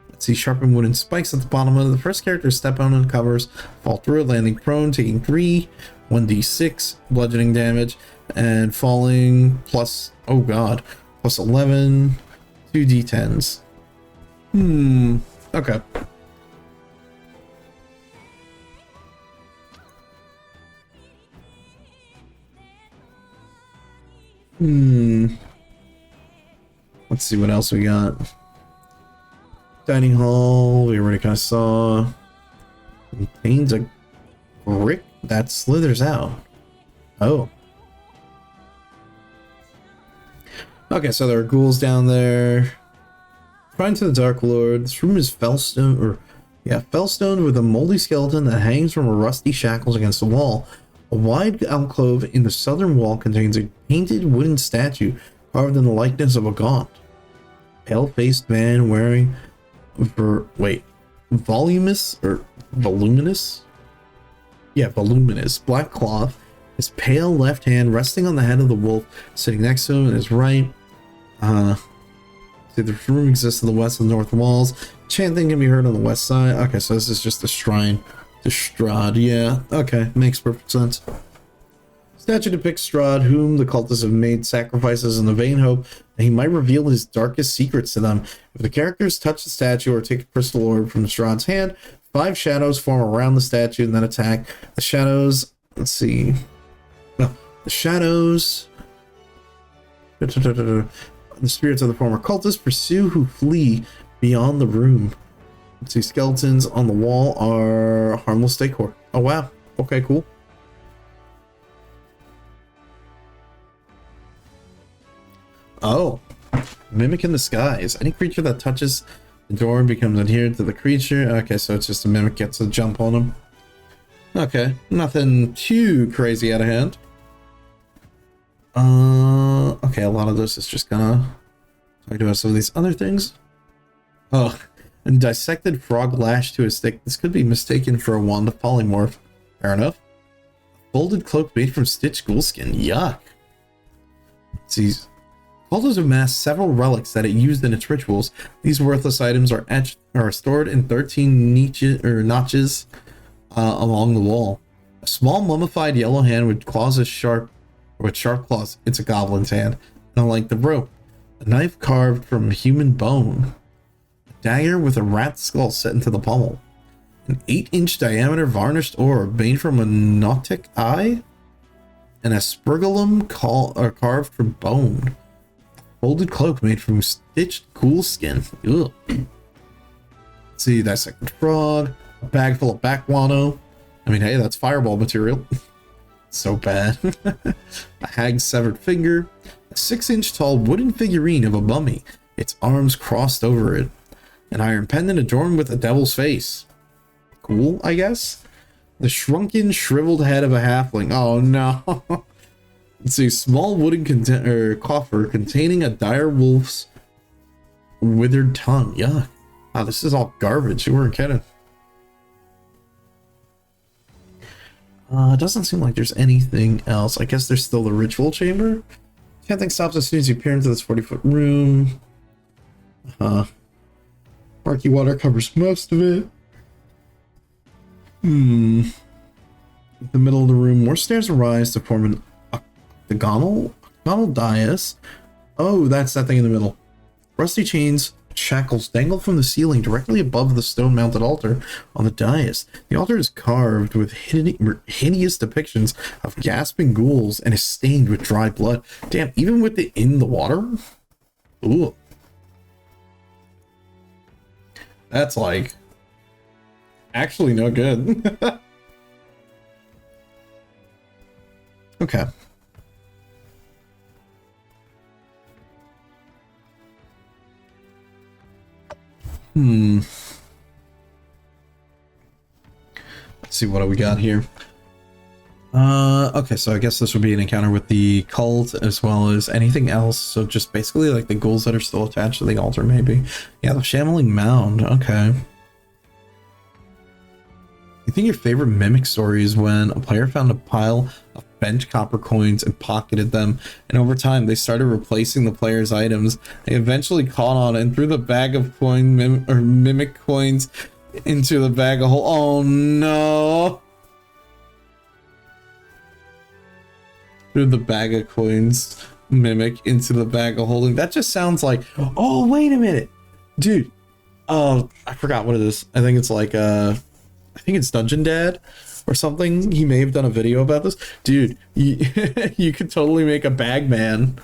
Let's see, sharpened wooden spikes at the bottom of the first character step on and covers, fall through it, landing prone, taking 3, 1d6 bludgeoning damage, and falling plus, oh god, plus 11, 2d10s. Okay. Let's see what else we got. Dining hall, we already kind of saw. Contains a brick that slithers out. Oh. Okay, so there are ghouls down there. Shrine to the Dark Lord. This room is fellstoned with a moldy skeleton that hangs from a rusty shackles against the wall. A wide alcove in the southern wall contains a painted wooden statue carved in the likeness of a gaunt, pale-faced man wearing voluminous black cloth, his pale left hand resting on the head of the wolf sitting next to him and his right. See, the room exists in the west and north walls. Chanting can be heard on the west side. Okay, so this is just the shrine to Strahd. Yeah, okay, makes perfect sense. Statue depicts Strahd, whom the cultists have made sacrifices in the vain hope that he might reveal his darkest secrets to them. If the characters touch the statue or take a crystal orb from Strahd's hand, 5 shadows form around the statue and then attack. The shadows, let's see. No, the shadows. The spirits of the former cultists pursue who flee beyond the room. Let's see, skeletons on the wall are harmless decor. Oh, wow. Okay, cool. Oh, mimic in the skies. Any creature that touches the door becomes adherent to the creature. Okay, so it's just a mimic gets a jump on them. Okay, nothing too crazy out of hand. Okay, a lot of this is just gonna talk about some of these other things. Oh, and dissected frog lashed to a stick. This could be mistaken for a wand of polymorph. Fair enough. Folded cloak made from stitched ghoul skin. Yuck. See, cultists amassed several relics that it used in its rituals. These worthless items are etched or stored in 13 notches along the wall. A small mummified yellow hand with claws as sharp, with sharp claws. It's a goblin's hand, and like the rope. A knife carved from human bone. A dagger with a rat skull set into the pommel. An 8-inch diameter varnished orb made from a nautic eye, and a spurgulum carved from bone. Folded cloak made from stitched ghoul skin. Ugh. Let's see, dissected frog. A bag full of backguano. I mean, hey, that's fireball material. So bad. A hag's severed finger. A 6-inch tall wooden figurine of a mummy. Its arms crossed over it. An iron pendant adorned with a devil's face. Cool, I guess. The shrunken, shriveled head of a halfling. Oh no. Let's see, small wooden coffer containing a dire wolf's withered tongue. Yuck. Wow, this is all garbage. You weren't kidding. It doesn't seem like there's anything else. I guess there's still the ritual chamber. Canting stops as soon as you peer into this 40-foot room. Murky water covers most of it. In the middle of the room, more stairs arise to form an octagonal dais. Oh, that's that thing in the middle. Rusty chains, shackles dangle from the ceiling directly above the stone-mounted altar on the dais. The altar is carved with hideous depictions of gasping ghouls and is stained with dry blood. Damn, even with it in the water? Ooh. That's like actually no good. Okay. Let's see, what do we got here? Okay, so I guess this would be an encounter with the cult as well as anything else. So just basically like the ghouls that are still attached to the altar, maybe. Yeah, the shambling mound. Okay. You think your favorite mimic story is when a player found a pile of bent copper coins and pocketed them, and over time they started replacing the player's items. They eventually caught on and threw the bag of mimic coins into the bag of oh no! Threw the bag of coins mimic into the bag of holding. That just sounds like, oh wait a minute, dude. Oh, I forgot what it is. I think it's like I think it's Dungeon Dad or something. He may have done a video about this. Dude, you could totally make a bag man.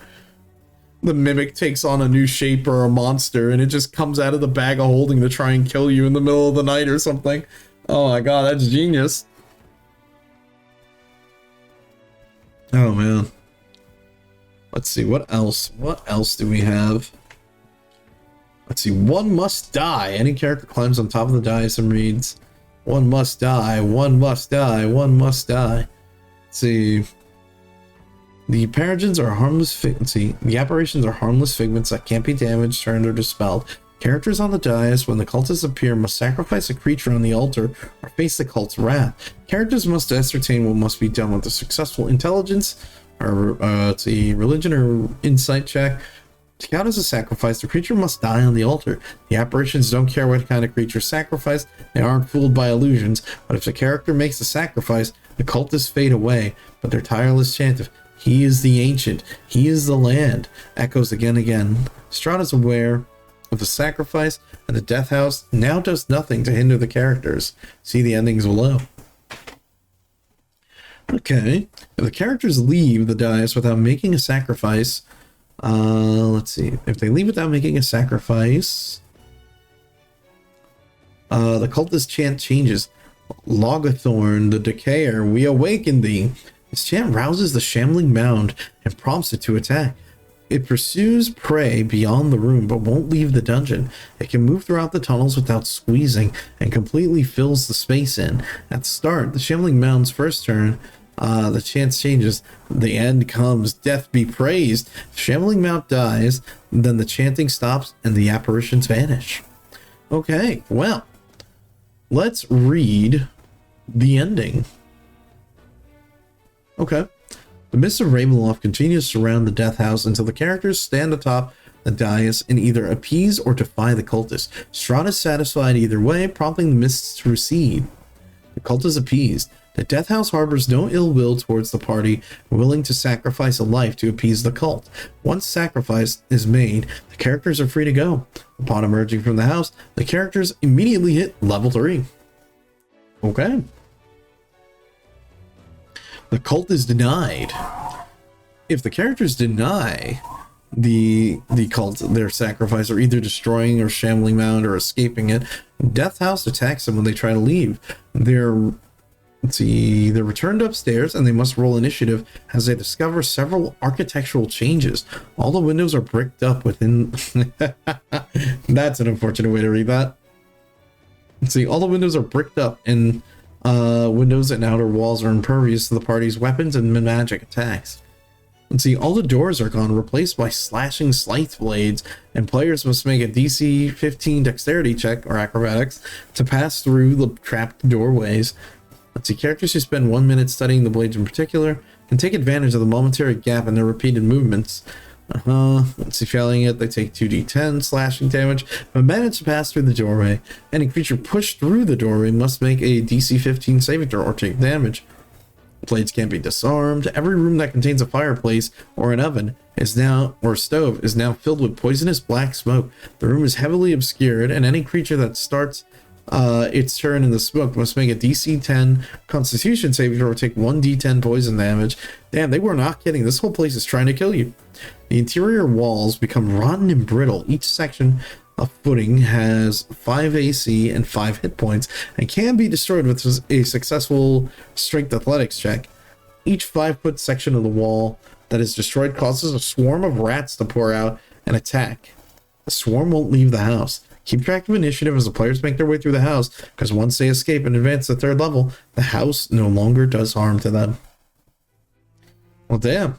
The mimic takes on a new shape or a monster and it just comes out of the bag of holding to try and kill you in the middle of the night or something. Oh my god, that's genius. Oh man. Let's see, what else? What else do we have? Let's see, one must die. Any character climbs on top of the dais and reads, one must die, one must die, one must die. Let's see. The apparitions are harmless the apparitions are harmless figments that can't be damaged, turned, or dispelled. Characters on the dais, when the cultists appear, must sacrifice a creature on the altar or face the cult's wrath. Characters must ascertain what must be done with a successful intelligence, or let's see, religion or insight check. To count as a sacrifice, the creature must die on the altar. The apparitions don't care what kind of creature sacrificed, they aren't fooled by illusions, but if the character makes a sacrifice, the cultists fade away, but their tireless chant of, "He is the ancient, he is the land," echoes again and again. Strahd is aware of the sacrifice, and the death house now does nothing to hinder the characters. See the endings below. Okay, if the characters leave the dais without making a sacrifice, let's see. If they leave without making a sacrifice, the cultist chant changes. Logathorn, the Decayer, we awaken thee. This chant rouses the shambling mound and prompts it to attack. It pursues prey beyond the room, but won't leave the dungeon. It can move throughout the tunnels without squeezing, and completely fills the space in. At the start, the shambling mound's first turn, the chant changes. The end comes. Death be praised. If shambling mount dies, then the chanting stops and the apparitions vanish. Okay, well, let's read the ending. Okay. The mist of Ravenloft continues to surround the death house until the characters stand atop the dais and either appease or defy the cultists. Strahd is satisfied either way, prompting the mists to recede. The cult is appeased. The death house harbors no ill will towards the party, willing to sacrifice a life to appease the cult. Once sacrifice is made, the characters are free to go. Upon emerging from the house, the characters immediately hit level 3. Okay. The cult is denied. If the characters deny the cult their sacrifice, or either destroying or shambling mound or escaping it, Death House attacks them when they try to leave. They're returned upstairs and they must roll initiative as they discover several architectural changes. All the windows are bricked up within that's an unfortunate way to read that. All the windows are bricked up, and windows and outer walls are impervious to the party's weapons and magic attacks. All the doors are gone, replaced by slashing scythe blades, and players must make a DC 15 dexterity check, or acrobatics, to pass through the trapped doorways. Characters who spend 1 minute studying the blades in particular can take advantage of the momentary gap in their repeated movements. Failing it, they take 2d10 slashing damage, but manage to pass through the doorway. Any creature pushed through the doorway must make a DC 15 saving throw or take damage. Blades can't be disarmed. Every room that contains a fireplace or an oven or stove is now filled with poisonous black smoke. The room is heavily obscured, and any creature that starts its turn in the smoke must make a DC 10 Constitution saving throw or take 1d10 poison damage. Damn, they were not kidding. This whole place is trying to kill you. The interior walls become rotten and brittle. Each section of footing has 5 AC and 5 hit points and can be destroyed with a successful strength athletics check. Each 5-foot section of the wall that is destroyed causes a swarm of rats to pour out and attack. The swarm won't leave the house. Keep track of initiative as the players make their way through the house, because once they escape and advance to 3rd level, the house no longer does harm to them. Well, damn.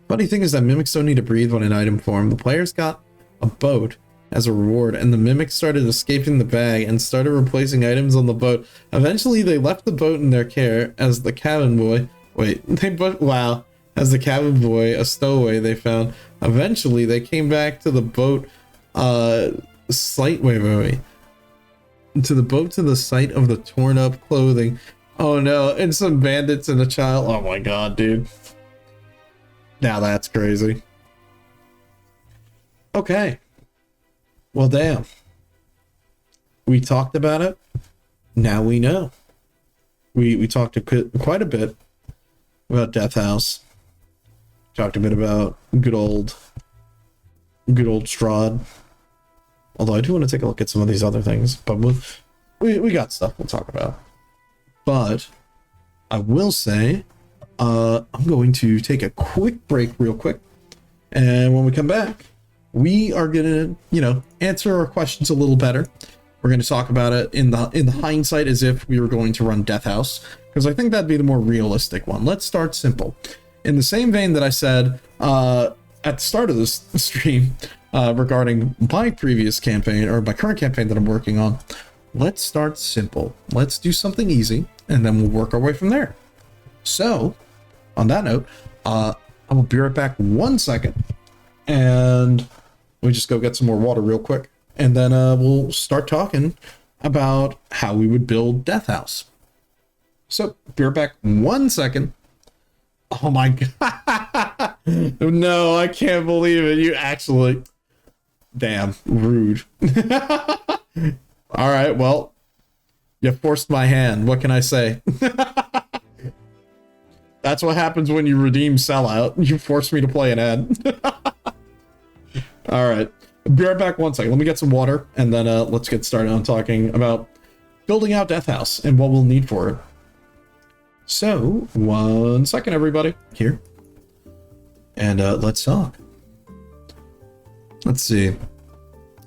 Funny thing is that mimics don't need to breathe when an item form. The players got a boat as a reward, and the mimics started escaping the bag and started replacing items on the boat. Eventually, they left the boat in their care as the cabin boy. As the cabin boy, a stowaway they found. Eventually, they came back to the boat. To the site of the torn up clothing. Oh no, and some bandits and a child. Oh my god, dude. Now that's crazy. Okay. Well, damn. We talked about it. Now we know. We talked quite a bit about Death House. Talked a bit about good old Strahd. Although I do want to take a look at some of these other things, but we got stuff we'll talk about. But I will say, I'm going to take a quick break real quick. And when we come back, we are going to, answer our questions a little better. We're going to talk about it in the hindsight as if we were going to run Death House, because I think that'd be the more realistic one. Let's start simple. In the same vein that I said at the start of this stream regarding my previous campaign, or my current campaign that I'm working on, let's start simple. Let's do something easy, and then we'll work our way from there. So, on that note, I will be right back 1 second, and we just go get some more water real quick, and then we'll start talking about how we would build Death House. So, be right back 1 second. Oh my god. No, I can't believe it. You actually... Damn, rude. All right, well, you forced my hand. What can I say? That's what happens when you redeem sellout. You force me to play an ad. All right. Be right back 1 second. Let me get some water, and then let's get started on talking about building out Death House and what we'll need for it. So, 1 second, everybody. Here. And let's talk. Let's see.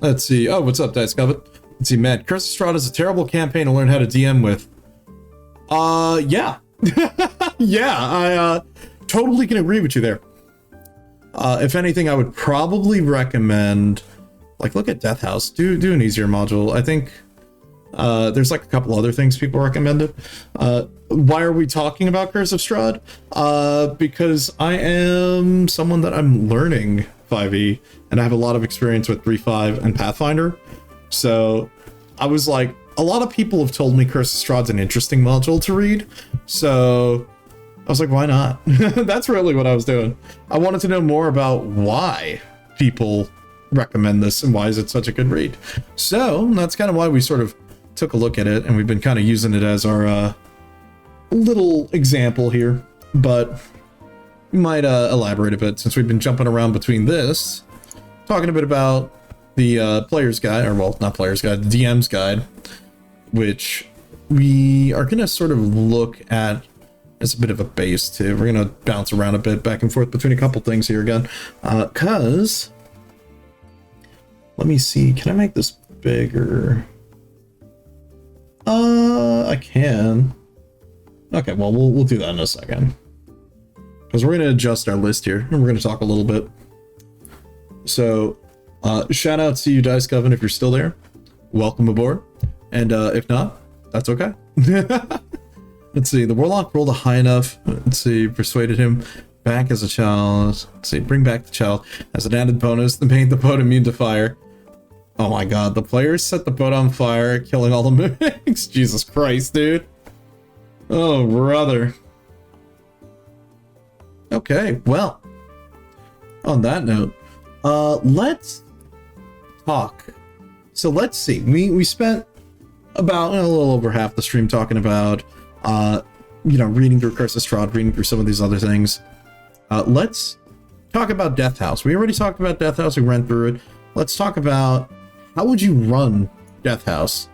Oh, what's up, Dice Covet? Let's see, man. Curse of Strahd is a terrible campaign to learn how to DM with. Yeah. Yeah, I totally can agree with you there. If anything, I would probably recommend, like, look at Death House. Do an easier module. I think there's like a couple other things people recommended. Why are we talking about Curse of Strahd? Because I am someone that I'm learning 5e, and I have a lot of experience with 3.5 and Pathfinder. So I was like, a lot of people have told me Curse of Strahd's an interesting module to read. So I was like, why not? That's really what I was doing. I wanted to know more about why people recommend this and why is it such a good read. So that's kind of why we sort of took a look at it, and we've been kind of using it as our little example here. But we might elaborate a bit, since we've been jumping around between this, talking a bit about the player's guide, or well, not player's guide, the DM's guide, which we are going to sort of look at as a bit of a base too. We're going to bounce around a bit back and forth between a couple things here again. Cause let me see, can I make this bigger? I can. Okay, well, we'll do that in a second. Because we're going to adjust our list here, and we're going to talk a little bit. So, shout out to you, Dice Coven, if you're still there. Welcome aboard. And if not, that's okay. Let's see, the Warlock rolled a high enough. Let's see, persuaded him back as a child. Let's see, bring back the child as an added bonus, then paint the boat immune to fire. Oh my god, the players set the boat on fire, killing all the mimics. Jesus Christ, dude. Oh, brother. Okay, well, on that note, let's talk. So let's see, we spent about a little over half the stream talking about, you know, reading through Curse of Strahd, reading through some of these other things. Let's talk about Death House. We already talked about Death House, we ran through it. Let's talk about how would you run Death House?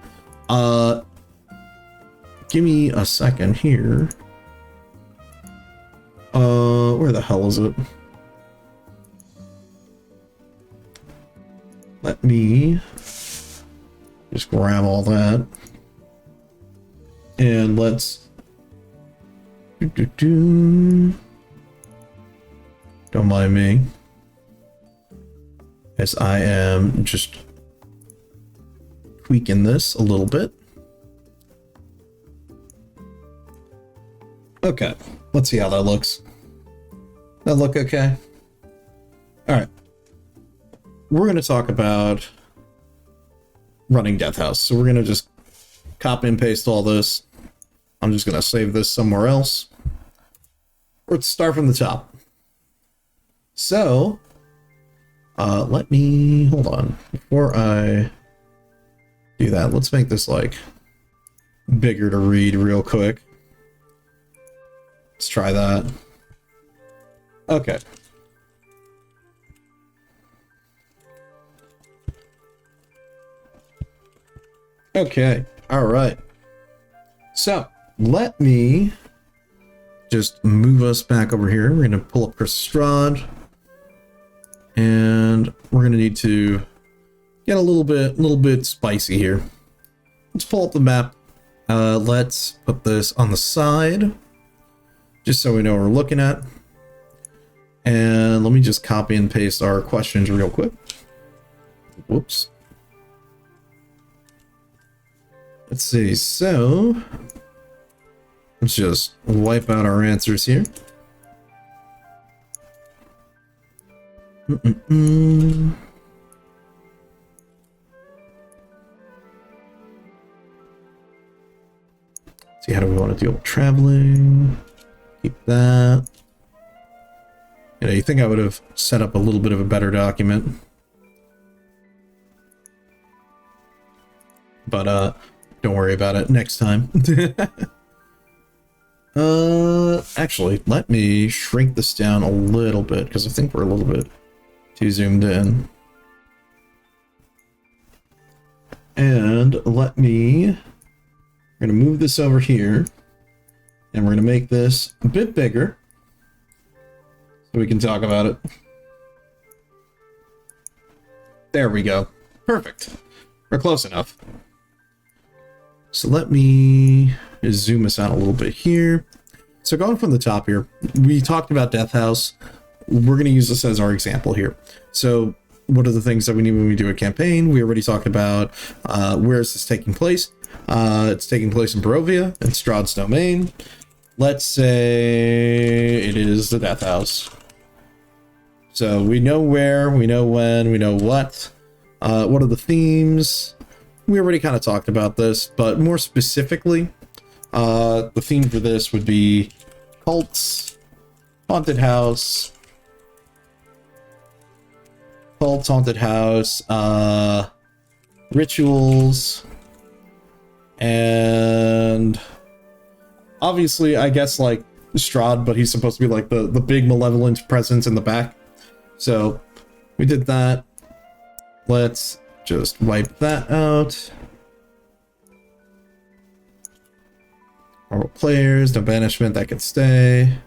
Give me a second here. Where the hell is it? Let me just grab all that. And let's don't mind me, as I am just tweaking this a little bit. Okay, let's see how that looks. That look okay? Alright. We're going to talk about running Death House. So we're going to just copy and paste all this. I'm just going to save this somewhere else. Let's start from the top. So, let me, hold on. Before I do that, let's make this like bigger to read real quick. Let's try that. Okay. Okay, all right. So, let me just move us back over here. We're gonna pull up Curse of Strahd, and we're gonna need to get a little bit spicy here. Let's pull up the map. Let's put this on the side, just so we know what we're looking at. And let me just copy and paste our questions real quick. Whoops. Let's see, so let's just wipe out our answers here. See, how do we want to deal with traveling? Keep that. You know, you think I would have set up a little bit of a better document. but don't worry about it next time. Actually, let me shrink this down a little bit because I think we're a little bit too zoomed in. And we're gonna move this over here, and we're gonna make this a bit bigger so we can talk about it. There we go. Perfect. We're close enough. So let me zoom us out a little bit here. So going from the top here, we talked about Death House. We're going to use this as our example here. So what are the things that we need when we do a campaign? We already talked about where is this taking place. It's taking place in Barovia, in Strahd's domain. Let's say it is the Death House. So we know where, we know when, we know what. What are the themes? We already kind of talked about this, but more specifically, the theme for this would be cults, haunted house, rituals, and obviously, I guess, like Strahd, but he's supposed to be like the big malevolent presence in the back. So we did that. Let's just wipe that out. Normal players, no banishment, that can stay.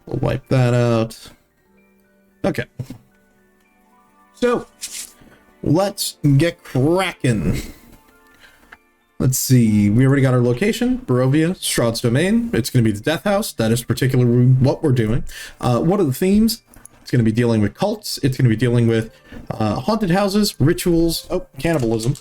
We'll wipe that out. Okay. So, let's get cracking. Let's see, we already got our location, Barovia, Strahd's domain. It's going to be the Death House. That is particularly what we're doing. What are the themes? It's going to be dealing with cults. It's going to be dealing with haunted houses, rituals. Oh, cannibalism.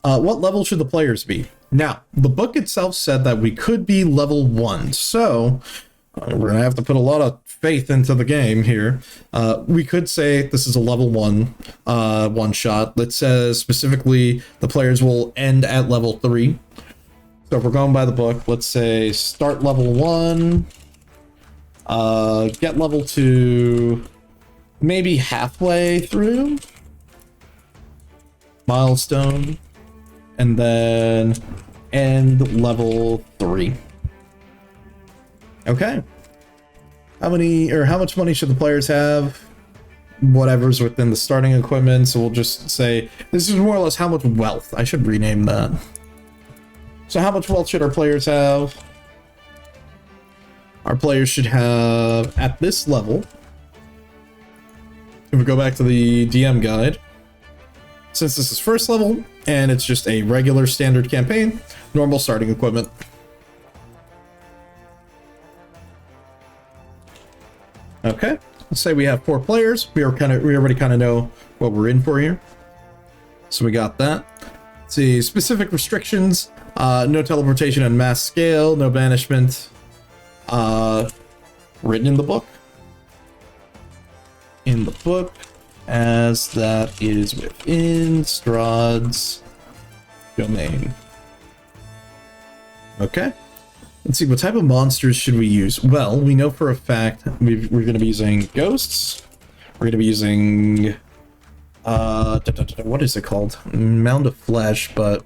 What level should the players be? Now, the book itself said that we could be level 1, so we're going to have to put a lot of faith into the game here. We could say this is a level 1 one-shot that says specifically the players will end at level 3. So if we're going by the book, let's say start level 1, get level 2, maybe halfway through, milestone, and then end level 3. Okay. How much money should the players have? Whatever's within the starting equipment. So we'll just say this is more or less how much wealth. I should rename that. So how much wealth should our players have? Our players should have, at this level, if we go back to the DM guide, since this is first level and it's just a regular standard campaign, normal starting equipment. Okay, let's say we have 4 players. We already kind of know what we're in for here. So we got that. Let's see, specific restrictions. No teleportation on mass scale, no banishment. Written in the book. In the book, as that is within Strahd's domain. Okay. Let's see, what type of monsters should we use? Well, we know for a fact we're going to be using ghosts. We're going to be using... what is it called? Mound of Flesh, but...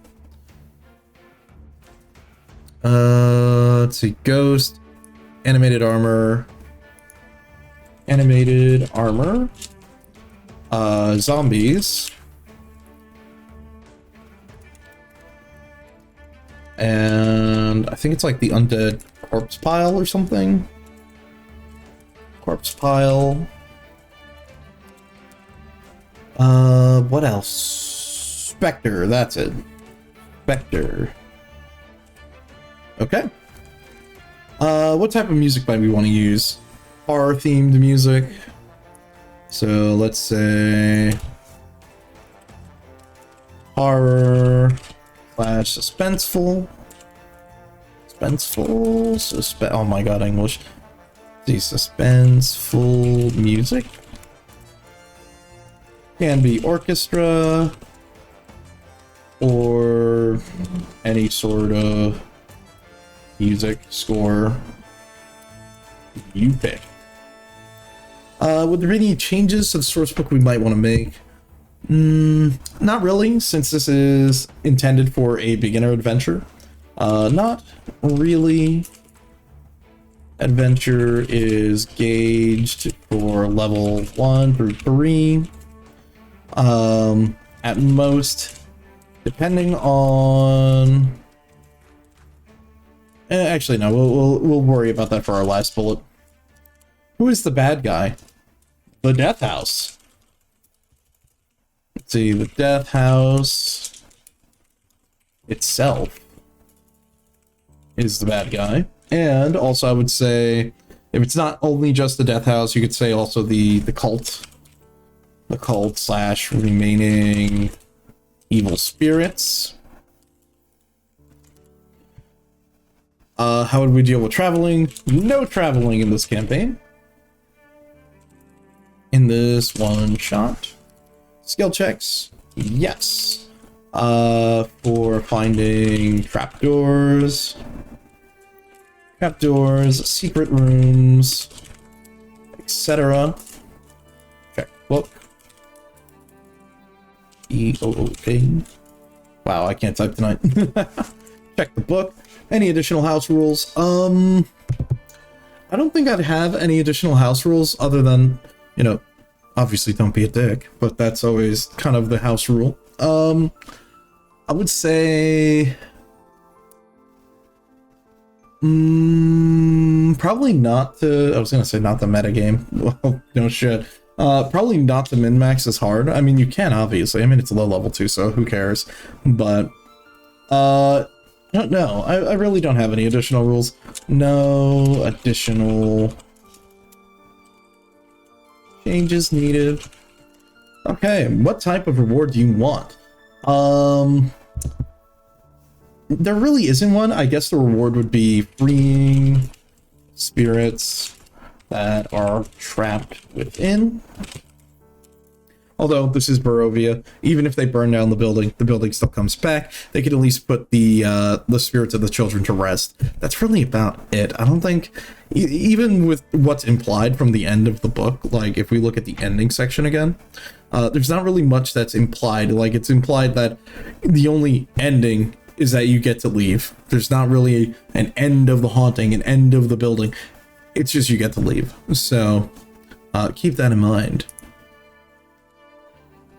let's see, ghost, animated armor, zombies, and I think it's like the undead corpse pile or something. Corpse pile. What else? Spectre, that's it. Spectre. Okay. What type of music might we want to use? Horror themed music. So let's say horror / suspenseful. Oh my god, English. The suspenseful music. Can be orchestra or any sort of music score you pick. Would there be any changes to the source book we might want to make? Not really, since this is intended for a beginner adventure. Not really. Adventure is gauged for level 1 through 3. At most, depending on... actually, no, we'll worry about that for our last bullet. Who is the bad guy? The Death House. Let's see, the Death House itself is the bad guy. And also, I would say, if it's not only just the Death House, you could say also the cult. The cult / remaining evil spirits. How would we deal with traveling? No traveling in this campaign. In this one shot. Skill checks, yes. For finding trapdoors, secret rooms, etc. Check book. E-O-O-K. Wow, I can't type tonight. Check the book. Any additional house rules? I don't think I'd have any additional house rules other than, you know, obviously don't be a dick, but that's always kind of the house rule. I would say... probably not to... I was gonna say not the metagame. Well, no shit. Probably not to min-max as hard. I mean, you can, obviously. I mean, it's low level too, so who cares? But, I don't know. I really don't have any additional rules. No additional changes needed. Okay, what type of reward do you want? There really isn't one. I guess the reward would be freeing spirits that are trapped within. Although this is Barovia, even if they burn down the building still comes back. They could at least put the spirits of the children to rest. That's really about it. I don't think, even with what's implied from the end of the book, like if we look at the ending section again, there's not really much that's implied. Like it's implied that the only ending is that you get to leave. There's not really an end of the haunting, an end of the building. It's just you get to leave. So keep that in mind.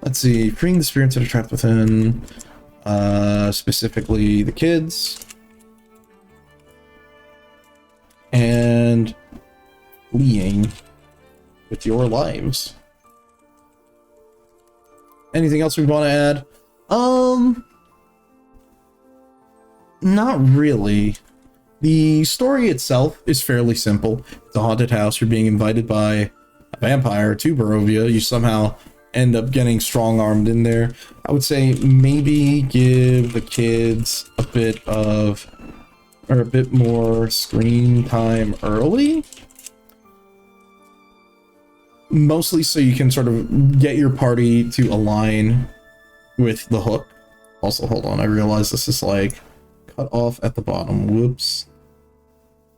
Let's see, freeing the spirits that are trapped within, specifically the kids, and fleeing with your lives. Anything else we want to add? Not really. The story itself is fairly simple. It's a haunted house. You're being invited by a vampire to Barovia. You somehow end up getting strong-armed in there. I would say maybe give the kids a bit more screen time early. Mostly so you can sort of get your party to align with the hook. Also, hold on, I realize this is like cut off at the bottom. Whoops.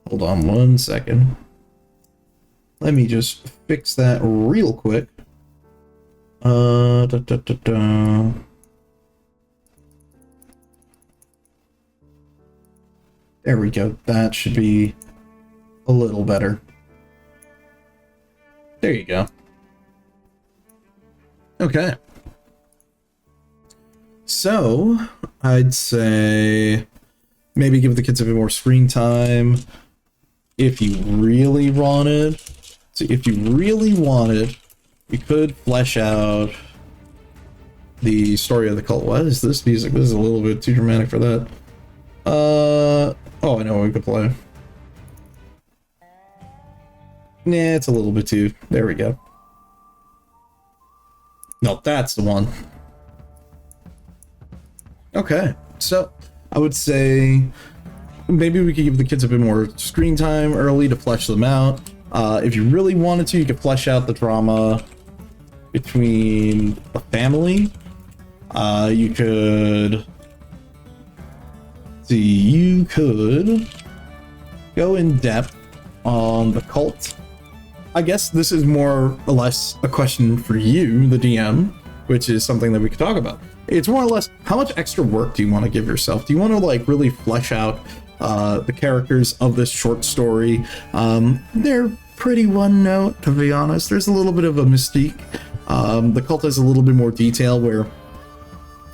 Hold on 1 second. Let me just fix that real quick. There we go. That should be a little better. There you go. Okay. So, I'd say maybe give the kids a bit more screen time if you really wanted. So if you really wanted, we could flesh out the story of the cult. What is this music? This is a little bit too dramatic for that. Oh, I know what we could play. Nah, it's a little bit too... There we go. No, that's the one. Okay, so I would say maybe we could give the kids a bit more screen time early to flesh them out. If you really wanted to, you could flesh out the drama between the family. You could see, you could go in depth on the cult. I guess this is more or less a question for you, the DM, which is something that we could talk about. It's more or less, how much extra work do you want to give yourself? Do you want to like really flesh out the characters of this short story? They're pretty one note, to be honest. There's a little bit of a mystique. The cult has a little bit more detail where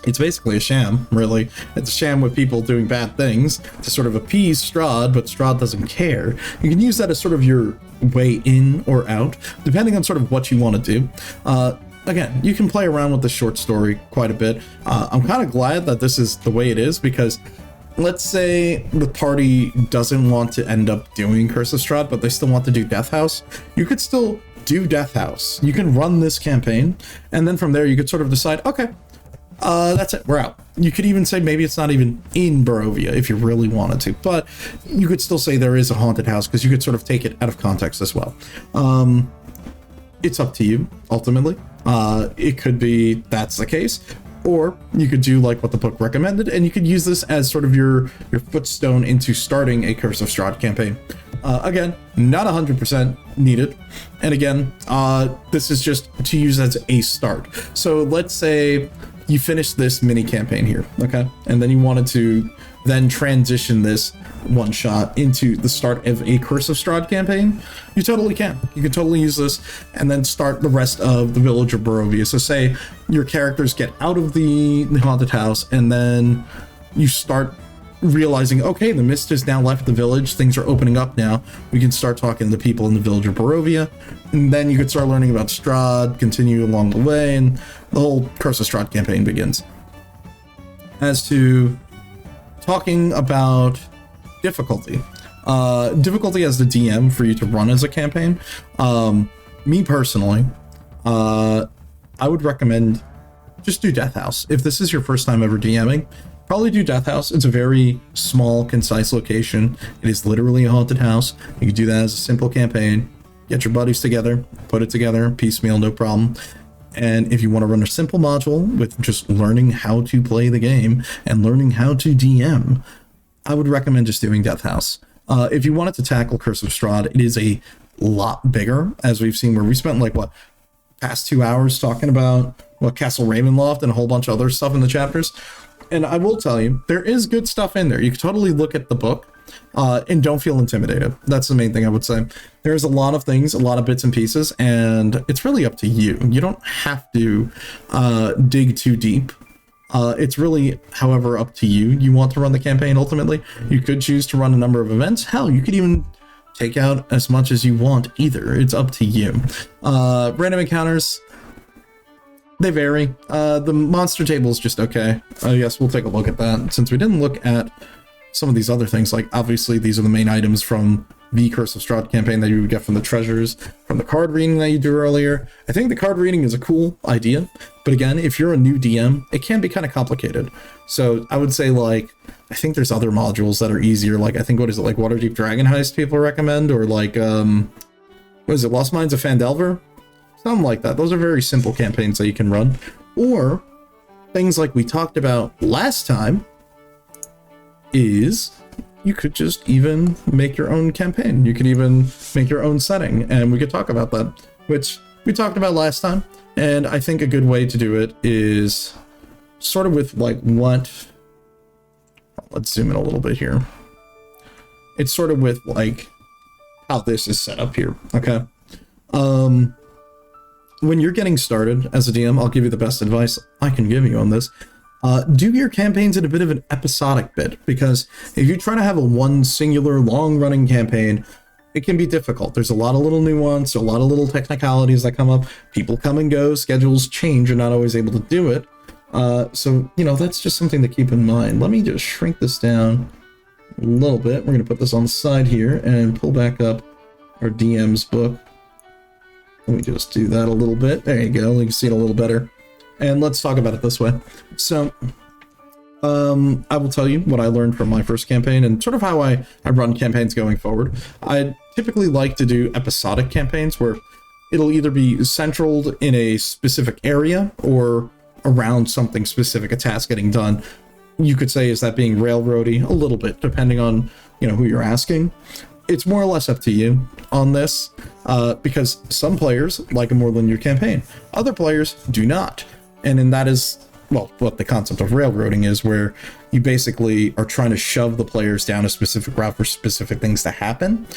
it's basically a sham, really. It's a sham with people doing bad things to sort of appease Strahd, but Strahd doesn't care. You can use that as sort of your way in or out, depending on sort of what you want to do. Again, you can play around with the short story quite a bit. I'm kind of glad that this is the way it is, because let's say the party doesn't want to end up doing Curse of Strahd, but they still want to do Death House. You could still do Death House. You can run this campaign, and then from there you could sort of decide, okay, that's it, we're out. You could even say maybe it's not even in Barovia if you really wanted to, but you could still say there is a haunted house, because you could sort of take it out of context as well. It's up to you, ultimately. It could be that's the case, or you could do like what the book recommended, and you could use this as sort of your footstone into starting a Curse of Strahd campaign. Again, not 100% needed, and again, this is just to use as a start. So let's say you finish this mini campaign here, okay, and then you wanted to then transition this one shot into the start of a Curse of Strahd campaign. You totally can. You can totally use this and then start the rest of the village of Barovia. So say your characters get out of the haunted house, and then you start realizing, okay, the mist has now left the village, things are opening up now, we can start talking to people in the village of Barovia, and then you could start learning about Strahd, continue along the way, and the whole Curse of Strahd campaign begins. As to talking about difficulty as the DM for you to run as a campaign, me personally, I would recommend just do Death House. If this is your first time ever DMing, probably do Death House. It's a very small, concise location. It is literally a haunted house. You can do that as a simple campaign. Get your buddies together, put it together, piecemeal, no problem. And if you want to run a simple module with just learning how to play the game and learning how to DM, I would recommend just doing Death House. If you wanted to tackle Curse of Strahd, it is a lot bigger, as we've seen, where we spent like past 2 hours talking about Castle Ravenloft and a whole bunch of other stuff in the chapters. And I will tell you, there is good stuff in there. You can totally look at the book and don't feel intimidated. That's the main thing I would say. There's a lot of things, a lot of bits and pieces, and it's really up to you. You don't have to dig too deep. It's really, however, up to you. You want to run the campaign ultimately. You could choose to run a number of events. Hell, you could even take out as much as you want either. It's up to you. Random encounters, they vary. The monster table is just okay. Yes, we'll take a look at that. Since we didn't look at some of these other things, like obviously these are the main items from the Curse of Strahd campaign that you would get from the treasures, from the card reading that you do earlier. I think the card reading is a cool idea, but again, if you're a new DM, it can be kind of complicated. So I would say, like, I think there's other modules that are easier, like I think, what is it, like Waterdeep Dragon Heist people recommend, or like what is it, Lost Mines of Phandelver? Something like that. Those are very simple campaigns that you can run. Or things like we talked about last time is you could just even make your own campaign. You could even make your own setting, and we could talk about that, which we talked about last time. And I think a good way to do it is sort of with like let's zoom in a little bit here. It's sort of with like how this is set up here. Okay. When you're getting started as a DM, I'll give you the best advice I can give you on this. Do your campaigns in a bit of an episodic bit, because if you try to have a one singular long-running campaign, it can be difficult. There's a lot of little nuance, a lot of little technicalities that come up. People come and go, schedules change, you're not always able to do it. So, that's just something to keep in mind. Let me just shrink this down a little bit. We're going to put this on the side here and pull back up our DM's book. Let me just do that a little bit. There you go. You can see it a little better. And let's talk about it this way. So, I will tell you what I learned from my first campaign and sort of how I run campaigns going forward. I typically like to do episodic campaigns where it'll either be centraled in a specific area or around something specific, a task getting done. You could say, is that being railroady? A little bit, depending on, who you're asking. it's more or less up to you on this, because some players like a more linear campaign, other players do not, and then that is, well, what the concept of railroading is, where you basically are trying to shove the players down a specific route for specific things to happen.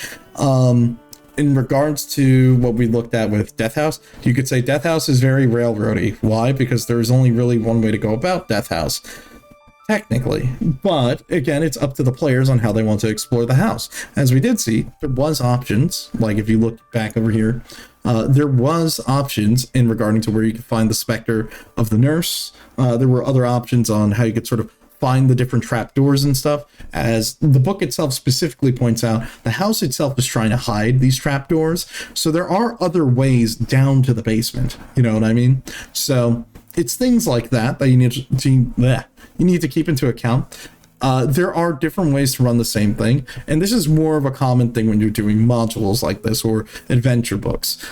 In regards to what we looked at with Death House, you could say Death House is very railroady. Why? Because there's only really one way to go about Death House, technically. But again, it's up to the players on how they want to explore the house. As we did see, there was options. Like if you look back over here, there was options in regarding to where you could find the specter of the nurse. There were other options on how you could sort of find the different trapdoors and stuff. As the book itself specifically points out, the house itself is trying to hide these trapdoors. So there are other ways down to the basement. You know what I mean? So it's things like that that you need to keep into account. There are different ways to run the same thing, and this is more of a common thing when you're doing modules like this or adventure books.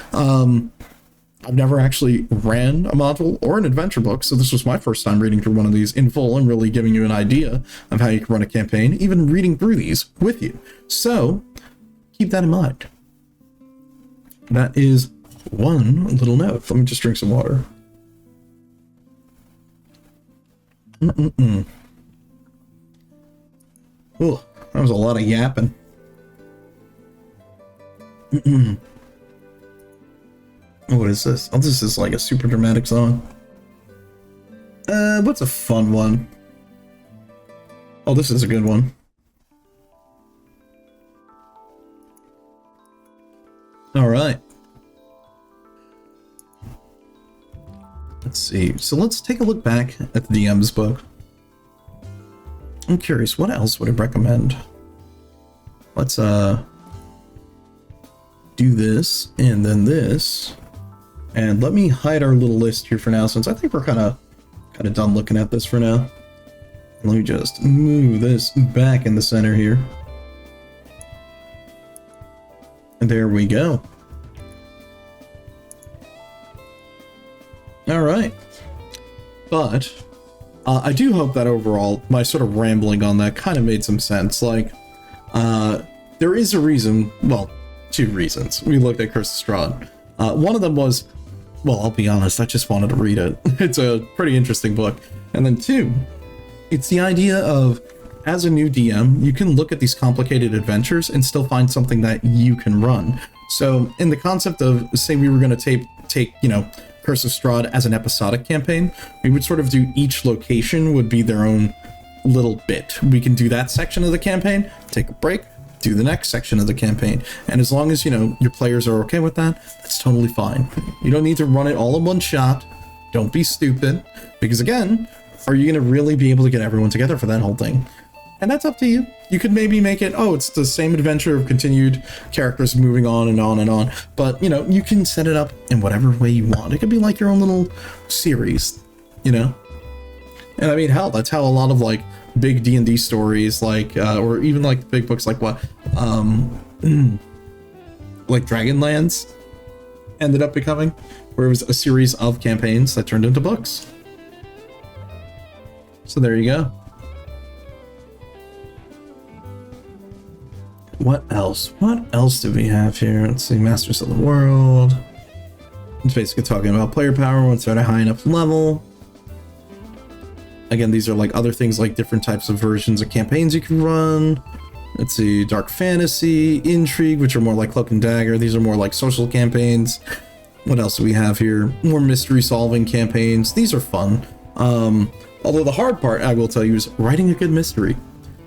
I've never actually ran a module or an adventure book, so this was my first time reading through one of these in full and really giving you an idea of how you can run a campaign, even reading through these with you. So keep that in mind. That is one little note. Let me just drink some water. Oh, that was a lot of yapping. What is this? Oh, this is like a super dramatic song. What's a fun one? Oh, this is a good one. All right. Let's see. So let's take a look back at the DM's book. I'm curious, what else would I recommend? Let's do this and then this. And let me hide our little list here for now, since I think we're kind of done looking at this for now. Let me just move this back in the center here. And there we go. All right. But I do hope that overall my sort of rambling on that kind of made some sense. Like, there is a reason, well, two reasons we looked at Curse of Strahd. One of them was, well, I'll be honest, I just wanted to read it. It's a pretty interesting book. And then two, it's the idea of, as a new DM, you can look at these complicated adventures and still find something that you can run. So in the concept of, say we were going to take, you know, Curse of Strahd as an episodic campaign, we would sort of do each location would be their own little bit. We can do that section of the campaign, take a break, do the next section of the campaign. And as long as, you know, your players are okay with that, that's totally fine. You don't need to run it all in one shot. Don't be stupid. Because again, are you going to really be able to get everyone together for that whole thing? And that's up to you. You could maybe make it, oh, it's the same adventure of continued characters moving on and on and on. But, you know, you can set it up in whatever way you want. It could be like your own little series, you know? And I mean, hell, that's how a lot of, like, big D&D stories, like, or even, like, big books like what, like Dragonlance ended up becoming, where it was a series of campaigns that turned into books. So there you go. What else? What else do we have here? Let's see, Masters of the World. It's basically talking about player power once they're at a high enough level. Again, these are like other things, like different types of versions of campaigns you can run. Let's see, Dark Fantasy, Intrigue, which are more like Cloak and Dagger. These are more like social campaigns. What else do we have here? More mystery solving campaigns. These are fun. Although the hard part, I will tell you, is writing a good mystery.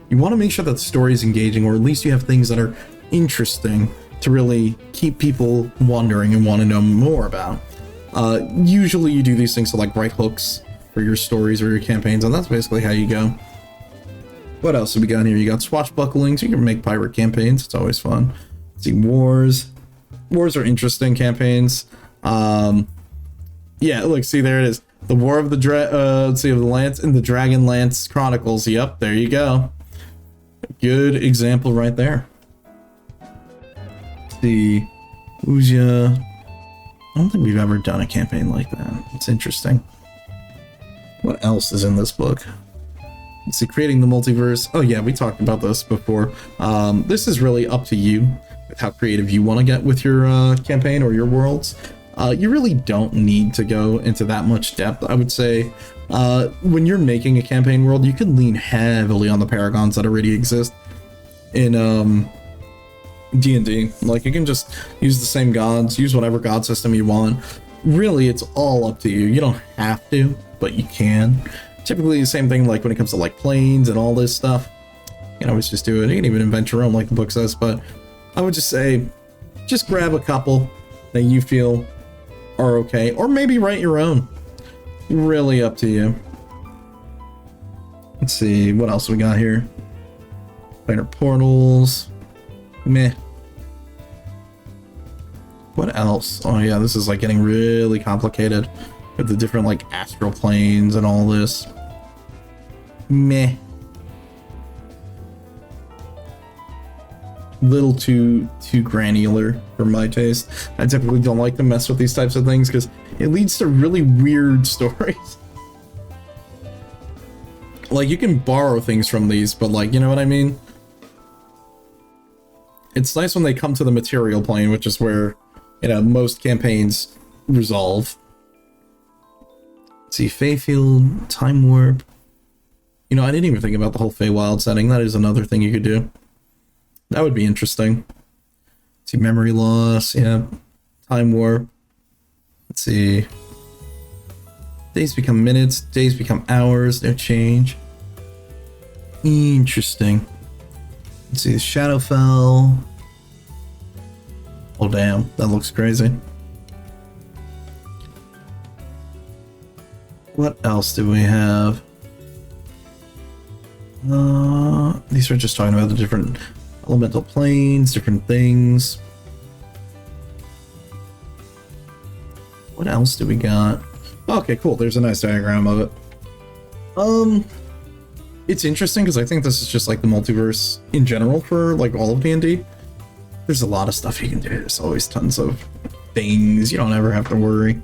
You want to make sure that the story is engaging, or at least you have things that are interesting to really keep people wondering and want to know more about. Usually you do these things to like write hooks for your stories or your campaigns, and that's basically how you go. What else have we got here? You got swashbuckling, so you can make pirate campaigns. It's always fun. Let's see, wars. Wars are interesting campaigns. Yeah, look, see, there it is. The War of the let's see, of the Lance and the Dragonlance Chronicles. Yep, there you go. Good example right there. The Uzia. I don't think we've ever done a campaign like that. It's interesting. What else is in this book? Let's see, creating the multiverse. Oh yeah, we talked about this before. This is really up to you with how creative you want to get with your campaign or your worlds. You really don't need to go into that much depth. I would say when you're making a campaign world, you can lean heavily on the paragons that already exist in D&D. Like, you can just use the same gods, use whatever god system you want. Really, it's all up to you. You don't have to, but you can. Typically the same thing like when it comes to like planes and all this stuff. You can always just do it. You can even invent your own like the book says, but I would just say just grab a couple that you feel are okay, or maybe write your own. Really up to you. Let's see, what else we got here? Planar portals. Meh. What else? Oh yeah, this is like getting really complicated with the different like astral planes and all this. Meh. Little too granular for my taste. I typically don't like to mess with these types of things because it leads to really weird stories. Like, you can borrow things from these, but like, you know what I mean? It's nice when they come to the material plane, which is where, you know, most campaigns resolve. Let's see, Feyfield, Time Warp. You know, I didn't even think about the whole Feywild setting. That is another thing you could do. That would be interesting. Let's see, Memory Loss, yeah. Time Warp. Let's see. Days become minutes, days become hours, no change. Interesting. Let's see, Shadowfell. Oh damn, that looks crazy. What else do we have? These are just talking about the different elemental planes, different things. What else do we got? Okay, cool. There's a nice diagram of it. It's interesting because I think this is just like the multiverse in general for like all of D&D. There's a lot of stuff you can do. There's always tons of things. You don't ever have to worry.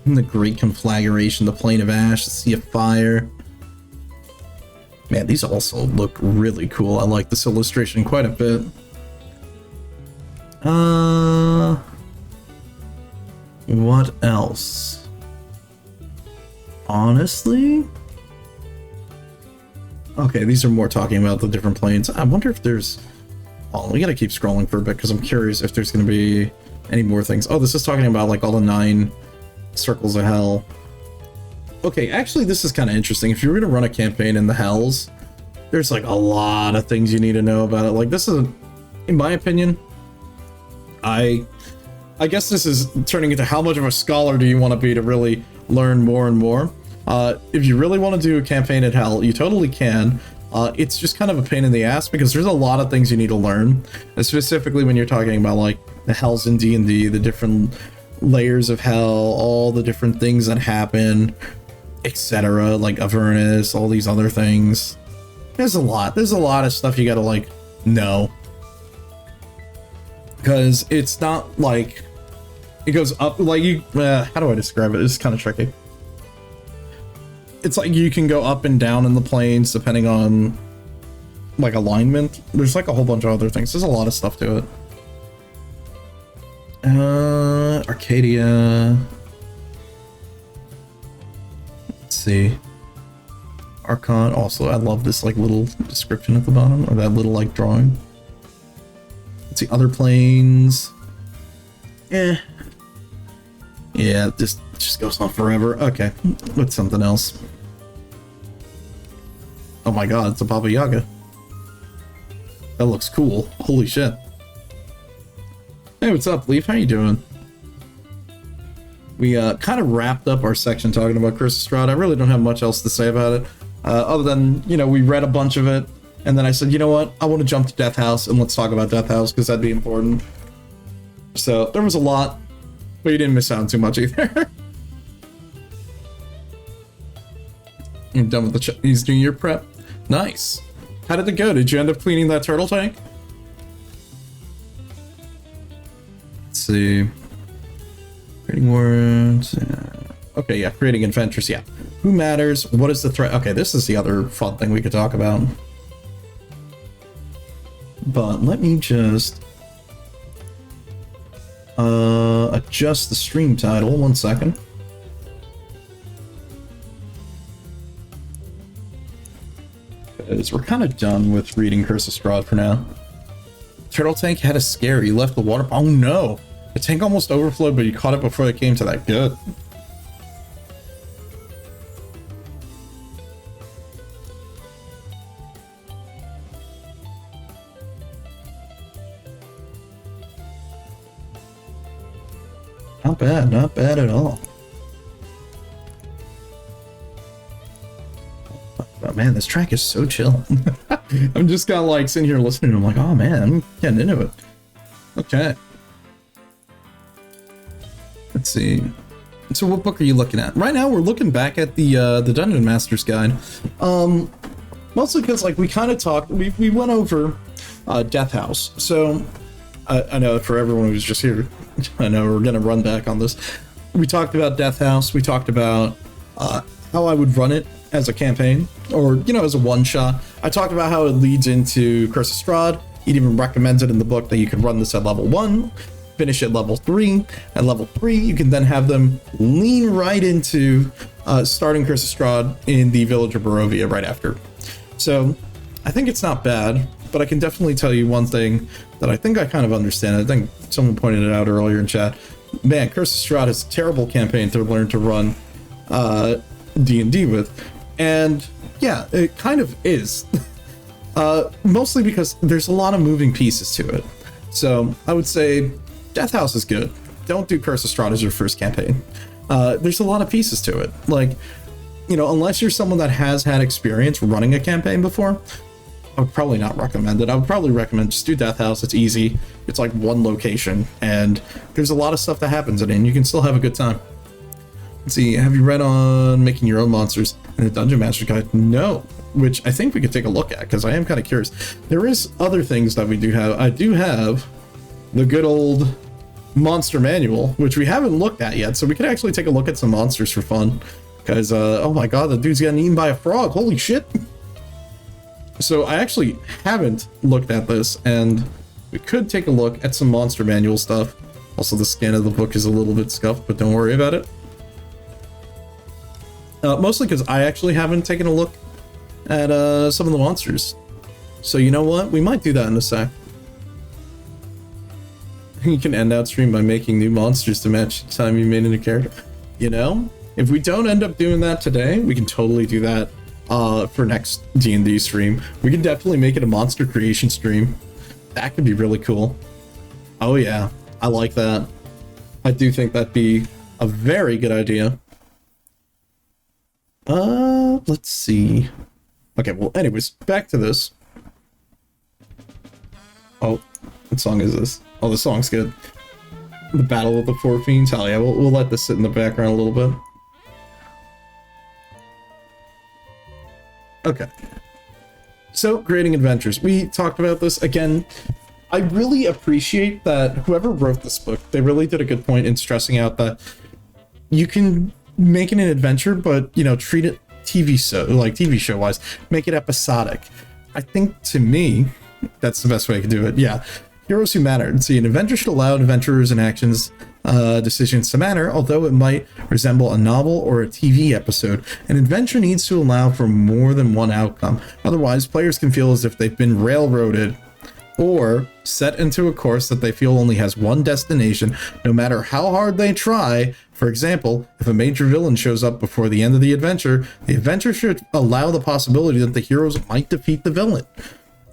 The Great Conflagration, the Plane of Ash, the Sea of Fire. Man, these also look really cool. I like this illustration quite a bit. What else? Honestly? Okay, these are more talking about the different planes. I wonder if there's... Oh, we gotta keep scrolling for a bit because I'm curious if there's gonna be any more things. Oh, this is talking about like all the 9 circles of hell. Okay, actually this is kind of interesting. If you're gonna run a campaign in the hells, there's like a lot of things you need to know about it. Like, this is, in my opinion, I guess this is turning into how much of a scholar do you want to be to really learn more and more. If you really want to do a campaign at hell, you totally can. It's just kind of a pain in the ass because there's a lot of things you need to learn, specifically when you're talking about like the hells in D&D, the different layers of hell, all the different things that happen, etc. Like Avernus, all these other things. There's a lot of stuff you gotta like know, because it's not like it goes up like you how do I describe it? It's kind of tricky. It's like you can go up and down in the planes depending on like alignment. There's like a whole bunch of other things. There's a lot of stuff to it. Arcadia. Let's see. Archon. Also, I love this like little description at the bottom, or that little like drawing. Let's see, other planes. Yeah, this just goes on forever. Okay, what's something else? Oh my god, it's a Baba Yaga. That looks cool. Holy shit. Hey, what's up, Leaf? How you doing? We kind of wrapped up our section talking about Curse of Strahd. I really don't have much else to say about it. Other than, you know, we read a bunch of it, and then I said, you know what? I want to jump to Death House, and let's talk about Death House, because that'd be important. So, there was a lot, but you didn't miss out on too much either. I'm done with the Chinese New Year prep. Nice. How did it go? Did you end up cleaning that turtle tank? Let's see. Creating words. Okay, yeah, creating adventures, yeah. Who matters? What is the threat? Okay, this is the other fun thing we could talk about. But let me just adjust the stream title. 1 second. Because we're kind of done with reading Curse of Strahd for now. Turtle tank had a scare. He left the water. Oh no! The tank almost overflowed, but he caught it before they came to that. Good. Not bad at all. Oh man, this track is so chill. I'm just kind of like sitting here listening. I'm like, oh man, I'm getting into it. Okay. Let's see. So what book are you looking at? Right now we're looking back at the Dungeon Master's Guide. Mostly because like we kind of talked, we went over Death House. So I know for everyone who's just here, I know we're gonna run back on this. We talked about Death House. We talked about how I would run it as a campaign, or as a one-shot. I talked about how it leads into Curse of Strahd. It even recommends it in the book that you could run this at level 1, finish at level 3. At level 3, you can then have them lean right into starting Curse of Strahd in the village of Barovia right after. So I think it's not bad, but I can definitely tell you one thing that I think I kind of understand. I think someone pointed it out earlier in chat. Man, Curse of Strahd is a terrible campaign to learn to run D&D with. And yeah, it kind of is. Mostly because there's a lot of moving pieces to it. So I would say Death House is good. Don't do Curse of Strahd as your first campaign. There's a lot of pieces to it. Like, unless you're someone that has had experience running a campaign before, I would probably not recommend it. I would probably recommend just do Death House. It's easy. It's like one location, and there's a lot of stuff that happens in it, and you can still have a good time. Let's see, have you read on making your own monsters in the Dungeon Master Guide? No, which I think we could take a look at, because I am kind of curious. There is other things that we do have. I do have the good old monster manual, which we haven't looked at yet, so we could actually take a look at some monsters for fun. Because, oh my god, the dude's getting eaten by a frog. Holy shit. So I actually haven't looked at this, and we could take a look at some monster manual stuff. Also, the scan of the book is a little bit scuffed, but don't worry about it. Mostly because I actually haven't taken a look at some of the monsters. So you know what? We might do that in a sec. You can end out stream by making new monsters to match the time you made a new character. If we don't end up doing that today, we can totally do that for next D&D stream. We can definitely make it a monster creation stream. That could be really cool. Oh yeah, I like that. I do think that'd be a very good idea. Let's see. Okay, well, anyways, back to this. Oh, what song is this? Oh, the song's good. The Battle of the Four Fiends. Hell yeah, we'll let this sit in the background a little bit. Okay. So, creating adventures. We talked about this again. I really appreciate that whoever wrote this book, they really did a good point in stressing out that you can make it an adventure, but treat it TV show wise, make it episodic. I think to me, that's the best way I could do it. Yeah. Heroes who matter. See, an adventure should allow adventurers and actions, decisions to matter, although it might resemble a novel or a TV episode. An adventure needs to allow for more than one outcome. Otherwise, players can feel as if they've been railroaded or set into a course that they feel only has one destination, no matter how hard they try. For example, if a major villain shows up before the end of the adventure should allow the possibility that the heroes might defeat the villain.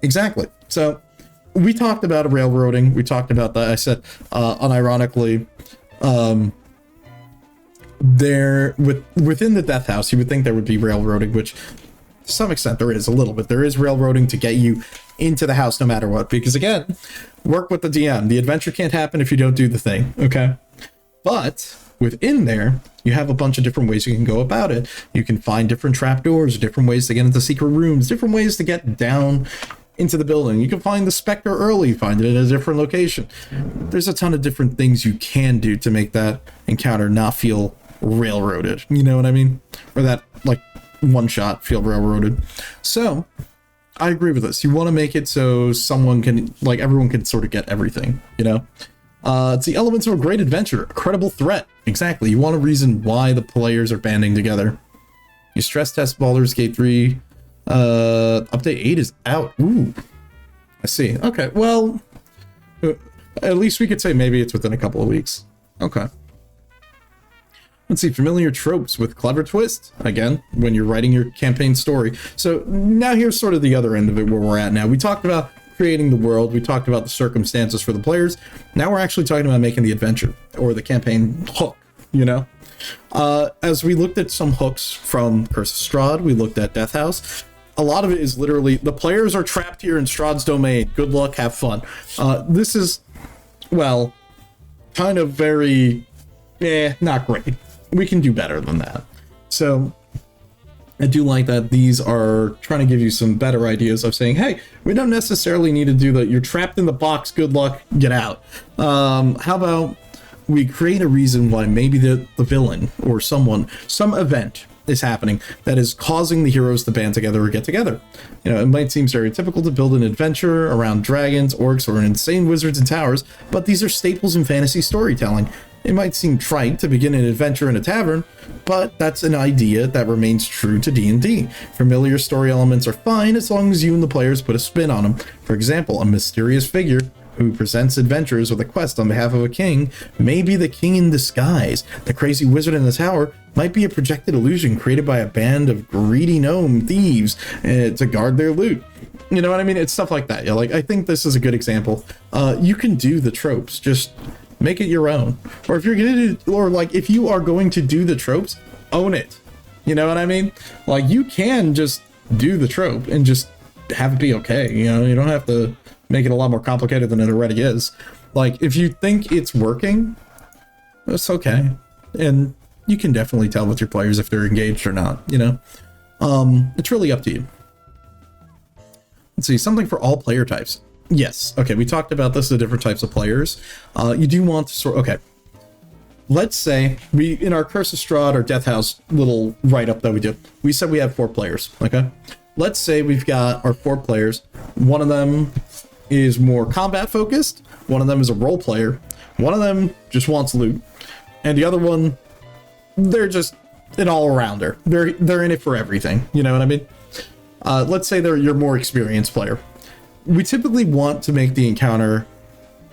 Exactly. So, we talked about railroading. We talked about that. I said, unironically, within the Death House, you would think there would be railroading, which to some extent there is a little bit. There is railroading to get you into the house no matter what. Because again, work with the DM. The adventure can't happen if you don't do the thing. Okay. But within there, you have a bunch of different ways you can go about it. You can find different trapdoors, different ways to get into secret rooms, different ways to get down into the building. You can find the Spectre early, find it in a different location. There's a ton of different things you can do to make that encounter not feel railroaded. You know what I mean? Or that like one shot feel railroaded. So I agree with this. You want to make it so someone can, like, everyone can sort of get everything, you know? It's the elements of a great adventure, a credible threat. Exactly. You want a reason why the players are banding together. You stress test Baldur's Gate 3. Update 8 is out. Ooh. I see. Okay, well, at least we could say maybe it's within a couple of weeks. Okay. Let's see, familiar tropes with clever twists. Again, when you're writing your campaign story. So now here's sort of the other end of it where we're at now. We talked about creating the world. We talked about the circumstances for the players. Now we're actually talking about making the adventure or the campaign hook, you know? As we looked at some hooks from Curse of Strahd, we looked at Death House. A lot of it is literally, the players are trapped here in Strahd's domain. Good luck, have fun. This is, well, kind of very, not great. We can do better than that. So I do like that these are trying to give you some better ideas of saying, hey, we don't necessarily need to do that. You're trapped in the box. Good luck. Get out. How about we create a reason why maybe the villain or some event is happening that is causing the heroes to band together or get together. You know, it might seem stereotypical to build an adventure around dragons, orcs, or insane wizards and towers, but these are staples in fantasy storytelling. It might seem trite to begin an adventure in a tavern, but that's an idea that remains true to D&D. Familiar story elements are fine as long as you and the players put a spin on them. For example, a mysterious figure who presents adventurers with a quest on behalf of a king may be the king in disguise. The crazy wizard in the tower might be a projected illusion created by a band of greedy gnome thieves to guard their loot. You know what I mean? It's stuff like that. Yeah, like, I think this is a good example. You can do the tropes, just make it your own. Or if you're gonna do, or like if you are going to do the tropes, own it. You know what I mean? Like, you can just do the trope and just have it be okay. You know, you don't have to make it a lot more complicated than it already is. Like, if you think it's working, it's okay. And you can definitely tell with your players if they're engaged or not, you know? It's really up to you. Let's see, something for all player types. Yes. Okay, we talked about this, the different types of players. You do want to sort... Okay. Let's say we, in our Curse of Strahd or Death House little write-up that we did, we said we have 4 players, okay? Let's say we've got our 4 players. One of them is more combat focused. One of them is a role player. One of them just wants loot. And the other one, they're just an all-arounder. They're in it for everything. You know what I mean? Let's say they're your more experienced player. We typically want to make the encounter,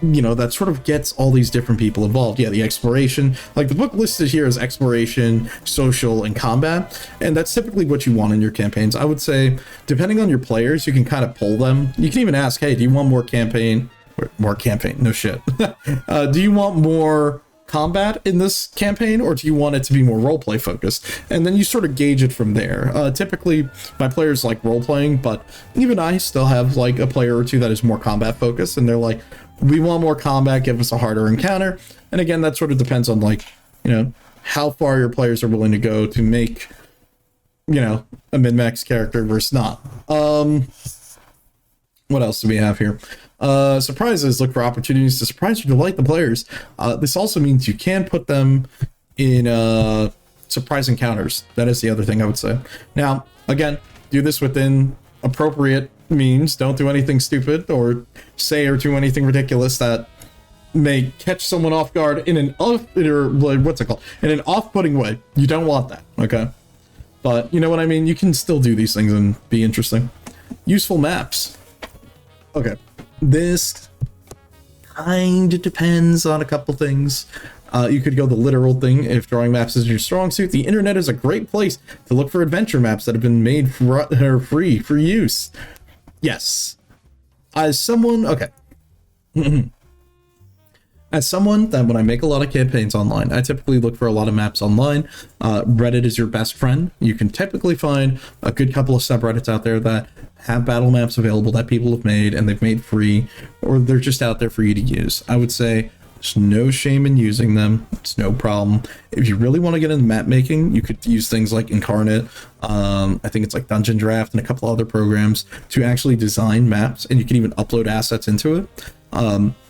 you know, that sort of gets all these different people involved. Yeah, the exploration, like the book listed here is exploration, social, and combat, and that's typically what you want in your campaigns. I would say, depending on your players, you can kind of pull them. You can even ask, hey, do you want more campaign? More campaign? No shit. Do you want more combat in this campaign, or do you want it to be more roleplay focused? And then you sort of gauge it from there. Typically my players like role playing, but even I still have like a player or two that is more combat focused, and they're like, we want more combat, give us a harder encounter. And again, that sort of depends on, like, you know, how far your players are willing to go to make, you know, a min-max character versus not. What else do we have here? Surprises. Look for opportunities to surprise or delight the players. This also means you can put them in surprise encounters. That is the other thing I would say. Now, again, do this within appropriate means. Don't do anything stupid or say or do anything ridiculous that may catch someone off guard in an in an off-putting way. You don't want that, okay? But you know what I mean? You can still do these things and be interesting. Useful maps. Okay, this kind of depends on a couple things. You could go the literal thing if drawing maps is your strong suit. The internet is a great place to look for adventure maps that have been made free for use. Yes. As someone, okay. As someone that when I make a lot of campaigns online, I typically look for a lot of maps online. Reddit is your best friend. You can typically find a good couple of subreddits out there that have battle maps available that people have made and they've made free, or they're just out there for you to use. I would say there's no shame in using them. It's no problem. If you really want to get into map making, you could use things like Incarnate. I think it's like Dungeon Draft and a couple other programs to actually design maps, and you can even upload assets into it.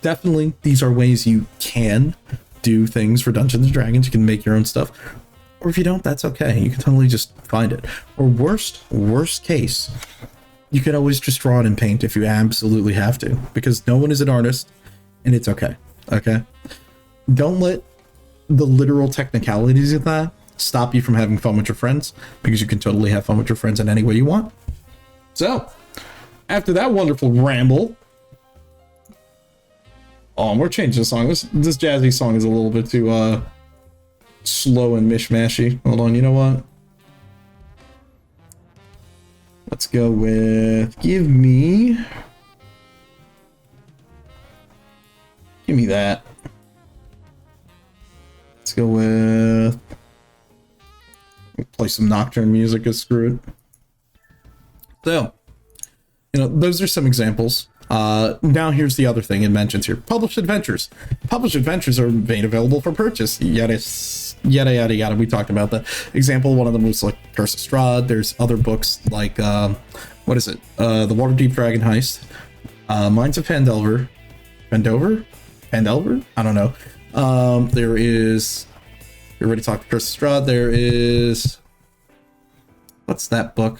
Definitely, these are ways you can do things for Dungeons and Dragons. You can make your own stuff. Or if you don't, that's okay. You can totally just find it. Or worst case, you can always just draw it in paint if you absolutely have to, because no one is an artist, and it's okay. Okay? Don't let the literal technicalities of that stop you from having fun with your friends, because you can totally have fun with your friends in any way you want. So, after that wonderful ramble, we're changing the song. This jazzy song is a little bit too slow and mishmashy. Hold on, you know what? Let's go with give me that. Let's go with play some Nocturne music, and screw it. So, those are some examples. Now here's the other thing it mentions here. Published adventures. Published adventures are made available for purchase. Yada, yada, yada. We talked about that. Example, one of them was like Curse of Strahd. There's other books like, what is it? The Waterdeep Dragon Heist. Mines of Pandelver? I don't know. There is... We already talked to Curse of Strahd. There is... What's that book?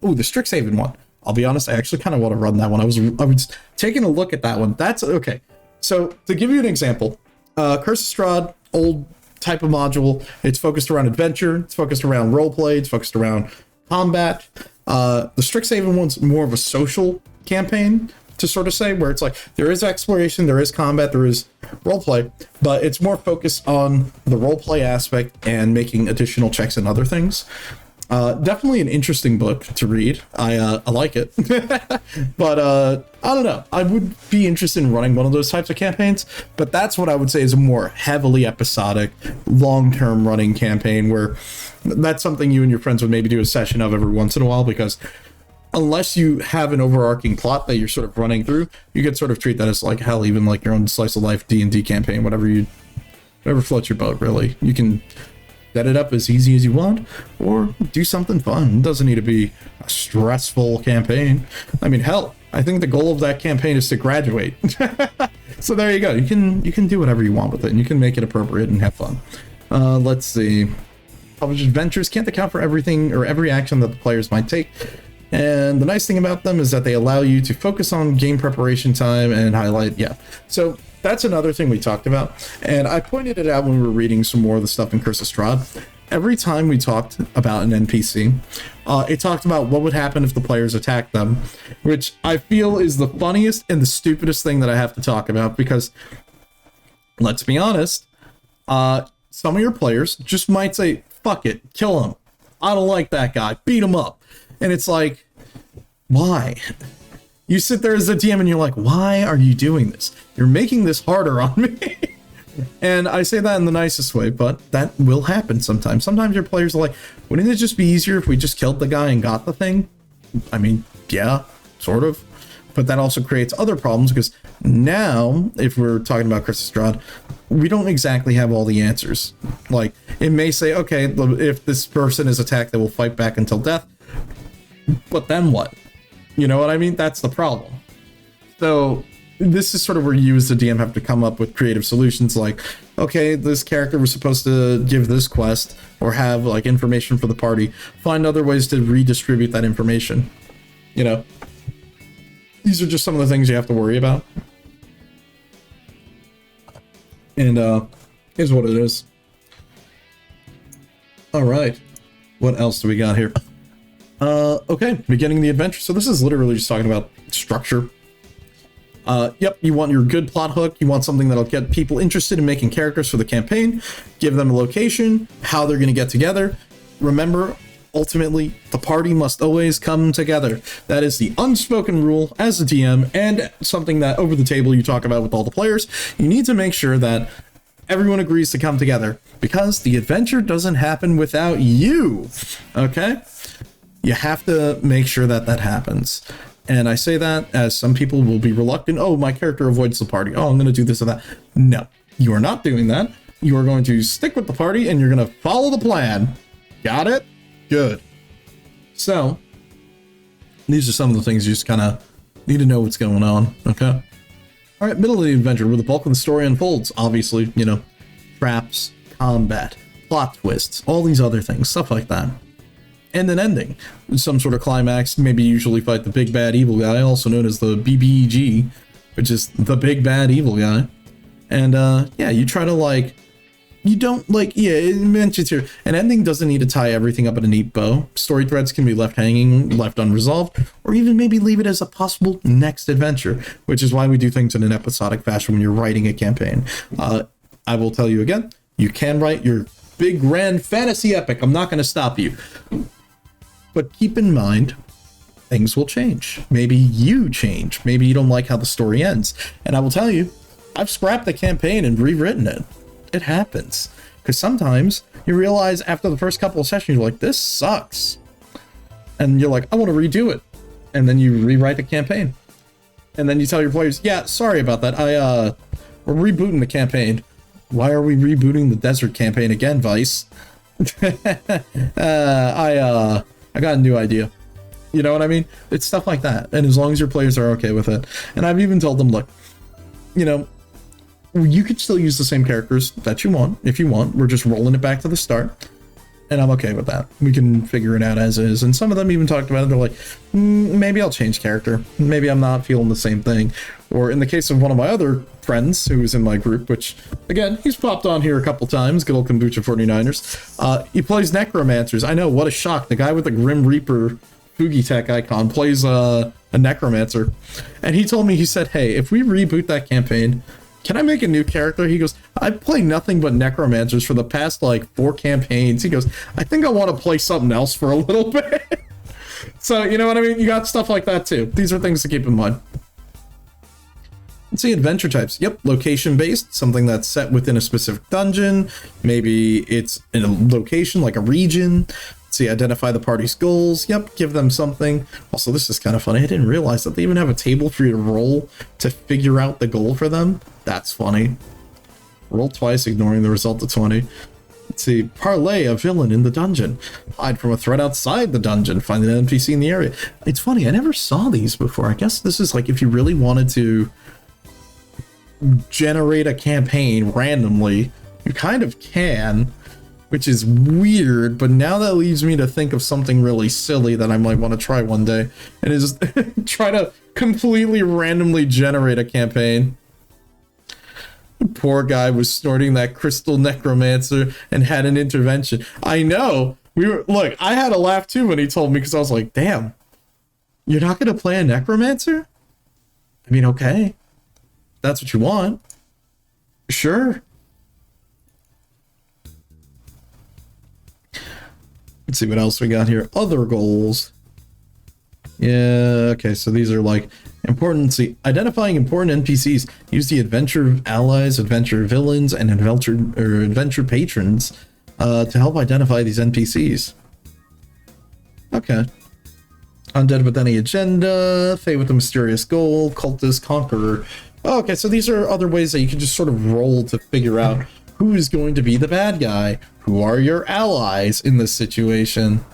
Ooh, the Strixhaven one. I'll be honest, I actually kind of want to run that one. I was taking a look at that one. That's okay. So to give you an example, Curse of Strahd, old type of module. It's focused around adventure. It's focused around roleplay. It's focused around combat. The Strixhaven one's more of a social campaign, to sort of say, where it's like there is exploration, there is combat, there is roleplay, but it's more focused on the roleplay aspect and making additional checks and other things. Definitely an interesting book to read. I like it. But I don't know. I would be interested in running one of those types of campaigns, but that's what I would say is a more heavily episodic, long-term running campaign, where that's something you and your friends would maybe do a session of every once in a while, because unless you have an overarching plot that you're sort of running through, you could sort of treat that as like, hell, even like your own slice of life D&D campaign, whatever floats your boat, really. You can set it up as easy as you want, or do something fun. It doesn't need to be a stressful campaign. I mean, hell, I think the goal of that campaign is to graduate. So there you go. You can do whatever you want with it, and you can make it appropriate and have fun. Let's see. Published adventures can't account for everything or every action that the players might take. And the nice thing about them is that they allow you to focus on game preparation time and highlight. Yeah. So that's another thing we talked about. And I pointed it out when we were reading some more of the stuff in Curse of Strahd. Every time we talked about an NPC, it talked about what would happen if the players attacked them, which I feel is the funniest and the stupidest thing that I have to talk about, because let's be honest, some of your players just might say, fuck it, kill him. I don't like that guy. Beat him up. And it's like, why? You sit there as a DM and you're like, why are you doing this? You're making this harder on me. And I say that in the nicest way, but that will happen sometimes. Sometimes your players are like, wouldn't it just be easier if we just killed the guy and got the thing? I mean, yeah, sort of. But that also creates other problems, because now, if we're talking about Curse of Strahd, we don't exactly have all the answers. Like, it may say, okay, if this person is attacked, they will fight back until death. But then what? You know what I mean? That's the problem. So this is sort of where you as the DM have to come up with creative solutions, like, okay, this character was supposed to give this quest or have like information for the party. Find other ways to redistribute that information. You know, these are just some of the things you have to worry about. And here's what it is. All right, what else do we got here? Okay, beginning the adventure. So this is literally just talking about structure. Yep, you want your good plot hook. You want something that'll get people interested in making characters for the campaign. Give them a location, how they're going to get together. Remember, ultimately, the party must always come together. That is the unspoken rule as a DM, and something that over the table you talk about with all the players. You need to make sure that everyone agrees to come together, because the adventure doesn't happen without you. Okay? You have to make sure that that happens. And I say that as some people will be reluctant. Oh, my character avoids the party. Oh, I'm going to do this or that. No, you are not doing that. You are going to stick with the party and you're going to follow the plan. Got it? Good. So, these are some of the things you just kind of need to know what's going on. Okay? All right, middle of the adventure, where the bulk of the story unfolds. Obviously, you know, traps, combat, plot twists, all these other things, stuff like that. And then ending, some sort of climax, maybe usually fight the big bad evil guy, also known as the BBEG, which is the big bad evil guy. And yeah, you try to like, you don't like, yeah, it mentions here, an ending doesn't need to tie everything up in a neat bow. Story threads can be left hanging, left unresolved, or even maybe leave it as a possible next adventure, which is why we do things in an episodic fashion when you're writing a campaign. I will tell you again, you can write your big grand fantasy epic. I'm not going to stop you. But keep in mind, things will change. Maybe you change. Maybe you don't like how the story ends. And I will tell you, I've scrapped the campaign and rewritten it. It happens. Because sometimes you realize after the first couple of sessions, you're like, this sucks. And you're like, I want to redo it. And then you rewrite the campaign. And then you tell your players, yeah, sorry about that. We're rebooting the campaign. Why are we rebooting the desert campaign again, Vice? I got a new idea. You know what I mean? It's stuff like that. And as long as your players are okay with it. And I've even told them, look, you know, you could still use the same characters that you want, if you want. We're just rolling it back to the start. And I'm okay with that. We can figure it out as is. And some of them even talked about it. They're like, maybe I'll change character. Maybe I'm not feeling the same thing. Or in the case of one of my other friends who was in my group, which, again, he's popped on here a couple times, good old Kombucha 49ers. He plays Necromancers. I know, what a shock. The guy with the Grim Reaper Fugitech icon plays a Necromancer. And he told me, he said, hey, if we reboot that campaign, can I make a new character? He goes, I've played nothing but Necromancers for the past, like, 4 campaigns. He goes, I think I want to play something else for a little bit. So, you know what I mean? You got stuff like that, too. These are things to keep in mind. Let's see, adventure types. Yep, location-based, something that's set within a specific dungeon. Maybe it's in a location, like a region. Let's see, identify the party's goals. Yep, give them something. Also, this is kind of funny. I didn't realize that they even have a table for you to roll to figure out the goal for them. That's funny. Roll twice, ignoring the result of 20. Let's see, parlay a villain in the dungeon. Hide from a threat outside the dungeon. Find an NPC in the area. It's funny, I never saw these before. I guess this is like if you really wanted to generate a campaign randomly, you kind of can, which is weird, but now that leaves me to think of something really silly that I might want to try one day, and is try to completely randomly generate a campaign. The poor guy was snorting that crystal necromancer and had an intervention. I know, look, I had a laugh too when he told me, because I was like, damn, you're not gonna play a necromancer? I mean, okay, that's what you want, sure. Let's see what else we got here. Other goals. Yeah, okay, so these are like important. See, identifying important NPCs. Use the adventure allies, adventure villains, and adventure patrons to help identify these NPCs. Okay. Undead with any agenda, Fae with a mysterious goal, cultist, conqueror. Okay, so these are other ways that you can just sort of roll to figure out who is going to be the bad guy. Who are your allies in this situation?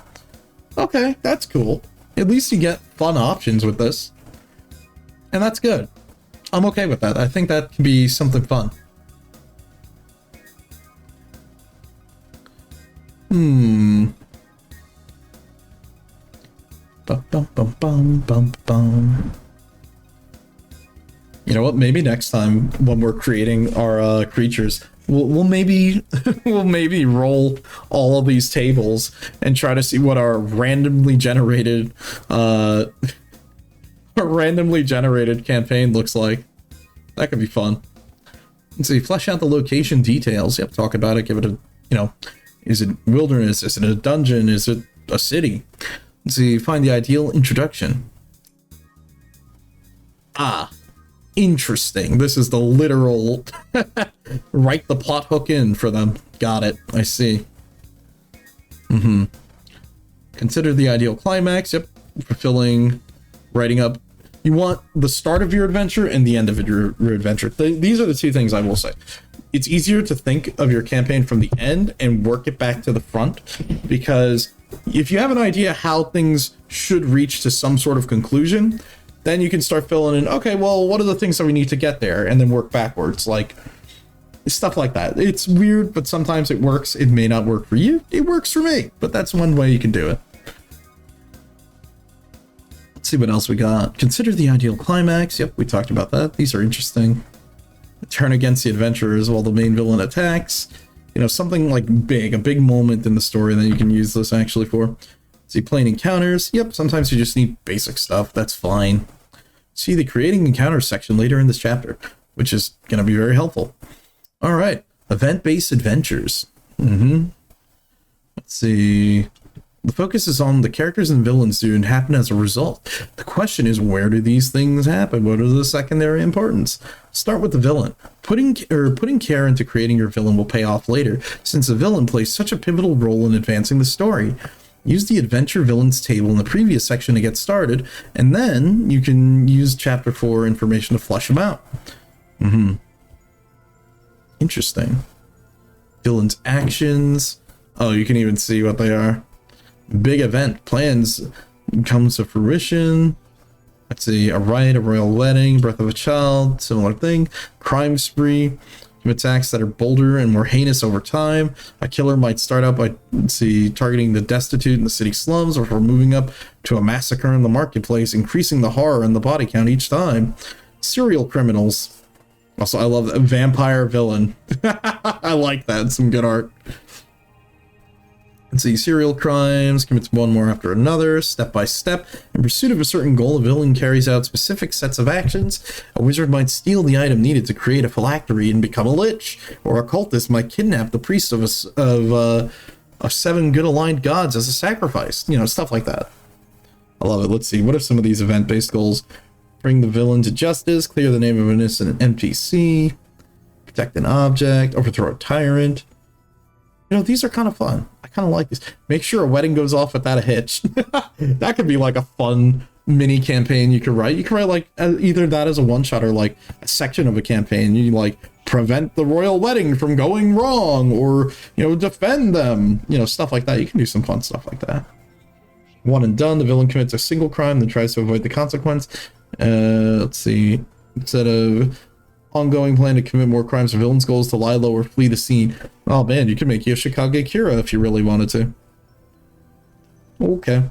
Okay, that's cool. At least you get fun options with this. And that's good. I'm okay with that. I think that can be something fun. Bum, bum, bum, bum, bum, bum. You know what? Maybe next time when we're creating our creatures, we'll maybe roll all of these tables and try to see what our randomly generated campaign looks like. That could be fun. Let's see, flesh out the location details. Yep, talk about it. Give it a, you know, is it wilderness? Is it a dungeon? Is it a city? Let's see, find the ideal introduction. Ah. Interesting. This is the literal write the plot hook in for them. Got it. I see. Consider the ideal climax. Yep. Fulfilling, writing up. You want the start of your adventure and the end of your adventure. These are the two things I will say. It's easier to think of your campaign from the end and work it back to the front, because if you have an idea how things should reach to some sort of conclusion, then you can start filling in, okay, well, what are the things that we need to get there? And then work backwards. Like, Stuff like that. It's weird, but sometimes it works. It may not work for you. It works for me, but that's one way you can do it. Let's see what else we got. Consider the ideal climax. Yep, we talked about that. These are interesting. Turn against the adventurers while the main villain attacks. You know, something like big, a big moment in the story that you can use this actually for. See, plain encounters. Yep, sometimes you just need basic stuff. That's fine. See the creating encounters section later in this chapter, which is going to be very helpful. All right, event-based adventures. Let's see. The focus is on the characters and villains do and happen as a result. The question is, where do these things happen? What are the secondary importance? Start with the villain. Putting care into creating your villain will pay off later, since the villain plays such a pivotal role in advancing the story. Use the adventure villains table in the previous section to get started, and then you can use chapter 4 information to flesh them out. Interesting. Villains' actions. Oh, you can even see what they are. Big event plans comes to fruition. Let's see, a riot, a royal wedding, birth of a child, similar thing. Crime spree, attacks that are bolder and more heinous over time. A killer might start out by, let's see, targeting the destitute in the city slums, or for moving up to a massacre in the marketplace, increasing the horror and the body count each time. Serial criminals. Also, I love that. Vampire villain. I like that. Some good art. Let's see, serial crimes, commits one more after another, step by step. In pursuit of a certain goal, a villain carries out specific sets of actions. A wizard might steal the item needed to create a phylactery and become a lich, or a cultist might kidnap the priest of 7 good aligned gods as a sacrifice. You know, stuff like that. I love it. Let's see, what are some of these event-based goals? Bring the villain to justice, clear the name of an innocent NPC, protect an object, overthrow a tyrant. You know, these are kind of fun. I kind of like this. Make sure a wedding goes off without a hitch. That could be like a fun mini campaign you could write. You could write like either that as a one-shot or like a section of a campaign. You like prevent the royal wedding from going wrong, or, you know, defend them. You know, stuff like that. You can do some fun stuff like that. One and done. The villain commits a single crime, then tries to avoid the consequence. Let's see. Instead of ongoing plan to commit more crimes, the villain's goal is to lie low or flee the scene. Oh man, you could make Yoshikage Kira if you really wanted to. Okay.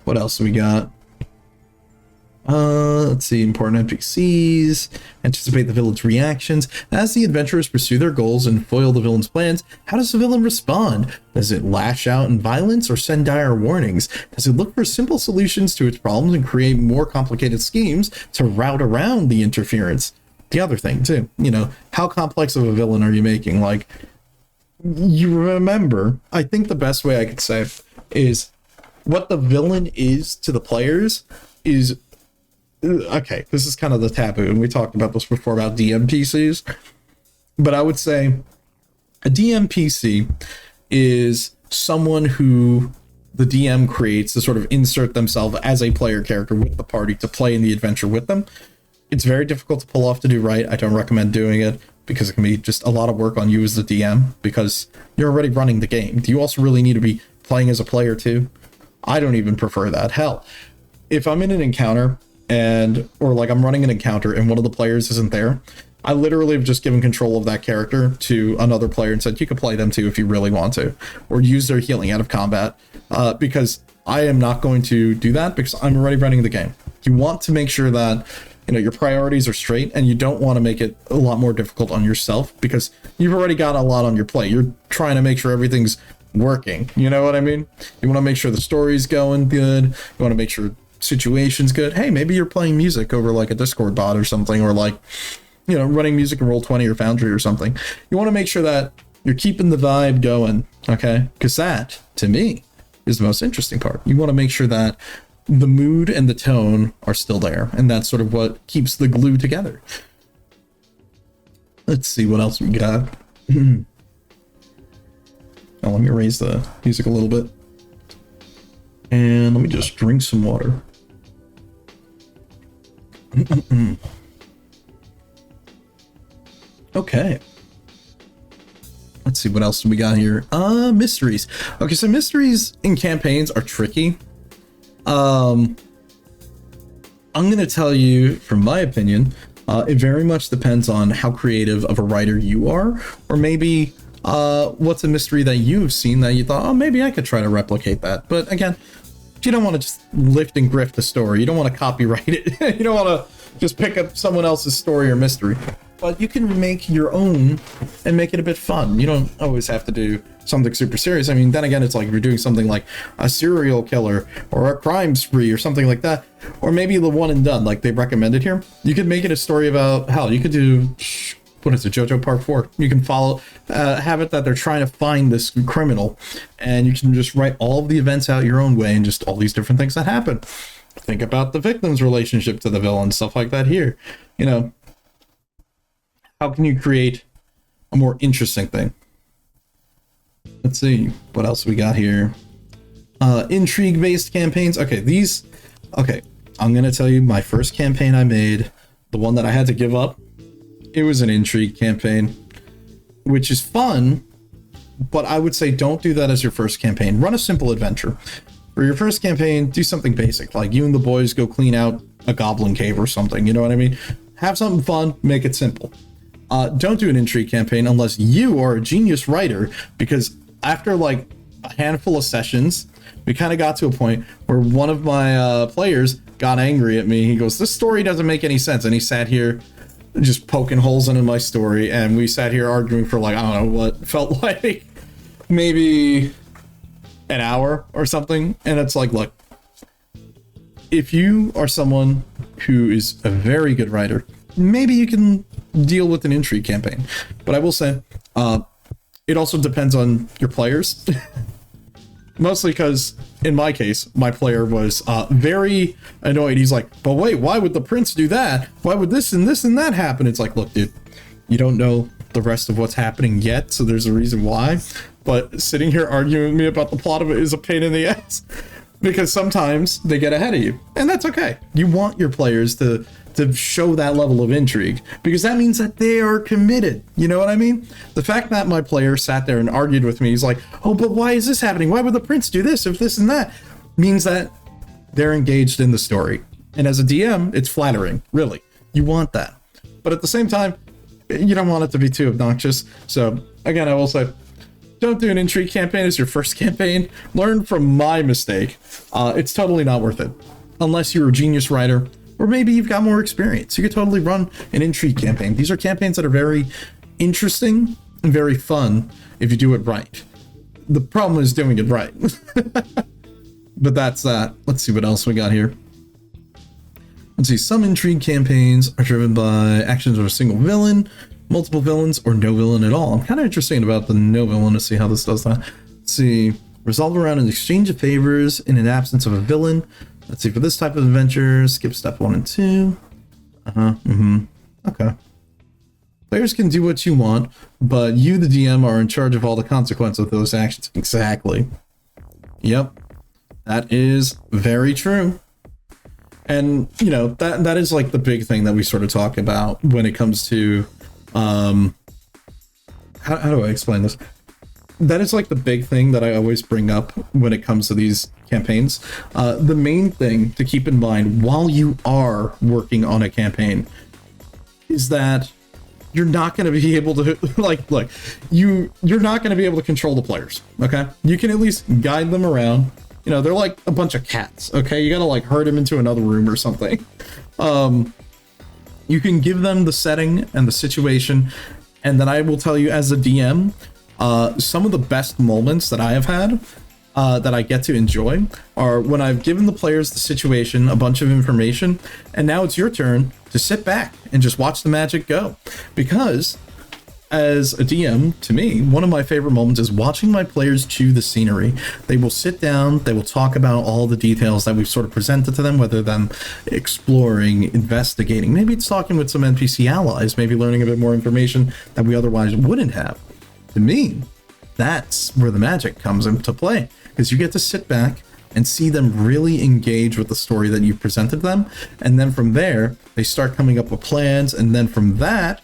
What else we got? Let's see, important NPCs. Anticipate the villain's reactions. As the adventurers pursue their goals and foil the villain's plans, how does the villain respond? Does it lash out in violence or send dire warnings? Does it look for simple solutions to its problems and create more complicated schemes to route around the interference? The other thing too, you know, how complex of a villain are you making? Like, you remember, I think the best way I could say is what the villain is to the players is, okay, this is kind of the taboo, and we talked about this before about DMPCs, but I would say a DMPC is someone who the DM creates to sort of insert themselves as a player character with the party to play in the adventure with them. It's very difficult to pull off to do right. I don't recommend doing it because it can be just a lot of work on you as the DM because you're already running the game. Do you also really need to be playing as a player too? I don't even prefer that. Hell, if I'm in an encounter or like I'm running an encounter and one of the players isn't there, I literally have just given control of that character to another player and said, you can play them too if you really want to, or use their healing out of combat, because I am not going to do that because I'm already running the game. You want to make sure that, you know, your priorities are straight, and you don't want to make it a lot more difficult on yourself because you've already got a lot on your plate. You're trying to make sure everything's working. You know what I mean? You want to make sure the story's going good. You want to make sure situation's good. Hey, maybe you're playing music over like a Discord bot or something, or like, you know, running music in Roll20 or Foundry or something. You want to make sure that you're keeping the vibe going, okay? Because that, to me, is the most interesting part. You want to make sure that the mood and the tone are still there, and that's sort of what keeps the glue together. Let's see what else we got. Oh, let me raise the music a little bit. And let me just drink some water. Okay. Let's see, what else do we got here? Mysteries. Okay, so mysteries in campaigns are tricky. I'm gonna tell you, from my opinion, It very much depends on how creative of a writer you are, or maybe what's a mystery that you've seen that you thought, oh, maybe I could try to replicate that. But again, you don't want to just lift and grift the story. You don't want to copyright it. You don't want to just pick up someone else's story or mystery. But you can make your own and make it a bit fun. You don't always have to do something super serious. I mean, then again, it's like if you're doing something like a serial killer or a crime spree or something like that, or maybe the one and done like they recommended here. You could make it a story about, hell, you could do, what is it, JoJo Part 4. You can follow, have it that they're trying to find this criminal, and you can just write all of the events out your own way and just all these different things that happen. Think about the victim's relationship to the villain, stuff like that here. You know, how can you create a more interesting thing? Let's see, what else we got here? Intrigue-based campaigns. Okay, I'm gonna tell you my first campaign I made, the one that I had to give up. It was an intrigue campaign, which is fun, but I would say don't do that as your first campaign. Run a simple adventure. For your first campaign, do something basic, like you and the boys go clean out a goblin cave or something, you know what I mean? Have something fun, make it simple. Don't do an intrigue campaign unless you are a genius writer, because after like a handful of sessions, we kind of got to a point where one of my players got angry at me. He goes, this story doesn't make any sense. And he sat here just poking holes in my story, and we sat here arguing for like, I don't know what felt like maybe an hour or something. And it's like, look, if you are someone who is a very good writer, maybe you can deal with an intrigue campaign. But I will say, it also depends on your players. Mostly because, in my case, my player was very annoyed. He's like, but wait, why would the prince do that? Why would this and this and that happen? It's like, look, dude, you don't know the rest of what's happening yet, so there's a reason why. But sitting here arguing with me about the plot of it is a pain in the ass. Because sometimes they get ahead of you. And that's okay. You want your players to show that level of intrigue, because that means that they are committed. You know what I mean? The fact that my player sat there and argued with me, he's like, oh, but why is this happening? Why would the prince do this if this and that? Means that they're engaged in the story. And as a DM, it's flattering, really. You want that. But at the same time, you don't want it to be too obnoxious. So again, I will say, don't do an intrigue campaign as your first campaign. Learn from my mistake. It's totally not worth it. Unless you're a genius writer, or maybe you've got more experience. You could totally run an intrigue campaign. These are campaigns that are very interesting and very fun if you do it right. The problem is doing it right. But that's that. Let's see what else we got here. Let's see. Some intrigue campaigns are driven by actions of a single villain, multiple villains, or no villain at all. I'm kind of interested about the no villain to see how this does that. Let's see. Resolve around an exchange of favors in an absence of a villain. Let's see, for this type of adventure, skip step 1 and 2. Okay. Players can do what you want, but you, the DM, are in charge of all the consequences of those actions. Exactly. Yep. That is very true. And, you know, that is like the big thing that we sort of talk about when it comes to, how do I explain this? That is like the big thing that I always bring up when it comes to these campaigns. The main thing to keep in mind while you are working on a campaign is that you're not going to be able to, like, look, you're not going to be able to control the players, okay? You can at least guide them around. You know, they're like a bunch of cats, okay? You got to like herd them into another room or something. You can give them the setting and the situation, and then I will tell you as a DM, some of the best moments that I have had that I get to enjoy are when I've given the players the situation, a bunch of information, and now it's your turn to sit back and just watch the magic go. Because as a DM, to me, one of my favorite moments is watching my players chew the scenery. They will sit down, they will talk about all the details that we've sort of presented to them, whether them exploring, investigating, maybe it's talking with some NPC allies, maybe learning a bit more information that we otherwise wouldn't have. To me, that's where the magic comes into play, because you get to sit back and see them really engage with the story that you presented them, and then from there they start coming up with plans, and then from that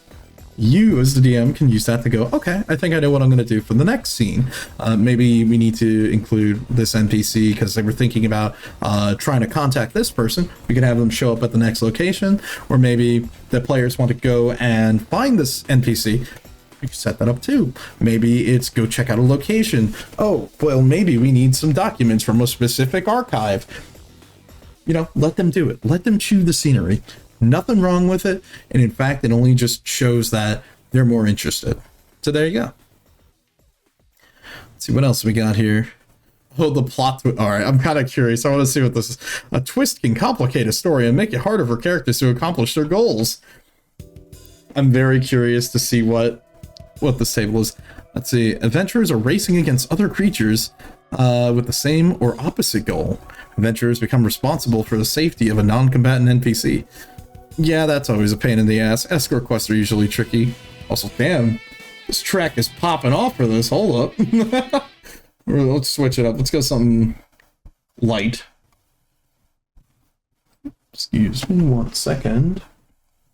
you as the DM can use that to go, okay, I think I know what I'm going to do for the next scene. Maybe we need to include this NPC because they were thinking about trying to contact this person. We could have them show up at the next location, or maybe the players want to go and find this NPC. You can set that up too. Maybe it's go check out a location. Oh, well, maybe we need some documents from a specific archive. You know, let them do it. Let them chew the scenery. Nothing wrong with it. And in fact, it only just shows that they're more interested. So there you go. Let's see what else we got here. Oh, the plot. All right, I'm kind of curious. I want to see what this is. A twist can complicate a story and make it harder for characters to accomplish their goals. I'm very curious to see what this table is. Let's see. Adventurers are racing against other creatures with the same or opposite goal. Adventurers become responsible for the safety of a non-combatant NPC. Yeah, that's always a pain in the ass. Escort quests are usually tricky. Also, damn, this track is popping off for this. Hold up. Let's switch it up. Let's go something light. Excuse me 1 second.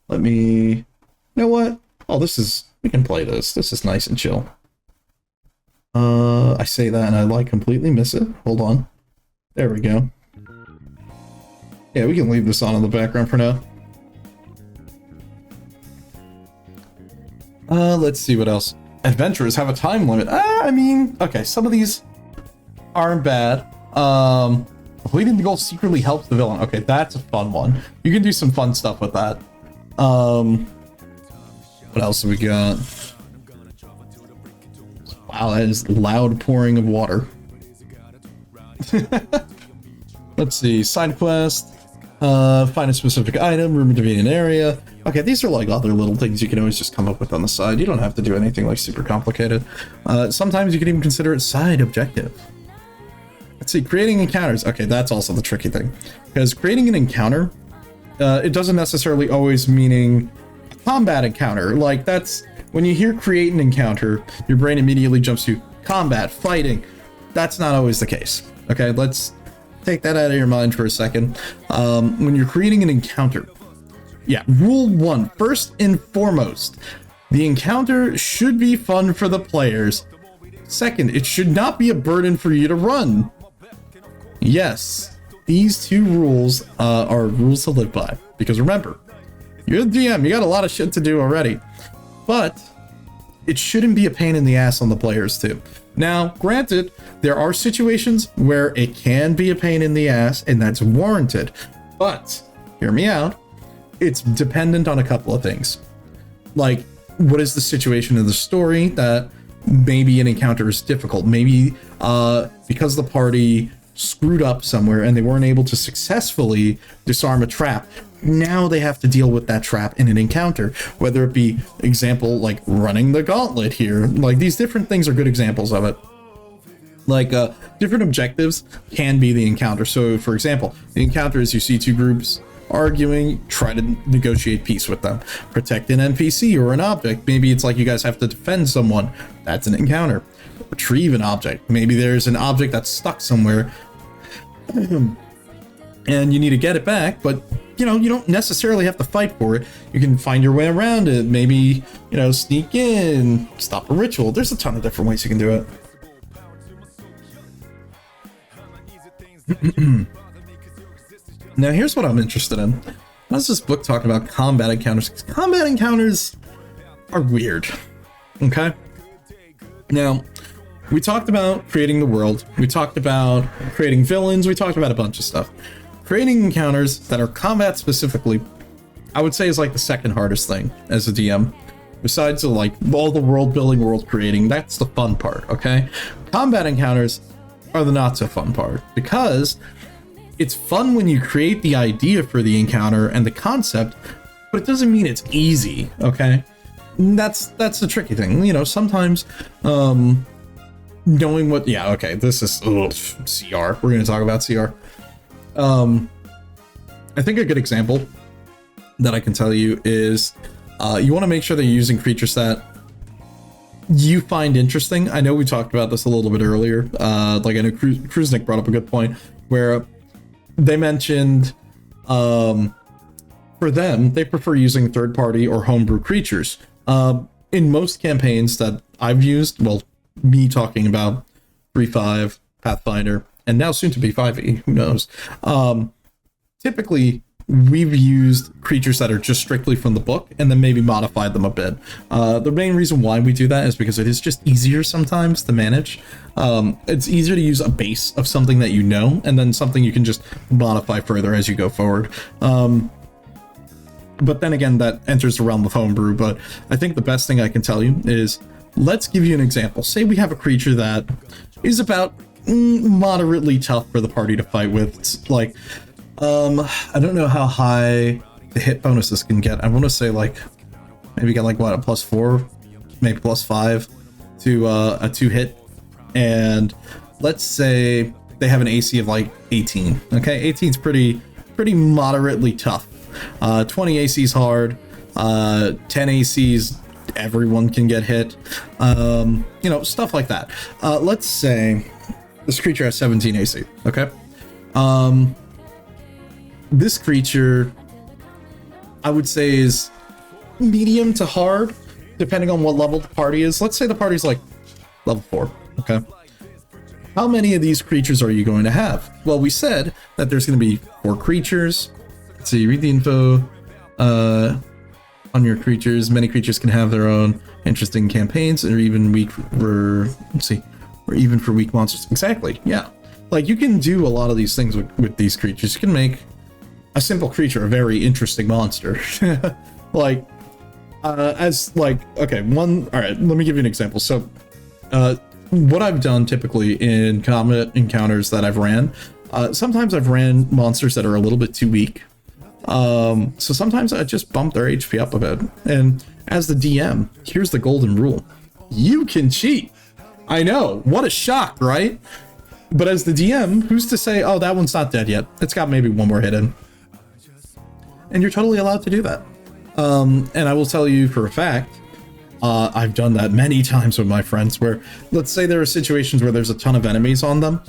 Let me... You know what? Oh, this is... We can play this. This is nice and chill. I say that and I like completely miss it. Hold on. There we go. Yeah, we can leave this on in the background for now. Let's see what else. Adventurers have a time limit. I mean, okay, some of these aren't bad. Completing the goal secretly helps the villain. Okay, that's a fun one. You can do some fun stuff with that. What else have we got? Wow, that is loud pouring of water. Let's see. Side quest. Find a specific item. Room to be in an area. Okay, these are like other little things you can always just come up with on the side. You don't have to do anything like super complicated. Sometimes you can even consider it side objective. Let's see. Creating encounters. Okay, that's also the tricky thing. Because creating an encounter, it doesn't necessarily always meaning combat encounter. Like, that's when you hear create an encounter, your brain immediately jumps to combat, fighting. That's not always the case. Okay, let's take that out of your mind for a second. When you're creating an encounter, yeah, rule 1, first and foremost, the encounter should be fun for the players. Second, it should not be a burden for you to run. Yes, these 2 rules are rules to live by. Because remember, you're the DM, you got a lot of shit to do already. But it shouldn't be a pain in the ass on the players too. Now, granted, there are situations where it can be a pain in the ass, and that's warranted. But, hear me out, it's dependent on a couple of things. Like, what is the situation in the story that maybe an encounter is difficult? Maybe because the party screwed up somewhere and they weren't able to successfully disarm a trap, now they have to deal with that trap in an encounter, whether it be, example, like running the gauntlet here. Like, these different things are good examples of it. Like, different objectives can be the encounter. So, for example, the encounter is you see 2 groups arguing, try to negotiate peace with them. Protect an NPC or an object. Maybe it's like you guys have to defend someone. That's an encounter. Retrieve an object. Maybe there's an object that's stuck somewhere and you need to get it back, but you know, you don't necessarily have to fight for it. You can find your way around it. Maybe, you know, sneak in, stop a ritual. There's a ton of different ways you can do it. Now, here's what I'm interested in. Why is this book talking about combat encounters? Combat encounters are weird. Okay? Now, we talked about creating the world. We talked about creating villains. We talked about a bunch of stuff. Creating encounters that are combat specifically, I would say, is like the second hardest thing as a DM. Besides like all the world building, world creating, that's the fun part, okay? Combat encounters are the not so fun part, because it's fun when you create the idea for the encounter and the concept, but it doesn't mean it's easy, okay? That's the tricky thing. You know, sometimes knowing what, yeah, okay, this is CR. We're going to talk about CR. I think a good example that I can tell you is you want to make sure that you're using creatures that you find interesting. I know we talked about this a little bit earlier. Like I know Kruznik brought up a good point where they mentioned for them, they prefer using third-party or homebrew creatures. In most campaigns that I've used, well, me talking about 3.5, Pathfinder, and now soon to be 5e, who knows? Typically, we've used creatures that are just strictly from the book and then maybe modified them a bit. The main reason why we do that is because it is just easier sometimes to manage. It's easier to use a base of something that you know, and then something you can just modify further as you go forward. But then again, that enters the realm of homebrew. But I think the best thing I can tell you is, let's give you an example. Say we have a creature that is about moderately tough for the party to fight with. It's like, I don't know how high the hit bonuses can get. I want to say like maybe get like what, a +4, maybe +5 to a 2 hit. And let's say they have an AC of like 18. Okay, 18 is pretty moderately tough. 20 AC is hard. 10 ACs, everyone can get hit. You know, stuff like that. Let's say this creature has 17 AC. Okay. This creature, I would say, is medium to hard, depending on what level the party is. Let's say the party's like level 4. Okay. How many of these creatures are you going to have? Well, we said that there's going to be 4 creatures. Let's see, read the info on your creatures. Many creatures can have their own interesting campaigns, or even weak for, let's see, or even for weak monsters. Exactly, yeah. Like, you can do a lot of these things with these creatures. You can make a simple creature a very interesting monster. Like, okay, all right, let me give you an example. So, what I've done typically in combat encounters that I've ran, sometimes I've ran monsters that are a little bit too weak. So sometimes I just bump their HP up a bit. And as the DM, here's the golden rule. You can cheat. I know, what a shock, right? But as the DM, who's to say, oh, that one's not dead yet? It's got maybe one more hit in. And you're totally allowed to do that. And I will tell you for a fact, I've done that many times with my friends where, let's say there are situations where there's a ton of enemies on them.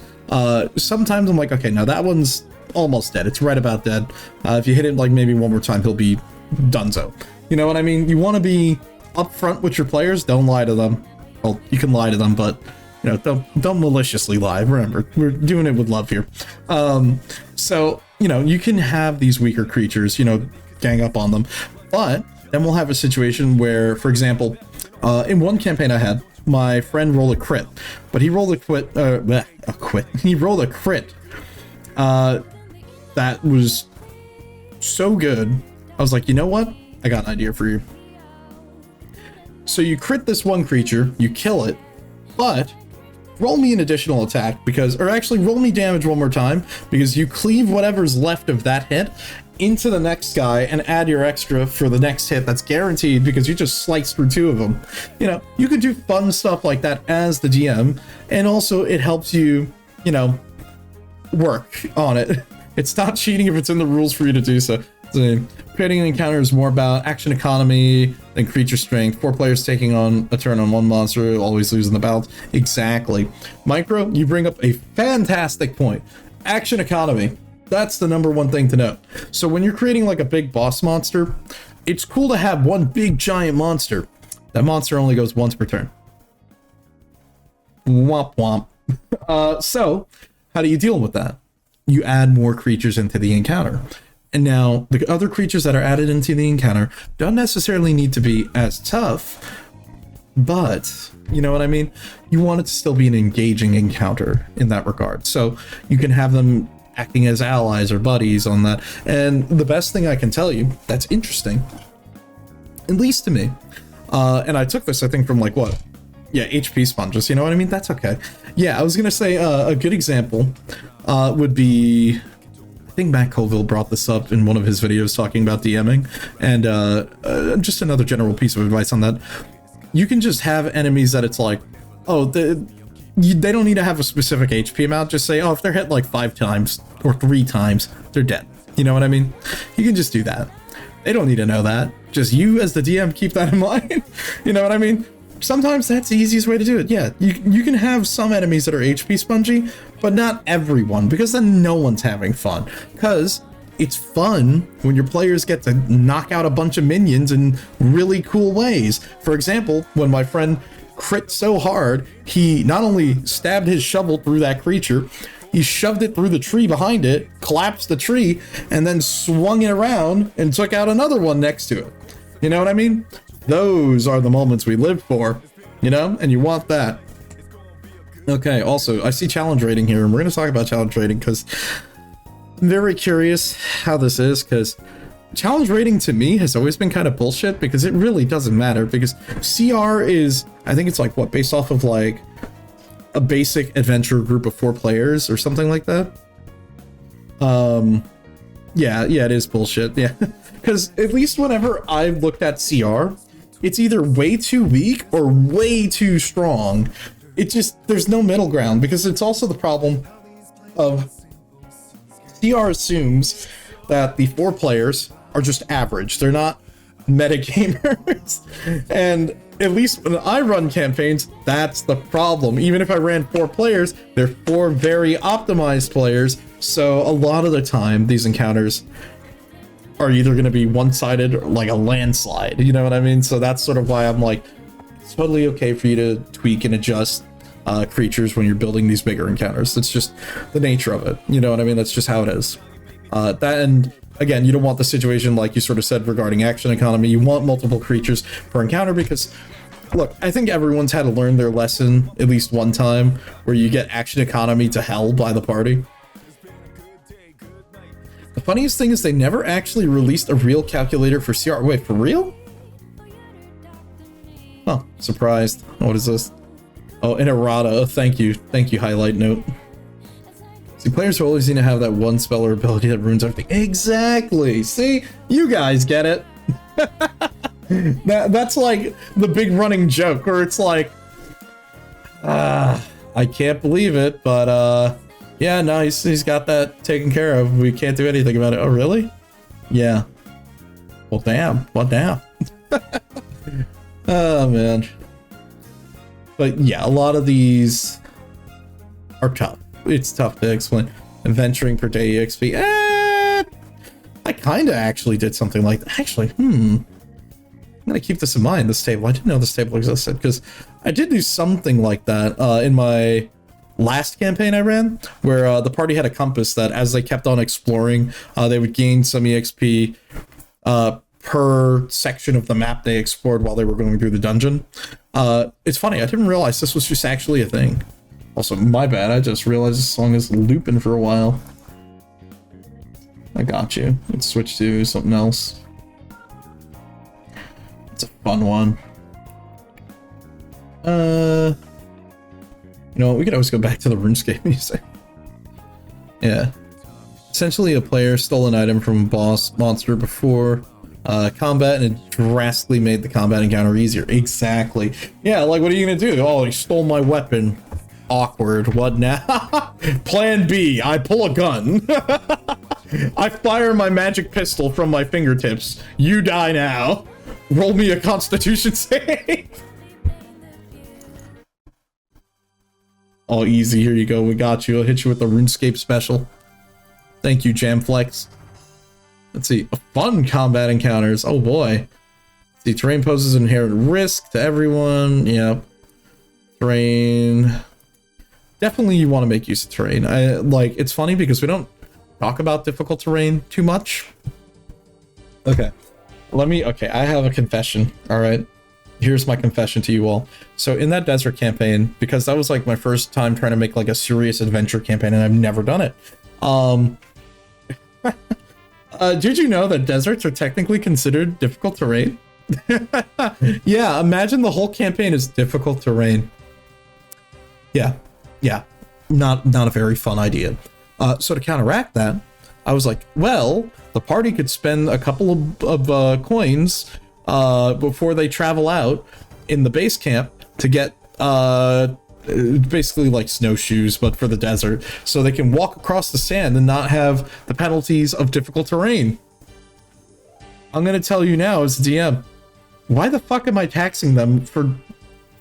Sometimes I'm like, okay, now that one's almost dead. It's right about dead. If you hit it like maybe one more time, he'll be donezo. You know what I mean? You want to be upfront with your players. Don't lie to them. Well, you can lie to them, but you know, don't maliciously lie. Remember, we're doing it with love here. So, you know, you can have these weaker creatures, you know, gang up on them, but then we'll have a situation where, for example, in one campaign I had, my friend rolled a crit, but he rolled he rolled a crit that was so good. I was like, you know what? I got an idea for you. So you crit this one creature, you kill it, but roll me an additional attack or actually roll me damage one more time, because you cleave whatever's left of that hit into the next guy and add your extra for the next hit. That's guaranteed because you just sliced through 2 of them. You know, you can do fun stuff like that as the DM, and also it helps you, you know, work on it. It's not cheating if it's in the rules for you to do so. So creating an encounter is more about action economy than creature strength. 4 players taking on a turn on one monster, always losing the battle. Exactly. Micro, you bring up a fantastic point. Action economy. That's the #1 thing to know. So when you're creating like a big boss monster, it's cool to have one big giant monster. That monster only goes once per turn. Womp womp. So how do you deal with that? You add more creatures into the encounter. And now the other creatures that are added into the encounter don't necessarily need to be as tough, but you know what I mean? You want it to still be an engaging encounter in that regard. So you can have them acting as allies or buddies on that. And the best thing I can tell you that's interesting, at least to me, and I took this, I think, from like what? Yeah, HP sponges, you know what I mean? That's okay. Yeah, I was going to say a good example would be, I think Matt Colville brought this up in one of his videos talking about DMing, and just another general piece of advice on that. You can just have enemies that it's like, oh, they don't need to have a specific HP amount. Just say, oh, if they're hit like 5 times or 3 times, they're dead. You know what I mean? You can just do that. They don't need to know that. Just you as the DM keep that in mind. You know what I mean? Sometimes that's the easiest way to do it. Yeah, you can have some enemies that are HP spongy, but not everyone, because then no one's having fun. Because it's fun when your players get to knock out a bunch of minions in really cool ways. For example, when my friend crit so hard, he not only stabbed his shovel through that creature, he shoved it through the tree behind it, collapsed the tree, and then swung it around and took out another one next to it. You know what I mean? Those are the moments we live for, you know? And you want that. Okay, also, I see challenge rating here, and we're going to talk about challenge rating because I'm very curious how this is, because challenge rating to me has always been kind of bullshit, because it really doesn't matter, because CR is, I think it's like, what, based off of like a basic adventure group of 4 players or something like that. Yeah, it is bullshit, yeah. Because at least whenever I've looked at CR, it's either way too weak or way too strong. It just, there's no middle ground, because it's also the problem of CR assumes that the 4 players are just average. They're not metagamers. And at least when I run campaigns, that's the problem. Even if I ran 4 players, they're 4 very optimized players. So a lot of the time, these encounters are either going to be one-sided or like a landslide. You know what I mean? So that's sort of why I'm like, it's totally okay for you to tweak and adjust creatures when you're building these bigger encounters. It's just the nature of it. You know what I mean? That's just how it is. That, and again, you don't want the situation like you sort of said regarding action economy. You want multiple creatures per encounter because, look, I think everyone's had to learn their lesson at least one time where you get action economy to hell by the party. The funniest thing is they never actually released a real calculator for CR. Wait, for real? Oh, surprised. What is this? Oh, an errata. Oh, thank you. Thank you, highlight note. See, players will always need to have that one spell or ability that ruins everything. Exactly. See? You guys get it. That's like the big running joke where it's like, I can't believe it, but yeah, no, he's got that taken care of. We can't do anything about it. Oh, really? Yeah. Well, damn. Well, damn. Oh, man. But yeah, a lot of these are tough. It's tough to explain. Adventuring per day EXP. I kind of actually did something like that. Actually, I'm going to keep this in mind, this table. I didn't know this table existed, because I did do something like that in my last campaign I ran, where the party had a compass that as they kept on exploring, they would gain some EXP per section of the map they explored while they were going through the dungeon. It's funny, I didn't realize this was just actually a thing. Also, my bad, I just realized this song is looping for a while. I got you. Let's switch to something else. It's a fun one. You know what, we could always go back to the RuneScape music. Yeah. Essentially, a player stole an item from a boss monster before combat, and it drastically made the combat encounter easier. Exactly. Yeah, like, what are you gonna do? Oh, he stole my weapon. Awkward. What now? Plan B. I pull a gun. I fire my magic pistol from my fingertips. You die now. Roll me a Constitution save. Oh, easy. Here you go. We got you. I'll hit you with the RuneScape special. Thank you, Jamflex. Let's see. Fun combat encounters. Oh, boy. Let's see. Terrain poses inherent risk to everyone. Yep. Terrain. Definitely you want to make use of terrain. It's funny because we don't talk about difficult terrain too much. Okay. Okay, I have a confession. All right. Here's my confession to you all. So in that desert campaign, because that was like my first time trying to make like a serious adventure campaign, and I've never done it. Did you know that deserts are technically considered difficult terrain? Yeah, imagine the whole campaign is difficult terrain. Yeah, not a very fun idea. So to counteract that, I was like, well, the party could spend a couple of coins before they travel out in the base camp to get basically like snowshoes, but for the desert, so they can walk across the sand and not have the penalties of difficult terrain. I'm gonna tell you now as a DM, why the fuck am I taxing them for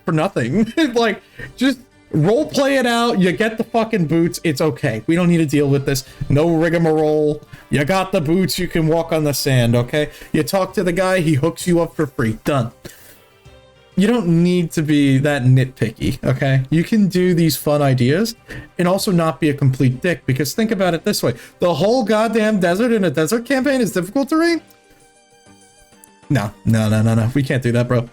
nothing? Like, just role play it out. You get the fucking boots. It's okay. We don't need to deal with this. No rigmarole. You got the boots. You can walk on the sand, okay? You talk to the guy. He hooks you up for free. Done. You don't need to be that nitpicky, okay? You can do these fun ideas and also not be a complete dick, because think about it this way. The whole goddamn desert in a desert campaign is difficult terrain? No. We can't do that, bro.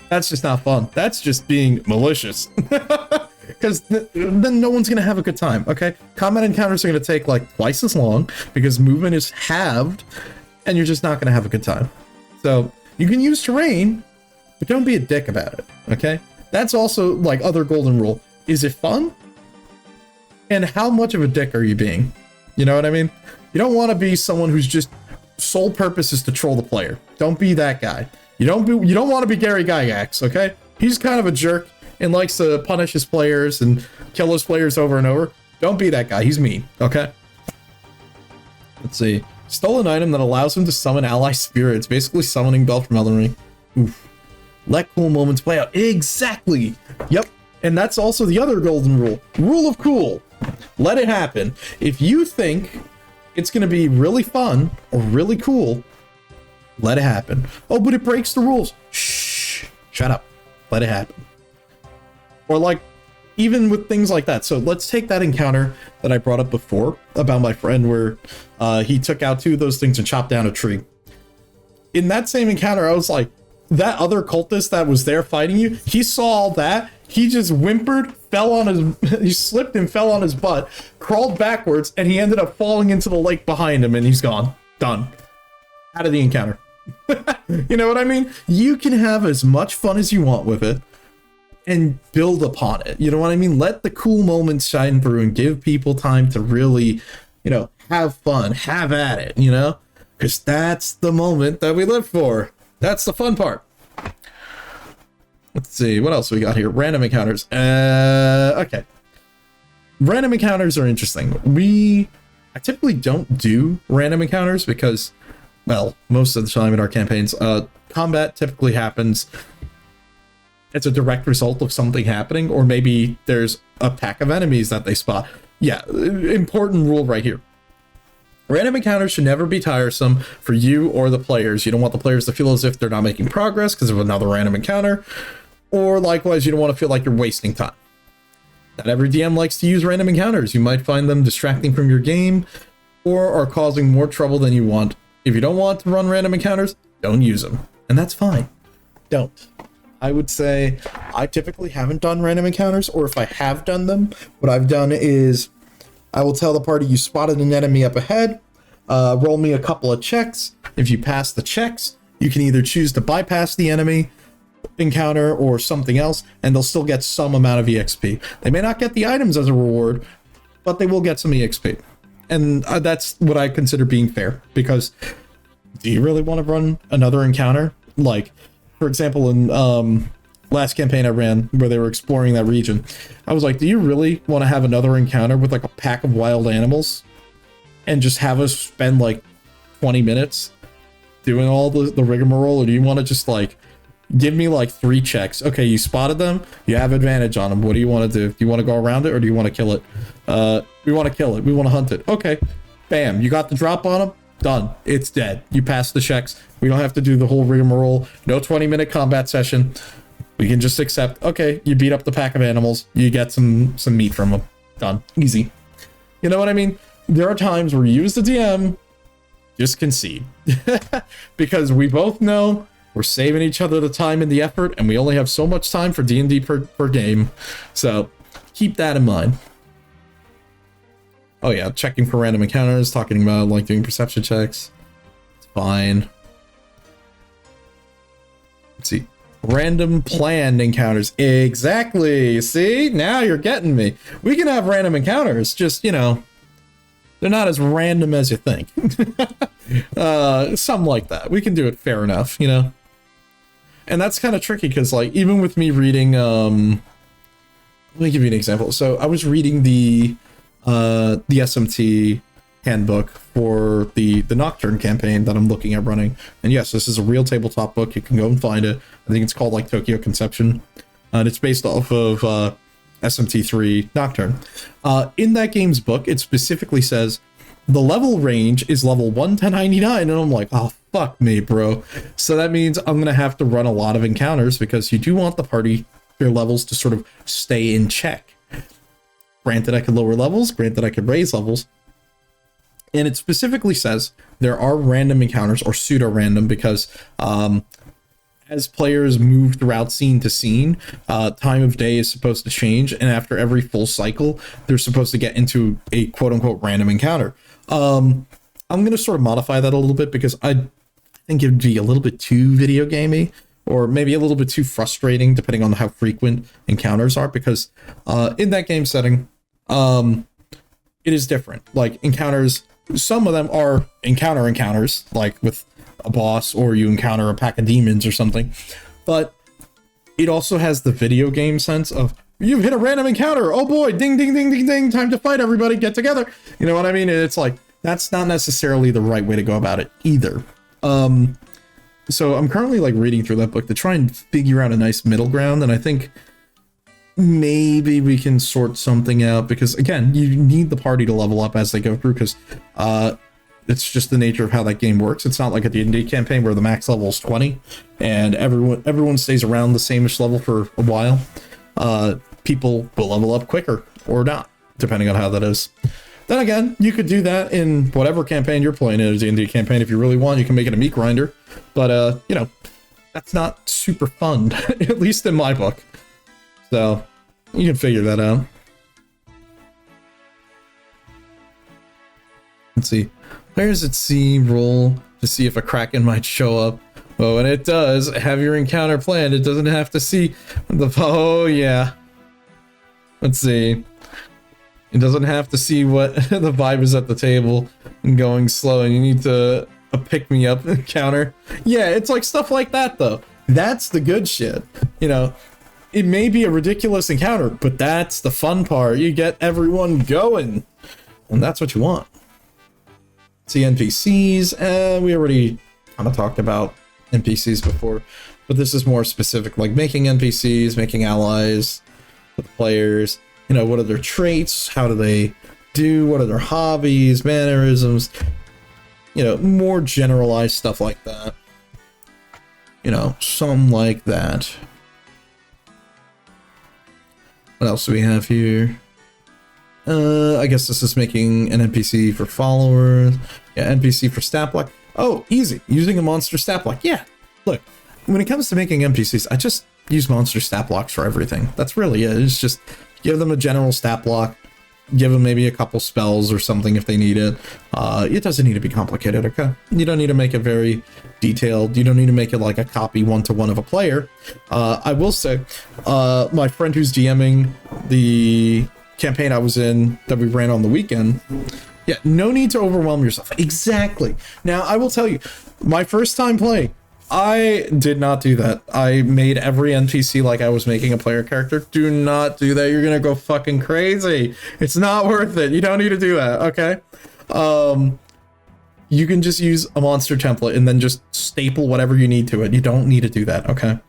That's just not fun. That's just being malicious. Because then no one's going to have a good time, okay? Combat encounters are going to take like twice as long because movement is halved and you're just not going to have a good time. So you can use terrain, but don't be a dick about it, okay? That's also like other golden rule. Is it fun? And how much of a dick are you being? You know what I mean? You don't want to be someone whose just sole purpose is to troll the player. Don't be that guy. You don't want to be Gary Gygax, okay? He's kind of a jerk and likes to punish his players and kill his players over and over. Don't be that guy. He's mean, okay? Let's see. Stolen item that allows him to summon ally spirits, basically summoning Bell from Elden Ring. Oof. Let cool moments play out. Exactly. Yep. And that's also the other golden rule. Rule of cool. Let it happen. If you think it's going to be really fun or really cool, let it happen. Oh, but it breaks the rules. Shh. Shut up. Let it happen. Or like, even with things like that. So let's take that encounter that I brought up before about my friend where he took out 2 of those things and chopped down a tree. In that same encounter, I was like, that other cultist that was there fighting you, he saw all that. He just whimpered, fell on his, he slipped and fell on his butt, crawled backwards, and he ended up falling into the lake behind him, and he's gone. Done. Out of the encounter. You know what I mean? You can have as much fun as you want with it and build upon it. You know what I mean? Let the cool moments shine through and give people time to really, you know, have fun, have at it, you know? Because that's the moment that we live for. That's the fun part. Let's see, what else we got here? Random encounters. Okay. Random encounters are interesting. I typically don't do random encounters because, well, most of the time in our campaigns, combat typically happens. It's a direct result of something happening, or maybe there's a pack of enemies that they spot. Yeah, important rule right here. Random encounters should never be tiresome for you or the players. You don't want the players to feel as if they're not making progress because of another random encounter, or likewise, you don't want to feel like you're wasting time. Not every DM likes to use random encounters. You might find them distracting from your game or are causing more trouble than you want. If you don't want to run random encounters, don't use them. And that's fine. Don't. I would say I typically haven't done random encounters, or if I have done them, what I've done is I will tell the party you spotted an enemy up ahead, roll me a couple of checks. If you pass the checks, you can either choose to bypass the enemy encounter or something else, and they'll still get some amount of EXP. They may not get the items as a reward, but they will get some EXP. And that's what I consider being fair, because do you really want to run another encounter? Like, for example, in last campaign I ran where they were exploring that region, I was like, do you really want to have another encounter with like a pack of wild animals and just have us spend like 20 minutes doing all the rigmarole? Or do you want to just like give me like 3 checks? Okay, you spotted them, you have advantage on them. What do you want to do? Do you want to go around it, or do you want to kill it? We want to kill it. We want to hunt it. Okay, bam, you got the drop on them. Done. It's dead. You passed the checks. We don't have to do the whole rigmarole. No 20-minute combat session. We can just accept, okay, you beat up the pack of animals. You get some meat from them. Done. Easy. You know what I mean? There are times where you as the DM just concede. Because we both know we're saving each other the time and the effort, and we only have so much time for D&D per game. So keep that in mind. Oh yeah, checking for random encounters, talking about like doing perception checks. It's fine. Let's see. Random planned encounters. Exactly. See? Now you're getting me. We can have random encounters, just, you know, they're not as random as you think. Something like that. We can do it fair enough, you know? And that's kind of tricky because, like, even with me reading, let me give you an example. So I was reading the SMT handbook for the Nocturne campaign that I'm looking at running. And yes, this is a real tabletop book. You can go and find it. I think it's called like Tokyo Conception. And it's based off of SMT3 Nocturne. In that game's book, it specifically says the level range is level 1 to 99, and I'm like, oh, fuck me, bro. So that means I'm going to have to run a lot of encounters because you do want the party, their levels to sort of stay in check. Granted, I could lower levels, granted, I could raise levels. And it specifically says there are random encounters, or pseudo-random, because as players move throughout scene to scene, time of day is supposed to change, and after every full cycle, they're supposed to get into a quote-unquote random encounter. I'm going to sort of modify that a little bit because I think it would be a little bit too video gamey, or maybe a little bit too frustrating, depending on how frequent encounters are, because in that game setting, it is different. Like, encounters, some of them are encounters, like with a boss, or you encounter a pack of demons or something, but it also has the video game sense of, you've hit a random encounter, oh boy, ding ding ding ding ding, time to fight, everybody get together. You know what I mean? It's like, that's not necessarily the right way to go about it either. So I'm currently like reading through that book to try and figure out a nice middle ground, and I think maybe we can sort something out, because again, you need the party to level up as they go through, because it's just the nature of how that game works. It's not like a D&D campaign where the max level is 20 and everyone stays around the same-ish level for a while. People will level up quicker or not, depending on how that is. Then again, you could do that in whatever campaign you're playing in a D&D campaign. If you really want, you can make it a meat grinder, but you know, that's not super fun, at least in my book. So you can figure that out. Let's see. Players at sea roll to see if a kraken might show up. Oh, and it does. Have your encounter planned. It doesn't have to see the... Oh, yeah. Let's see. It doesn't have to see what the vibe is at the table and going slow, and you need to a pick-me-up encounter. Yeah, it's like stuff like that, though. That's the good shit. You know, it may be a ridiculous encounter, but that's the fun part. You get everyone going, and that's what you want. See, NPCs, we already kind of talked about NPCs before, but this is more specific, like making NPCs, making allies with players. You know, what are their traits? How do they do? What are their hobbies, mannerisms? You know, more generalized stuff like that. You know, something like that. What else do we have here? I guess this is making an NPC for followers. Yeah, NPC for stat block. Oh, easy. Using a monster stat block. Yeah, look, when it comes to making NPCs, I just use monster stat blocks for everything. That's really it. It's just give them a general stat block, give them maybe a couple spells or something if they need it. It doesn't need to be complicated, okay? You don't need to make it very detailed. You don't need to make it like a copy one-to-one of a player. I will say, my friend who's DMing the campaign I was in that we ran on the weekend, yeah, no need to overwhelm yourself. Exactly. Now, I will tell you, my first time playing, I did not do that. I made every NPC like I was making a player character. Do not do that. You're gonna go fucking crazy. It's not worth it. You don't need to do that, okay? You can just use a monster template and then just staple whatever you need to it. You don't need to do that, okay?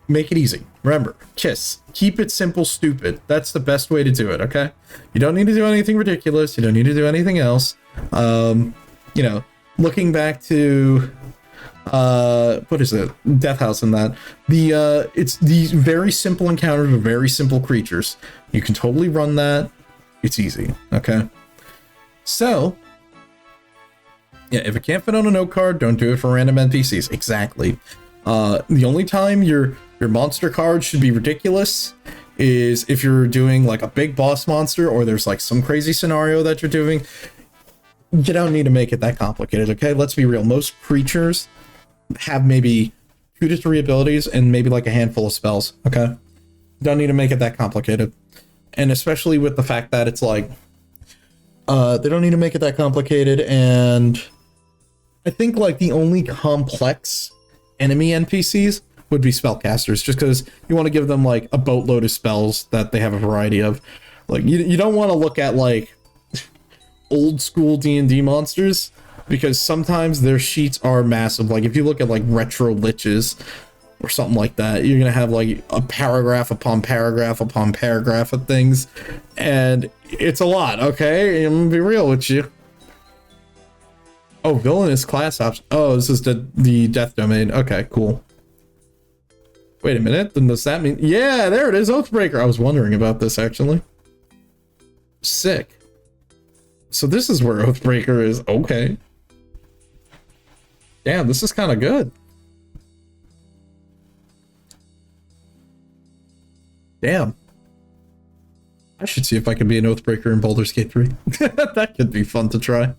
Make it easy. Remember, KISS. Keep it simple, stupid. That's the best way to do it, okay? You don't need to do anything ridiculous. You don't need to do anything else. You know, looking back to... what is it? Death House and that. It's these very simple encounters with very simple creatures. You can totally run that. It's easy, okay? So, yeah, if it can't fit on a note card, don't do it for random NPCs. Exactly. The only time your monster card should be ridiculous is if you're doing like a big boss monster, or there's like some crazy scenario that you're doing. You don't need to make it that complicated, okay? Let's be real. Most creatures have maybe 2 to 3 abilities and maybe like a handful of spells, okay? Don't need to make it that complicated. And especially with the fact that it's like, they don't need to make it that complicated, and I think like the only complex enemy NPCs would be spellcasters, just because you want to give them like a boatload of spells that they have a variety of. Like, you don't want to look at like old school D&D monsters, because sometimes their sheets are massive. Like if you look at like retro liches, or something like that. You're gonna have like a paragraph upon paragraph upon paragraph of things, and it's a lot. Okay, I'm gonna be real with you. Oh, villainous class option. Oh, this is the death domain. Okay, cool. Wait a minute, then does that mean... Yeah, there it is, Oathbreaker. I was wondering about this, actually. Sick. So this is where Oathbreaker is. Okay. Damn, this is kind of good. Damn. I should see if I can be an Oathbreaker in Baldur's Gate 3. That could be fun to try.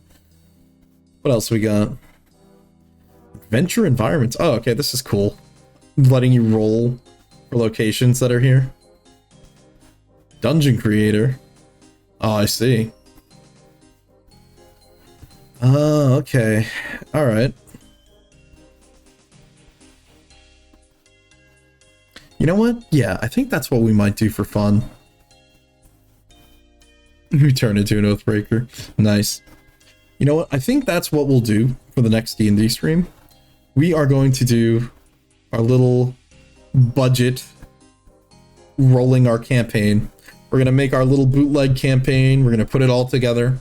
What else we got? Adventure environments. Oh, okay, this is cool. Letting you roll for locations that are here. Dungeon creator. Oh, I see. Oh, okay. Alright. You know what? Yeah, I think that's what we might do for fun. We turn into an Oathbreaker. Nice. You know what? I think that's what we'll do for the next D&D stream. We are going to do our little budget rolling our campaign. We're going to make our little bootleg campaign. We're going to put it all together.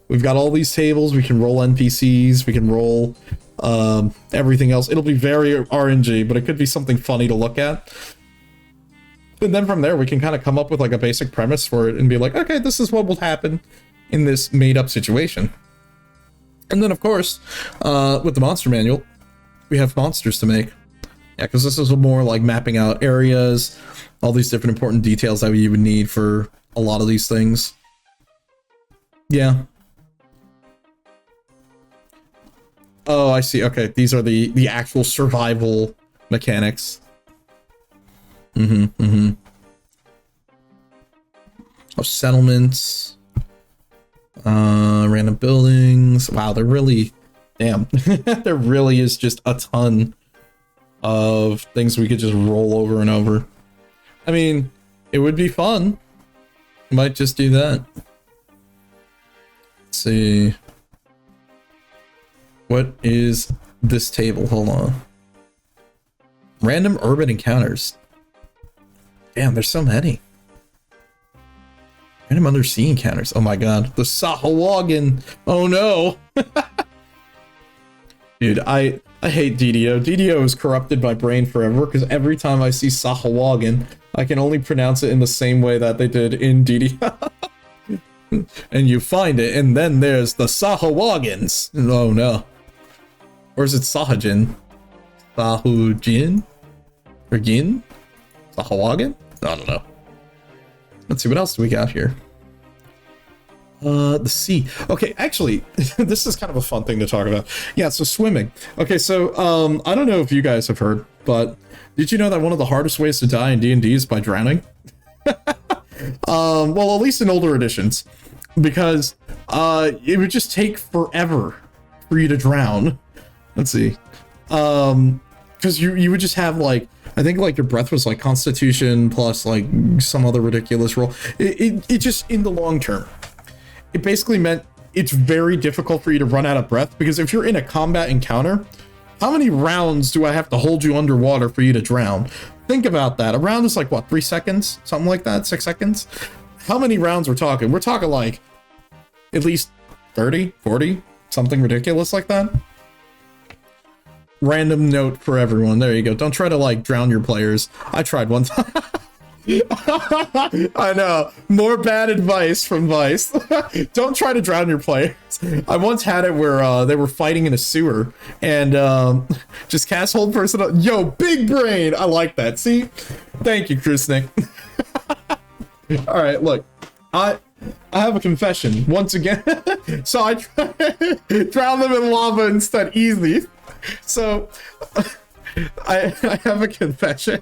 We've got all these tables. We can roll NPCs. We can roll everything else. It'll be very RNG, but it could be something funny to look at. And then from there, we can kind of come up with like a basic premise for it and be like, okay, this is what will happen in this made-up situation. And then, of course, with the monster manual, we have monsters to make. Yeah, because this is more like mapping out areas, all these different important details that you would need for a lot of these things. Yeah. Oh, I see. Okay, these are the actual survival mechanics. Oh, settlements. Random buildings. Wow, there really... Damn. There really is just a ton of things we could just roll over and over. I mean, it would be fun. Might just do that. Let's see. What is this table? Hold on. Random urban encounters. Damn, there's so many. Random undersea encounters. Oh my god. The Sahuagin. Oh no. Dude, I hate DDO. DDO has corrupted my brain forever because every time I see Sahuagin, I can only pronounce it in the same way that they did in DDO. And you find it, and then there's the Sahuagins. Oh no. Or is it Sahajin? Sahujin? Or Gin? Sahuagin? I don't know. Let's see, what else do we got here? The sea. Okay, actually, this is kind of a fun thing to talk about. Yeah, so swimming. Okay, so, I don't know if you guys have heard, but did you know that one of the hardest ways to die in D&D is by drowning? Well, at least in older editions. Because, it would just take forever for you to drown. Let's see. Because you would just have, like, I think, like, your breath was, like, Constitution plus, like, some other ridiculous roll. It just, in the long term, it basically meant it's very difficult for you to run out of breath, because if you're in a combat encounter, how many rounds do I have to hold you underwater for you to drown? Think about that. A round is like, what, 3 seconds? Something like that? 6 seconds? How many rounds we're talking? We're talking, like, at least 30, 40, something ridiculous like that. Random note for everyone. There you go. Don't try to, like, drown your players. I tried one time. I know. More bad advice from Vice. Don't try to drown your players. I once had it where they were fighting in a sewer, and just cast hold person up. Yo, big brain. I like that. See? Thank you, Krusnik. All right, look. I have a confession once again. So I drown them in lava instead. Easy. So I have a confession.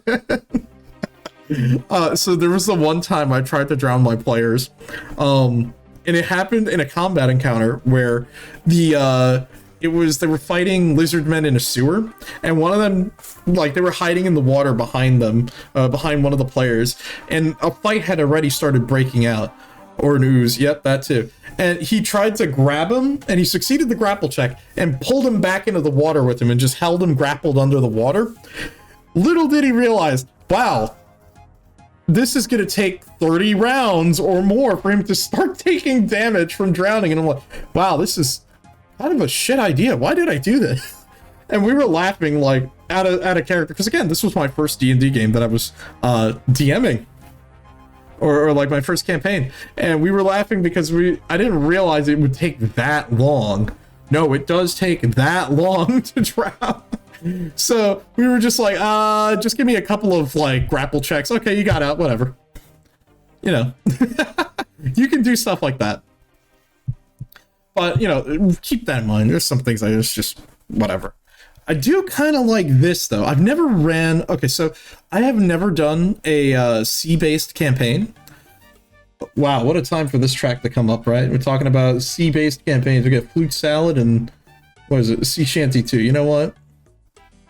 So there was the one time I tried to drown my players, and it happened in a combat encounter where they were fighting lizard men in a sewer, and one of them, like, they were hiding in the water behind them, behind one of the players, and a fight had already started breaking out. Or an ooze, yep, that too. And he tried to grab him, and he succeeded the grapple check, and pulled him back into the water with him, and just held him grappled under the water. Little did he realize, wow, this is going to take 30 rounds or more for him to start taking damage from drowning. And I'm like, wow, this is kind of a shit idea. Why did I do this? And we were laughing like out of character, because again, this was my first D&D game that I was DMing, or like my first campaign, and we were laughing because I didn't realize it would take that long. No, it does take that long to drown. So we were just like, just give me a couple of like grapple checks. Okay, you got out, whatever. You know, you can do stuff like that. But, you know, keep that in mind. There's some things I just whatever. I do kind of like this, though. I've never ran... Okay, so I have never done a sea-based campaign. Wow, what a time for this track to come up, right? We're talking about sea-based campaigns. We get Flute Salad and... What is it? Sea Shanty 2. You know what?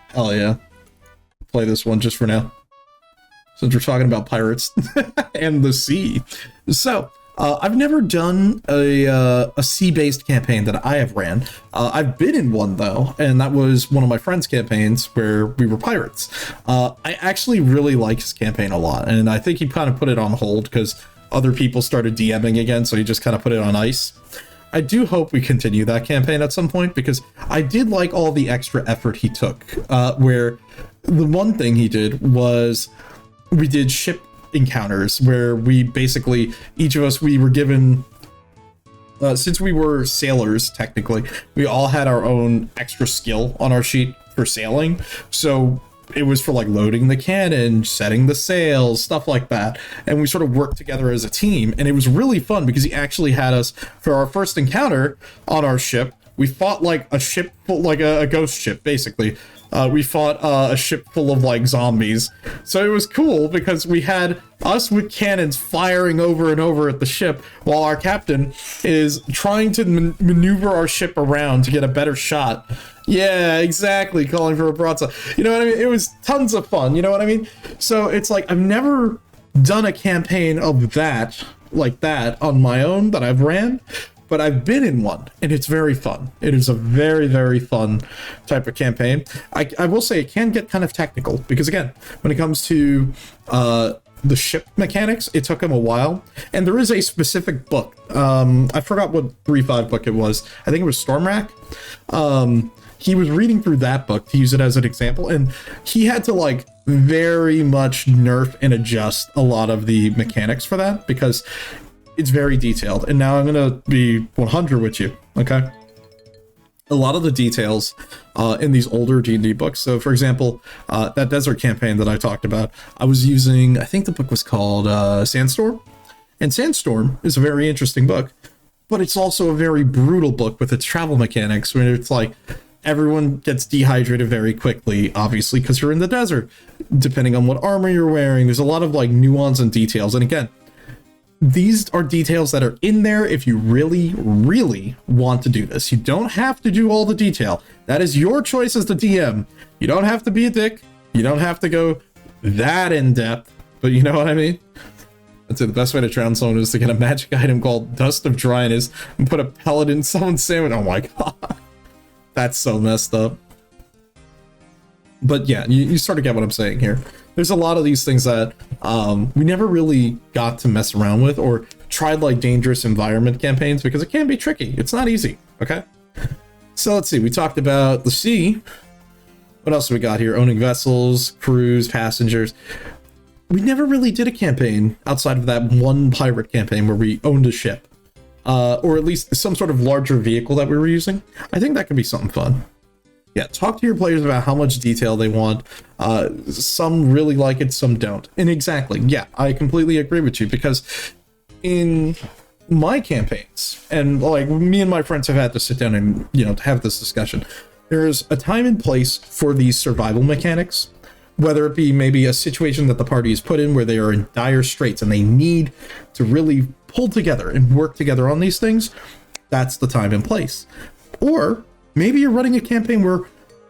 Hell yeah. Play this one just for now. Since we're talking about pirates and the sea. So... I've never done a sea-based campaign that I have ran. I've been in one, though, and that was one of my friend's campaigns where we were pirates. I actually really like his campaign a lot, and I think he kind of put it on hold because other people started DMing again, so he just kind of put it on ice. I do hope we continue that campaign at some point, because I did like all the extra effort he took, where the one thing he did was we did ship encounters where we basically, each of us, we were given, since we were sailors, technically, we all had our own extra skill on our sheet for sailing. So it was for like loading the cannon, setting the sails, stuff like that. And we sort of worked together as a team. And it was really fun because he actually had us, for our first encounter on our ship, we fought like a ship, like a ghost ship, basically. We fought a ship full of like zombies. So it was cool because we had us with cannons firing over and over at the ship while our captain is trying to maneuver our ship around to get a better shot. Yeah, exactly. Calling for a broadside. You know what I mean? It was tons of fun. You know what I mean? So it's like, I've never done a campaign of that, like that, on my own that I've ran. But I've been in one, and it's very fun. It is a very, very fun type of campaign. I will say it can get kind of technical, because again, when it comes to the ship mechanics, it took him a while. And there is a specific book. I forgot what 3.5 book it was. I think it was Stormrack. He was reading through that book to use it as an example, and he had to like very much nerf and adjust a lot of the mechanics for that, because it's very detailed. And now I'm gonna be 100 with you, okay? A lot of the details in these older D&D books. So for example, that desert campaign that I talked about, I was using, I think the book was called Sandstorm. And Sandstorm is a very interesting book, but it's also a very brutal book with its travel mechanics, where it's like everyone gets dehydrated very quickly, obviously, because you're in the desert. Depending on what armor you're wearing, there's a lot of like nuance and details. And again, these are details that are in there if you really, really want to do this. You don't have to do all the detail. That is your choice as the DM. You don't have to be a dick. You don't have to go that in depth, but you know what I mean? I'd say the best way to drown someone is to get a magic item called Dust of Dryness and put a pellet in someone's sandwich. Oh my god. That's so messed up. But yeah, you sort of get what I'm saying here. There's a lot of these things that we never really got to mess around with or tried like dangerous environment campaigns, because it can be tricky. It's not easy, okay? So let's see, we talked about the sea. What else have we got here? Owning vessels, crews, passengers. We never really did a campaign outside of that one pirate campaign where we owned a ship. Or at least some sort of larger vehicle that we were using. I think that could be something fun. Yeah, talk to your players about how much detail they want. Some really like it, some don't. And exactly, yeah, I completely agree with you, because in my campaigns, and like me and my friends have had to sit down and, you know, have this discussion, there's a time and place for these survival mechanics, whether it be maybe a situation that the party is put in where they are in dire straits and they need to really pull together and work together on these things. That's the time and place. Or maybe you're running a campaign where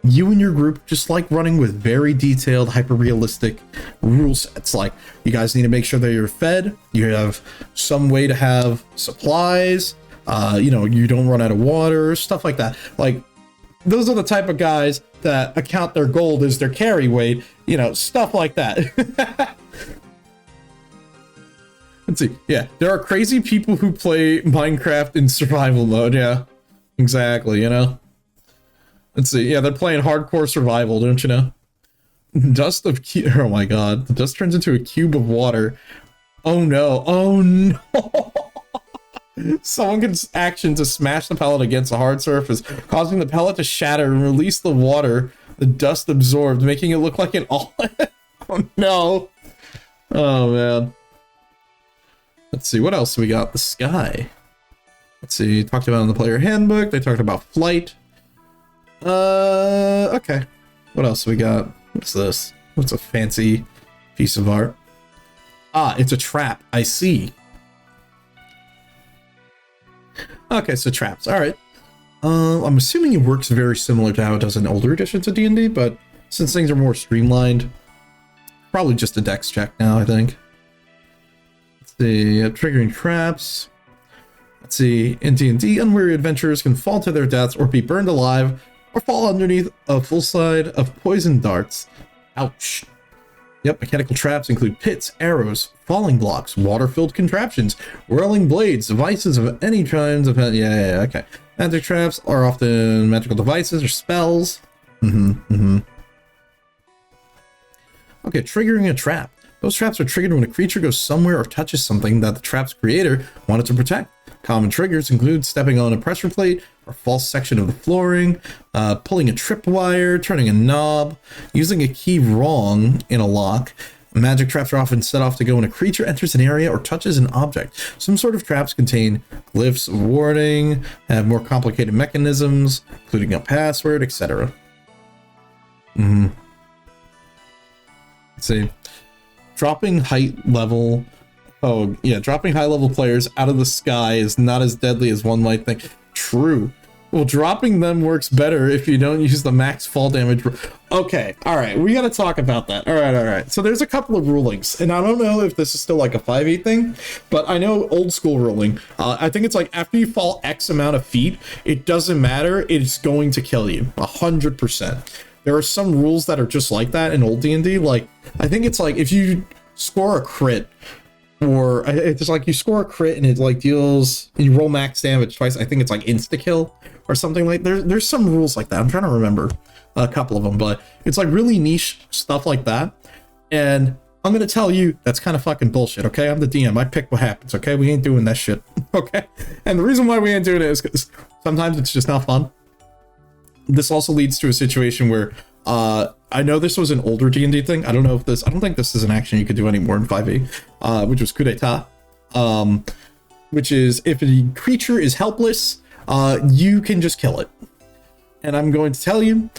you and your group just like running with very detailed, hyper-realistic rule sets. Like, you guys need to make sure that you're fed, you have some way to have supplies, you know, you don't run out of water, stuff like that. Like, those are the type of guys that account their gold as their carry weight, you know, stuff like that. Let's see. Yeah, there are crazy people who play Minecraft in survival mode. Yeah, exactly, you know. Let's see. Yeah, they're playing hardcore survival, don't you know? Dust of oh my god. The dust turns into a cube of water. Oh no. Oh no. Someone can action to smash the pellet against a hard surface, causing the pellet to shatter and release the water the dust absorbed, making it look like an olive. Oh no. Oh man. Let's see, what else we got? The sky. Let's see, talked about in the player handbook. They talked about flight. Okay. What else we got? What's this? What's a fancy piece of art? Ah, it's a trap. I see. Okay, so traps. All right. I'm assuming it works very similar to how it does in older editions of D&D, but since things are more streamlined, probably just a dex check now, I think. Let's see, triggering traps. Let's see, in D&D, unwary adventurers can fall to their deaths or be burned alive or fall underneath a full side of poison darts. Ouch. Yep, mechanical traps include pits, arrows, falling blocks, water-filled contraptions, whirling blades, devices of any kinds of... Yeah, okay. Magic traps are often magical devices or spells. Okay, triggering a trap. Those traps are triggered when a creature goes somewhere or touches something that the trap's creator wanted to protect. Common triggers include stepping on a pressure plate or false section of the flooring, pulling a tripwire, turning a knob, using a key wrong in a lock. Magic traps are often set off to go when a creature enters an area or touches an object. Some sort of traps contain glyphs of warning, have more complicated mechanisms, including a password, etc. Let's see. Dropping height level... Oh, yeah, dropping high-level players out of the sky is not as deadly as one might think. True. Well, dropping them works better if you don't use the max fall damage. Okay, alright, we gotta talk about that. Alright. So there's a couple of rulings, and I don't know if this is still like a 5e thing, but I know old school ruling. I think it's like after you fall X amount of feet, it doesn't matter, it's going to kill you. 100%. There are some rules that are just like that in old D&D, like, I think it's like if you score a crit, or it's like you score a crit and it like deals, you roll max damage twice. I think it's like insta kill or something like. There's some rules like that. I'm trying to remember a couple of them, but it's like really niche stuff like that. And I'm gonna tell you that's kind of fucking bullshit. Okay, I'm the DM. I pick what happens. Okay, we ain't doing that shit. Okay, and the reason why we ain't doing it is because sometimes it's just not fun. This also leads to a situation where I know this was an older D&D thing. I don't know if this, I don't think this is an action you could do anymore in 5e, which was coup d'etat, which is if a creature is helpless, you can just kill it. And I'm going to tell you,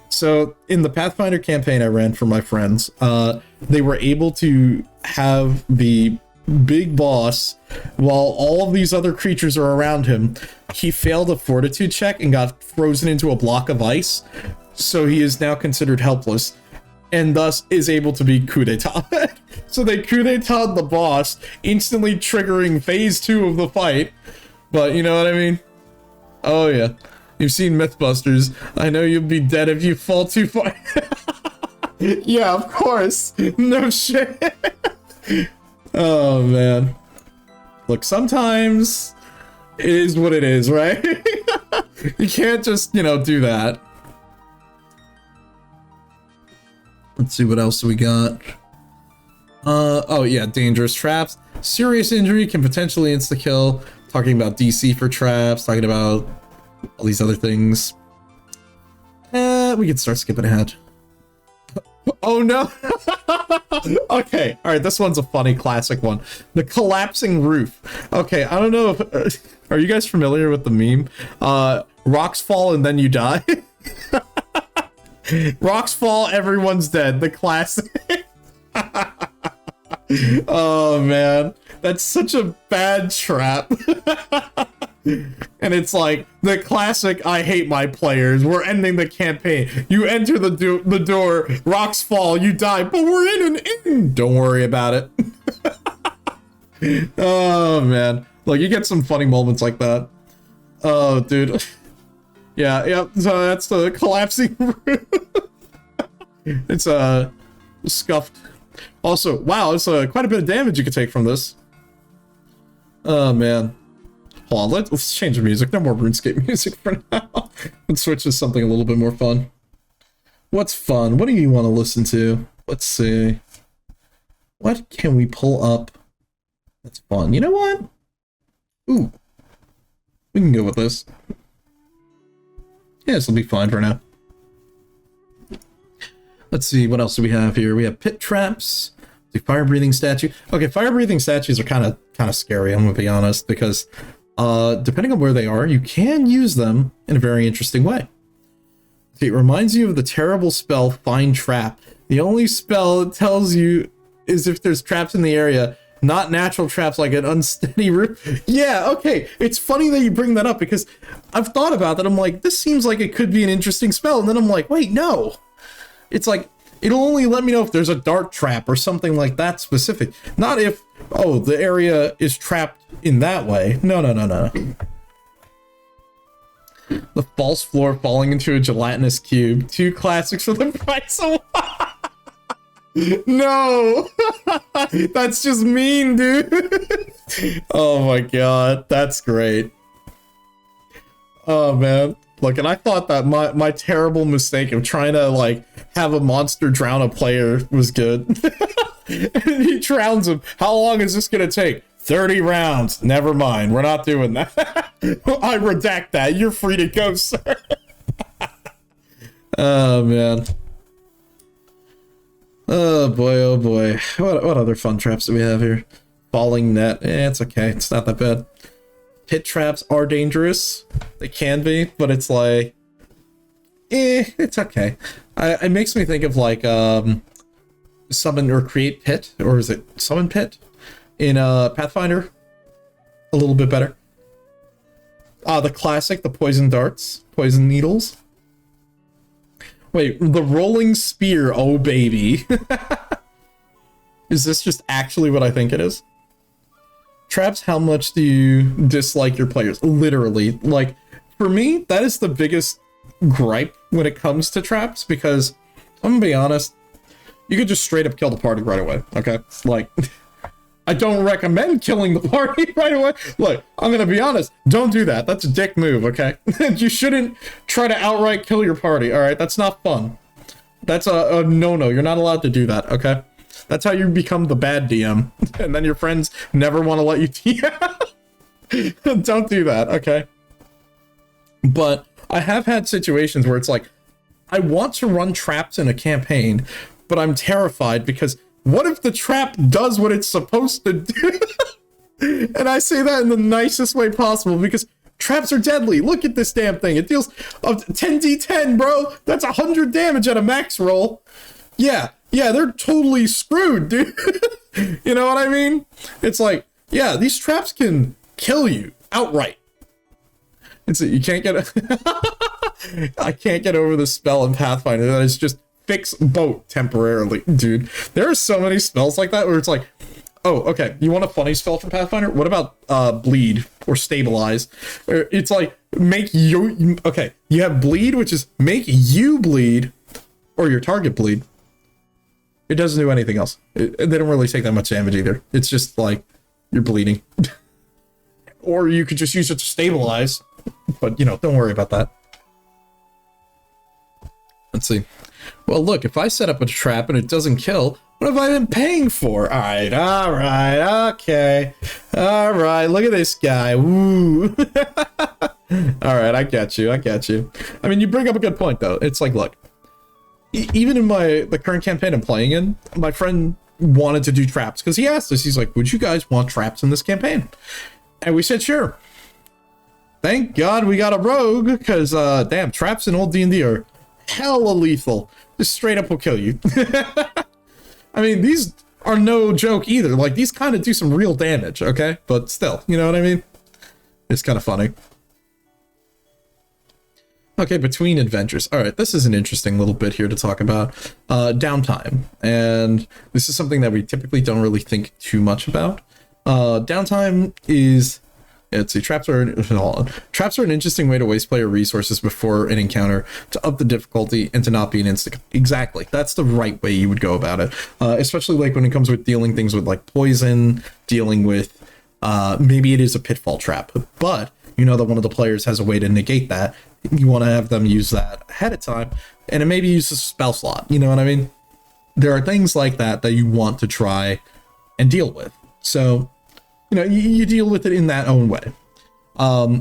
so in the Pathfinder campaign I ran for my friends, they were able to have the big boss, while all of these other creatures are around him, he failed a fortitude check and got frozen into a block of ice. So he is now considered helpless and thus is able to be coup d'etat. So they coup d'etat the boss, instantly triggering phase 2 of the fight. But you know what I mean? Oh yeah. You've seen Mythbusters. I know you'll be dead if you fall too far. Yeah, of course. No shit. Oh man. Look, sometimes it is what it is, right? You can't just, you know, do that. Let's see what else we got. Oh yeah, dangerous traps. Serious injury can potentially insta-kill. Talking about DC for traps, talking about all these other things. We can start skipping ahead. Oh no! Okay, alright, this one's a funny classic one. The collapsing roof. Okay, I don't know if... are you guys familiar with the meme? Rocks fall and then you die? Rocks fall, everyone's dead. The classic. Oh man, that's such a bad trap. And it's like the classic I hate my players, we're ending the campaign, you enter the door, rocks fall, you die, but we're in an inn. Don't worry about it. Oh man, look, you get some funny moments like that. Oh dude. Yeah, yep. So that's the collapsing roof. It's scuffed. Also, wow, it's quite a bit of damage you can take from this. Oh man. Hold on, let's change the music. No more RuneScape music for now. Let's switch to something a little bit more fun. What's fun? What do you want to listen to? Let's see. What can we pull up that's fun? You know what? Ooh. We can go with this. Yeah, this will be fine for now. Let's see, what else do we have here? We have pit traps, the fire-breathing statue. Okay, fire-breathing statues are kind of scary, I'm gonna be honest, because depending on where they are, you can use them in a very interesting way. Okay, it reminds you of the terrible spell Find Trap. The only spell it tells you is if there's traps in the area, not natural traps like an unsteady roof. Yeah, okay. It's funny that you bring that up because I've thought about that. I'm like, this seems like it could be an interesting spell. And then I'm like, wait, no. It's like, it'll only let me know if there's a dart trap or something like that specific. Not if, oh, the area is trapped in that way. No. The false floor falling into a gelatinous cube. 2 classics for the price of one. No! That's just mean, dude. Oh my god, that's great. Oh man. Look, and I thought that my terrible mistake of trying to, like, have a monster drown a player was good. And he drowns him. How long is this gonna take? 30 rounds. Never mind. We're not doing that. I redact that. You're free to go, sir. Oh, man. Oh, boy, oh, boy. What other fun traps do we have here? Falling net. It's okay. It's not that bad. Pit traps are dangerous. They can be, but it's like... it's okay. It makes me think of, like, summon or create pit, or is it summon pit? In Pathfinder, a little bit better. The classic, the poison darts, poison needles. Wait, the rolling spear, oh baby. Is this just actually what I think it is? Traps, how much do you dislike your players? Literally, like, for me, that is the biggest gripe when it comes to traps, because, I'm gonna be honest, you could just straight up kill the party right away, okay? Like... I don't recommend killing the party right away. Look, I'm gonna be honest. Don't do that. That's a dick move, okay? You shouldn't try to outright kill your party, alright? That's not fun. That's a no-no. You're not allowed to do that, okay? That's how you become the bad DM. And then your friends never want to let you DM. Don't do that, okay? But I have had situations where it's like, I want to run traps in a campaign, but I'm terrified because what if the trap does what it's supposed to do? And I say that in the nicest way possible because traps are deadly. Look at this damn thing. It deals 10d10, bro. That's 100 damage at a max roll. Yeah, they're totally screwed, dude. You know what I mean? It's like, yeah, these traps can kill you outright. It's you can't get I can't get over the spell in Pathfinder that is just fix boat temporarily, dude. There are so many spells like that where it's like, oh, okay, you want a funny spell from Pathfinder? What about bleed or stabilize? It's like make you okay. You have bleed, which is make you bleed or your target bleed. It doesn't do anything else. They don't really take that much damage either. It's just like you're bleeding. Or you could just use it to stabilize, but you know, don't worry about that. Let's see. Well, look, if I set up a trap and it doesn't kill, what have I been paying for? All right, okay. All right, look at this guy. Woo. All right, I get you. I mean, you bring up a good point, though. It's like, look, even in the current campaign I'm playing in, my friend wanted to do traps because he asked us, he's like, would you guys want traps in this campaign? And we said, sure. Thank God we got a rogue because, damn, traps in old D&D are hella lethal. Just straight up will kill you. I mean, these are no joke either. Like, these kind of do some real damage, okay? But still, you know what I mean? It's kind of funny. Okay, between adventures. All right, this is an interesting little bit here to talk about. Downtime. And this is something that we typically don't really think too much about. Downtime is Let's see, traps are an interesting way to waste player resources before an encounter to up the difficulty and to not be an instant. Exactly, that's the right way you would go about it. Especially like when it comes with dealing things with like poison, dealing with maybe it is a pitfall trap, but you know that one of the players has a way to negate that. You want to have them use that ahead of time, and it maybe use a spell slot. You know what I mean? There are things like that that you want to try and deal with. So, you know, you deal with it in that own way.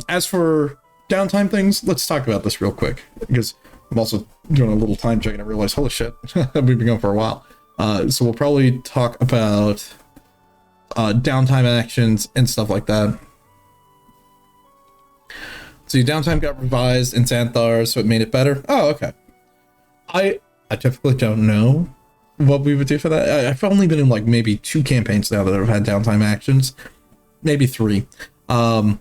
As for downtime things, let's talk about this real quick, because I'm also doing a little time check and I realize, holy shit, we've been going for a while. So we'll probably talk about downtime actions and stuff like that. So your downtime got revised in Xanthar, so it made it better. Oh, okay. I typically don't know what we would do for that. I've only been in like maybe 2 campaigns now that have had downtime actions, maybe 3. And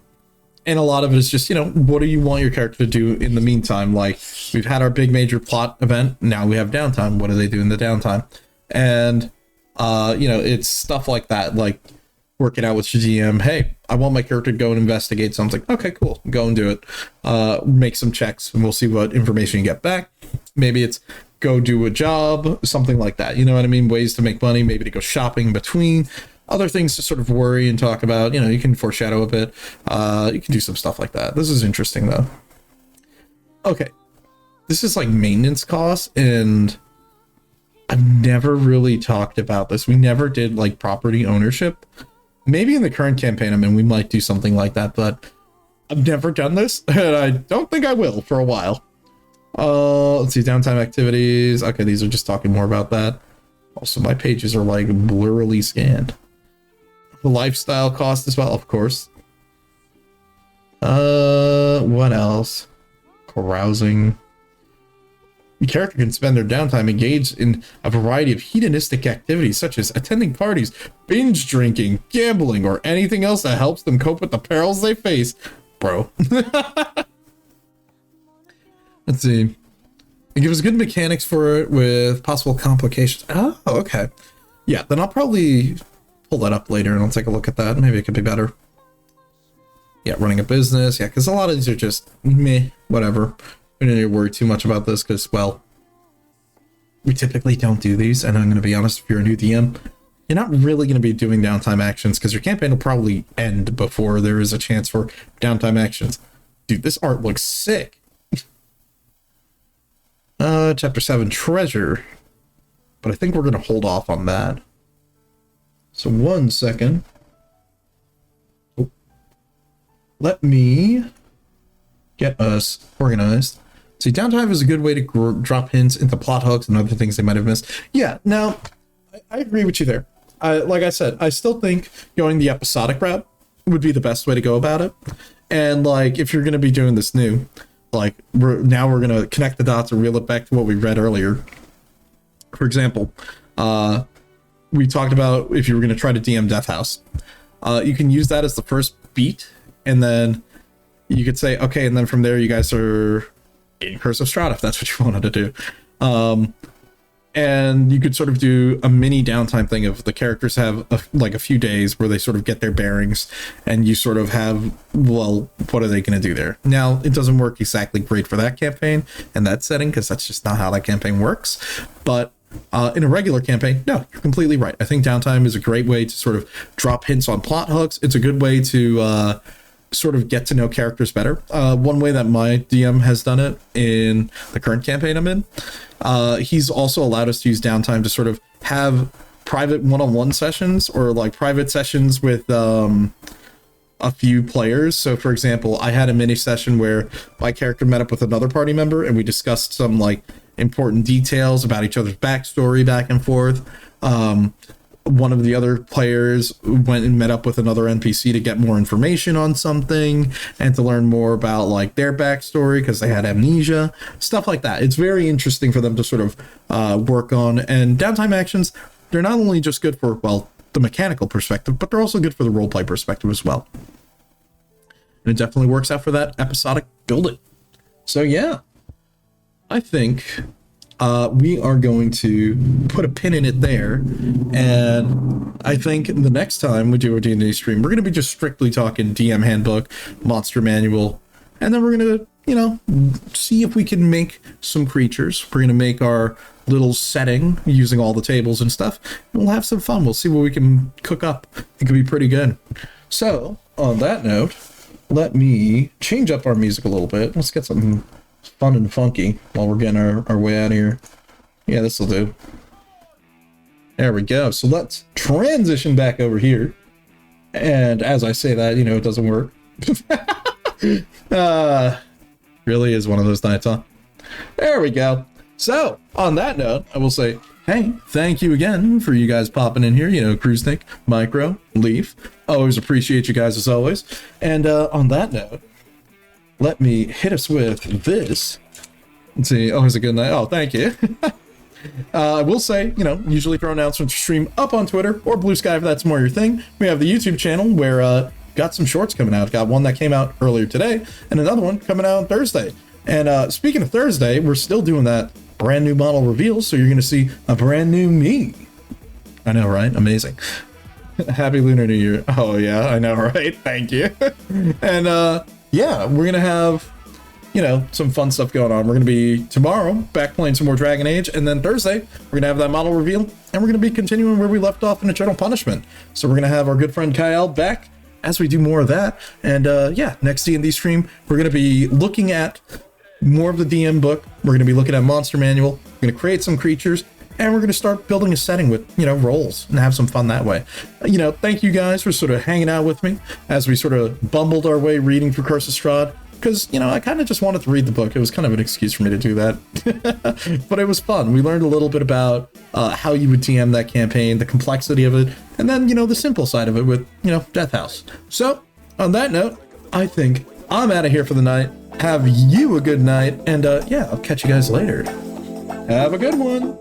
a lot of it is just, you know, what do you want your character to do in the meantime? Like, we've had our big major plot event, now we have downtime. What do they do in the downtime? And you know, it's stuff like that, like working out with your GM. Hey, I want my character to go and investigate something. Okay, cool, go and do it. Make some checks and we'll see what information you get back. Maybe it's go do a job, something like that. You know what I mean? Ways to make money, maybe to go shopping between. Other things to sort of worry and talk about. You know, you can foreshadow a bit. You can do some stuff like that. This is interesting though. Okay, this is like maintenance costs, and I've never really talked about this. We never did like property ownership. Maybe in the current campaign I'm in, we might do something like that, but I've never done this, and I don't think I will for a while. Let's see, downtime activities. Okay, these are just talking more about that. Also, my pages are like blurrily scanned. The lifestyle cost as well, of course. What else? Carousing. Your character can spend their downtime engaged in a variety of hedonistic activities such as attending parties, binge drinking, gambling, or anything else that helps them cope with the perils they face. Bro. Let's see. It gives good mechanics for it with possible complications. Oh, okay. Yeah, then I'll probably pull that up later and I'll take a look at that. Maybe it could be better. Yeah, running a business. Yeah, because a lot of these are just meh, whatever. We don't need to worry too much about this because, well, we typically don't do these. And I'm going to be honest, if you're a new DM, you're not really going to be doing downtime actions because your campaign will probably end before there is a chance for downtime actions. Dude, this art looks sick. Chapter 7, treasure. But I think we're going to hold off on that. So 1 second. Oh. Let me get us organized. See, downtime is a good way to drop hints into plot hooks and other things they might have missed. Yeah, now, I agree with you there. Like I said, I still think going the episodic route would be the best way to go about it. And, like, if you're going to be doing this new, like, we're going to connect the dots and reel it back to what we read earlier. For example, we talked about if you were going to try to DM Death House. You can use that as the first beat, and then you could say, okay, and then from there you guys are in Curse of Strahd if that's what you wanted to do. And you could sort of do a mini downtime thing of the characters have like a few days where they sort of get their bearings, and you sort of have, well, what are they going to do there? Now, it doesn't work exactly great for that campaign and that setting because that's just not how that campaign works. But in a regular campaign, no, you're completely right. I think downtime is a great way to sort of drop hints on plot hooks. It's a good way to sort of get to know characters better. One way that my DM has done it in the current campaign I'm in, he's also allowed us to use downtime to sort of have private one-on-one sessions or like private sessions with a few players. So for example, I had a mini session where my character met up with another party member and we discussed some like important details about each other's backstory back and forth. One of the other players went and met up with another NPC to get more information on something and to learn more about like their backstory because they had amnesia, stuff like that. It's very interesting for them to sort of work on. And downtime actions, they're not only just good for, well, the mechanical perspective, but they're also good for the roleplay perspective as well. And it definitely works out for that episodic building. So yeah, I think we are going to put a pin in it there, and I think the next time we do a D&D stream, we're going to be just strictly talking DM handbook, monster manual, and then we're going to, you know, see if we can make some creatures. We're going to make our little setting using all the tables and stuff, and we'll have some fun. We'll see what we can cook up. It could be pretty good. So, on that note, let me change up our music a little bit. Let's get something fun and funky while we're getting our way out of here. Yeah, this will do. There we go. So let's transition back over here. And as I say that, you know, it doesn't work. Really is one of those nights, huh? There we go. So, on that note, I will say, hey, thank you again for you guys popping in here. You know, Crewsnick, Micro, Leaf. Always appreciate you guys as always. And on that note, let me hit us with this. Let's see. Always a good night. Oh, thank you. I will say, you know, usually throw announcements for stream up on Twitter or Blue Sky if that's more your thing. We have the YouTube channel where got some shorts coming out. Got one that came out earlier today and another one coming out on Thursday. And speaking of Thursday, we're still doing that brand new model reveal, so you're going to see a brand new me. I know, right? Amazing. Happy Lunar New Year. Oh, yeah, I know, right? Thank you. And yeah, we're going to have, you know, some fun stuff going on. We're going to be tomorrow back playing some more Dragon Age, and then Thursday we're going to have that model reveal, and we're going to be continuing where we left off in Eternal Punishment. So we're going to have our good friend Kyle back as we do more of that. And yeah, next D&D stream, we're going to be looking at more of the DM book. We're going to be looking at Monster Manual. We're going to create some creatures, and we're going to start building a setting with, you know, roles and have some fun that way. You know, thank you guys for sort of hanging out with me as we sort of bumbled our way reading through Curse of Strahd. Because, you know, I kind of just wanted to read the book. It was kind of an excuse for me to do that. But it was fun. We learned a little bit about how you would DM that campaign, the complexity of it, and then, you know, the simple side of it with, you know, Death House. So, on that note, I think I'm out of here for the night. Have you a good night, and yeah, I'll catch you guys later. Have a good one.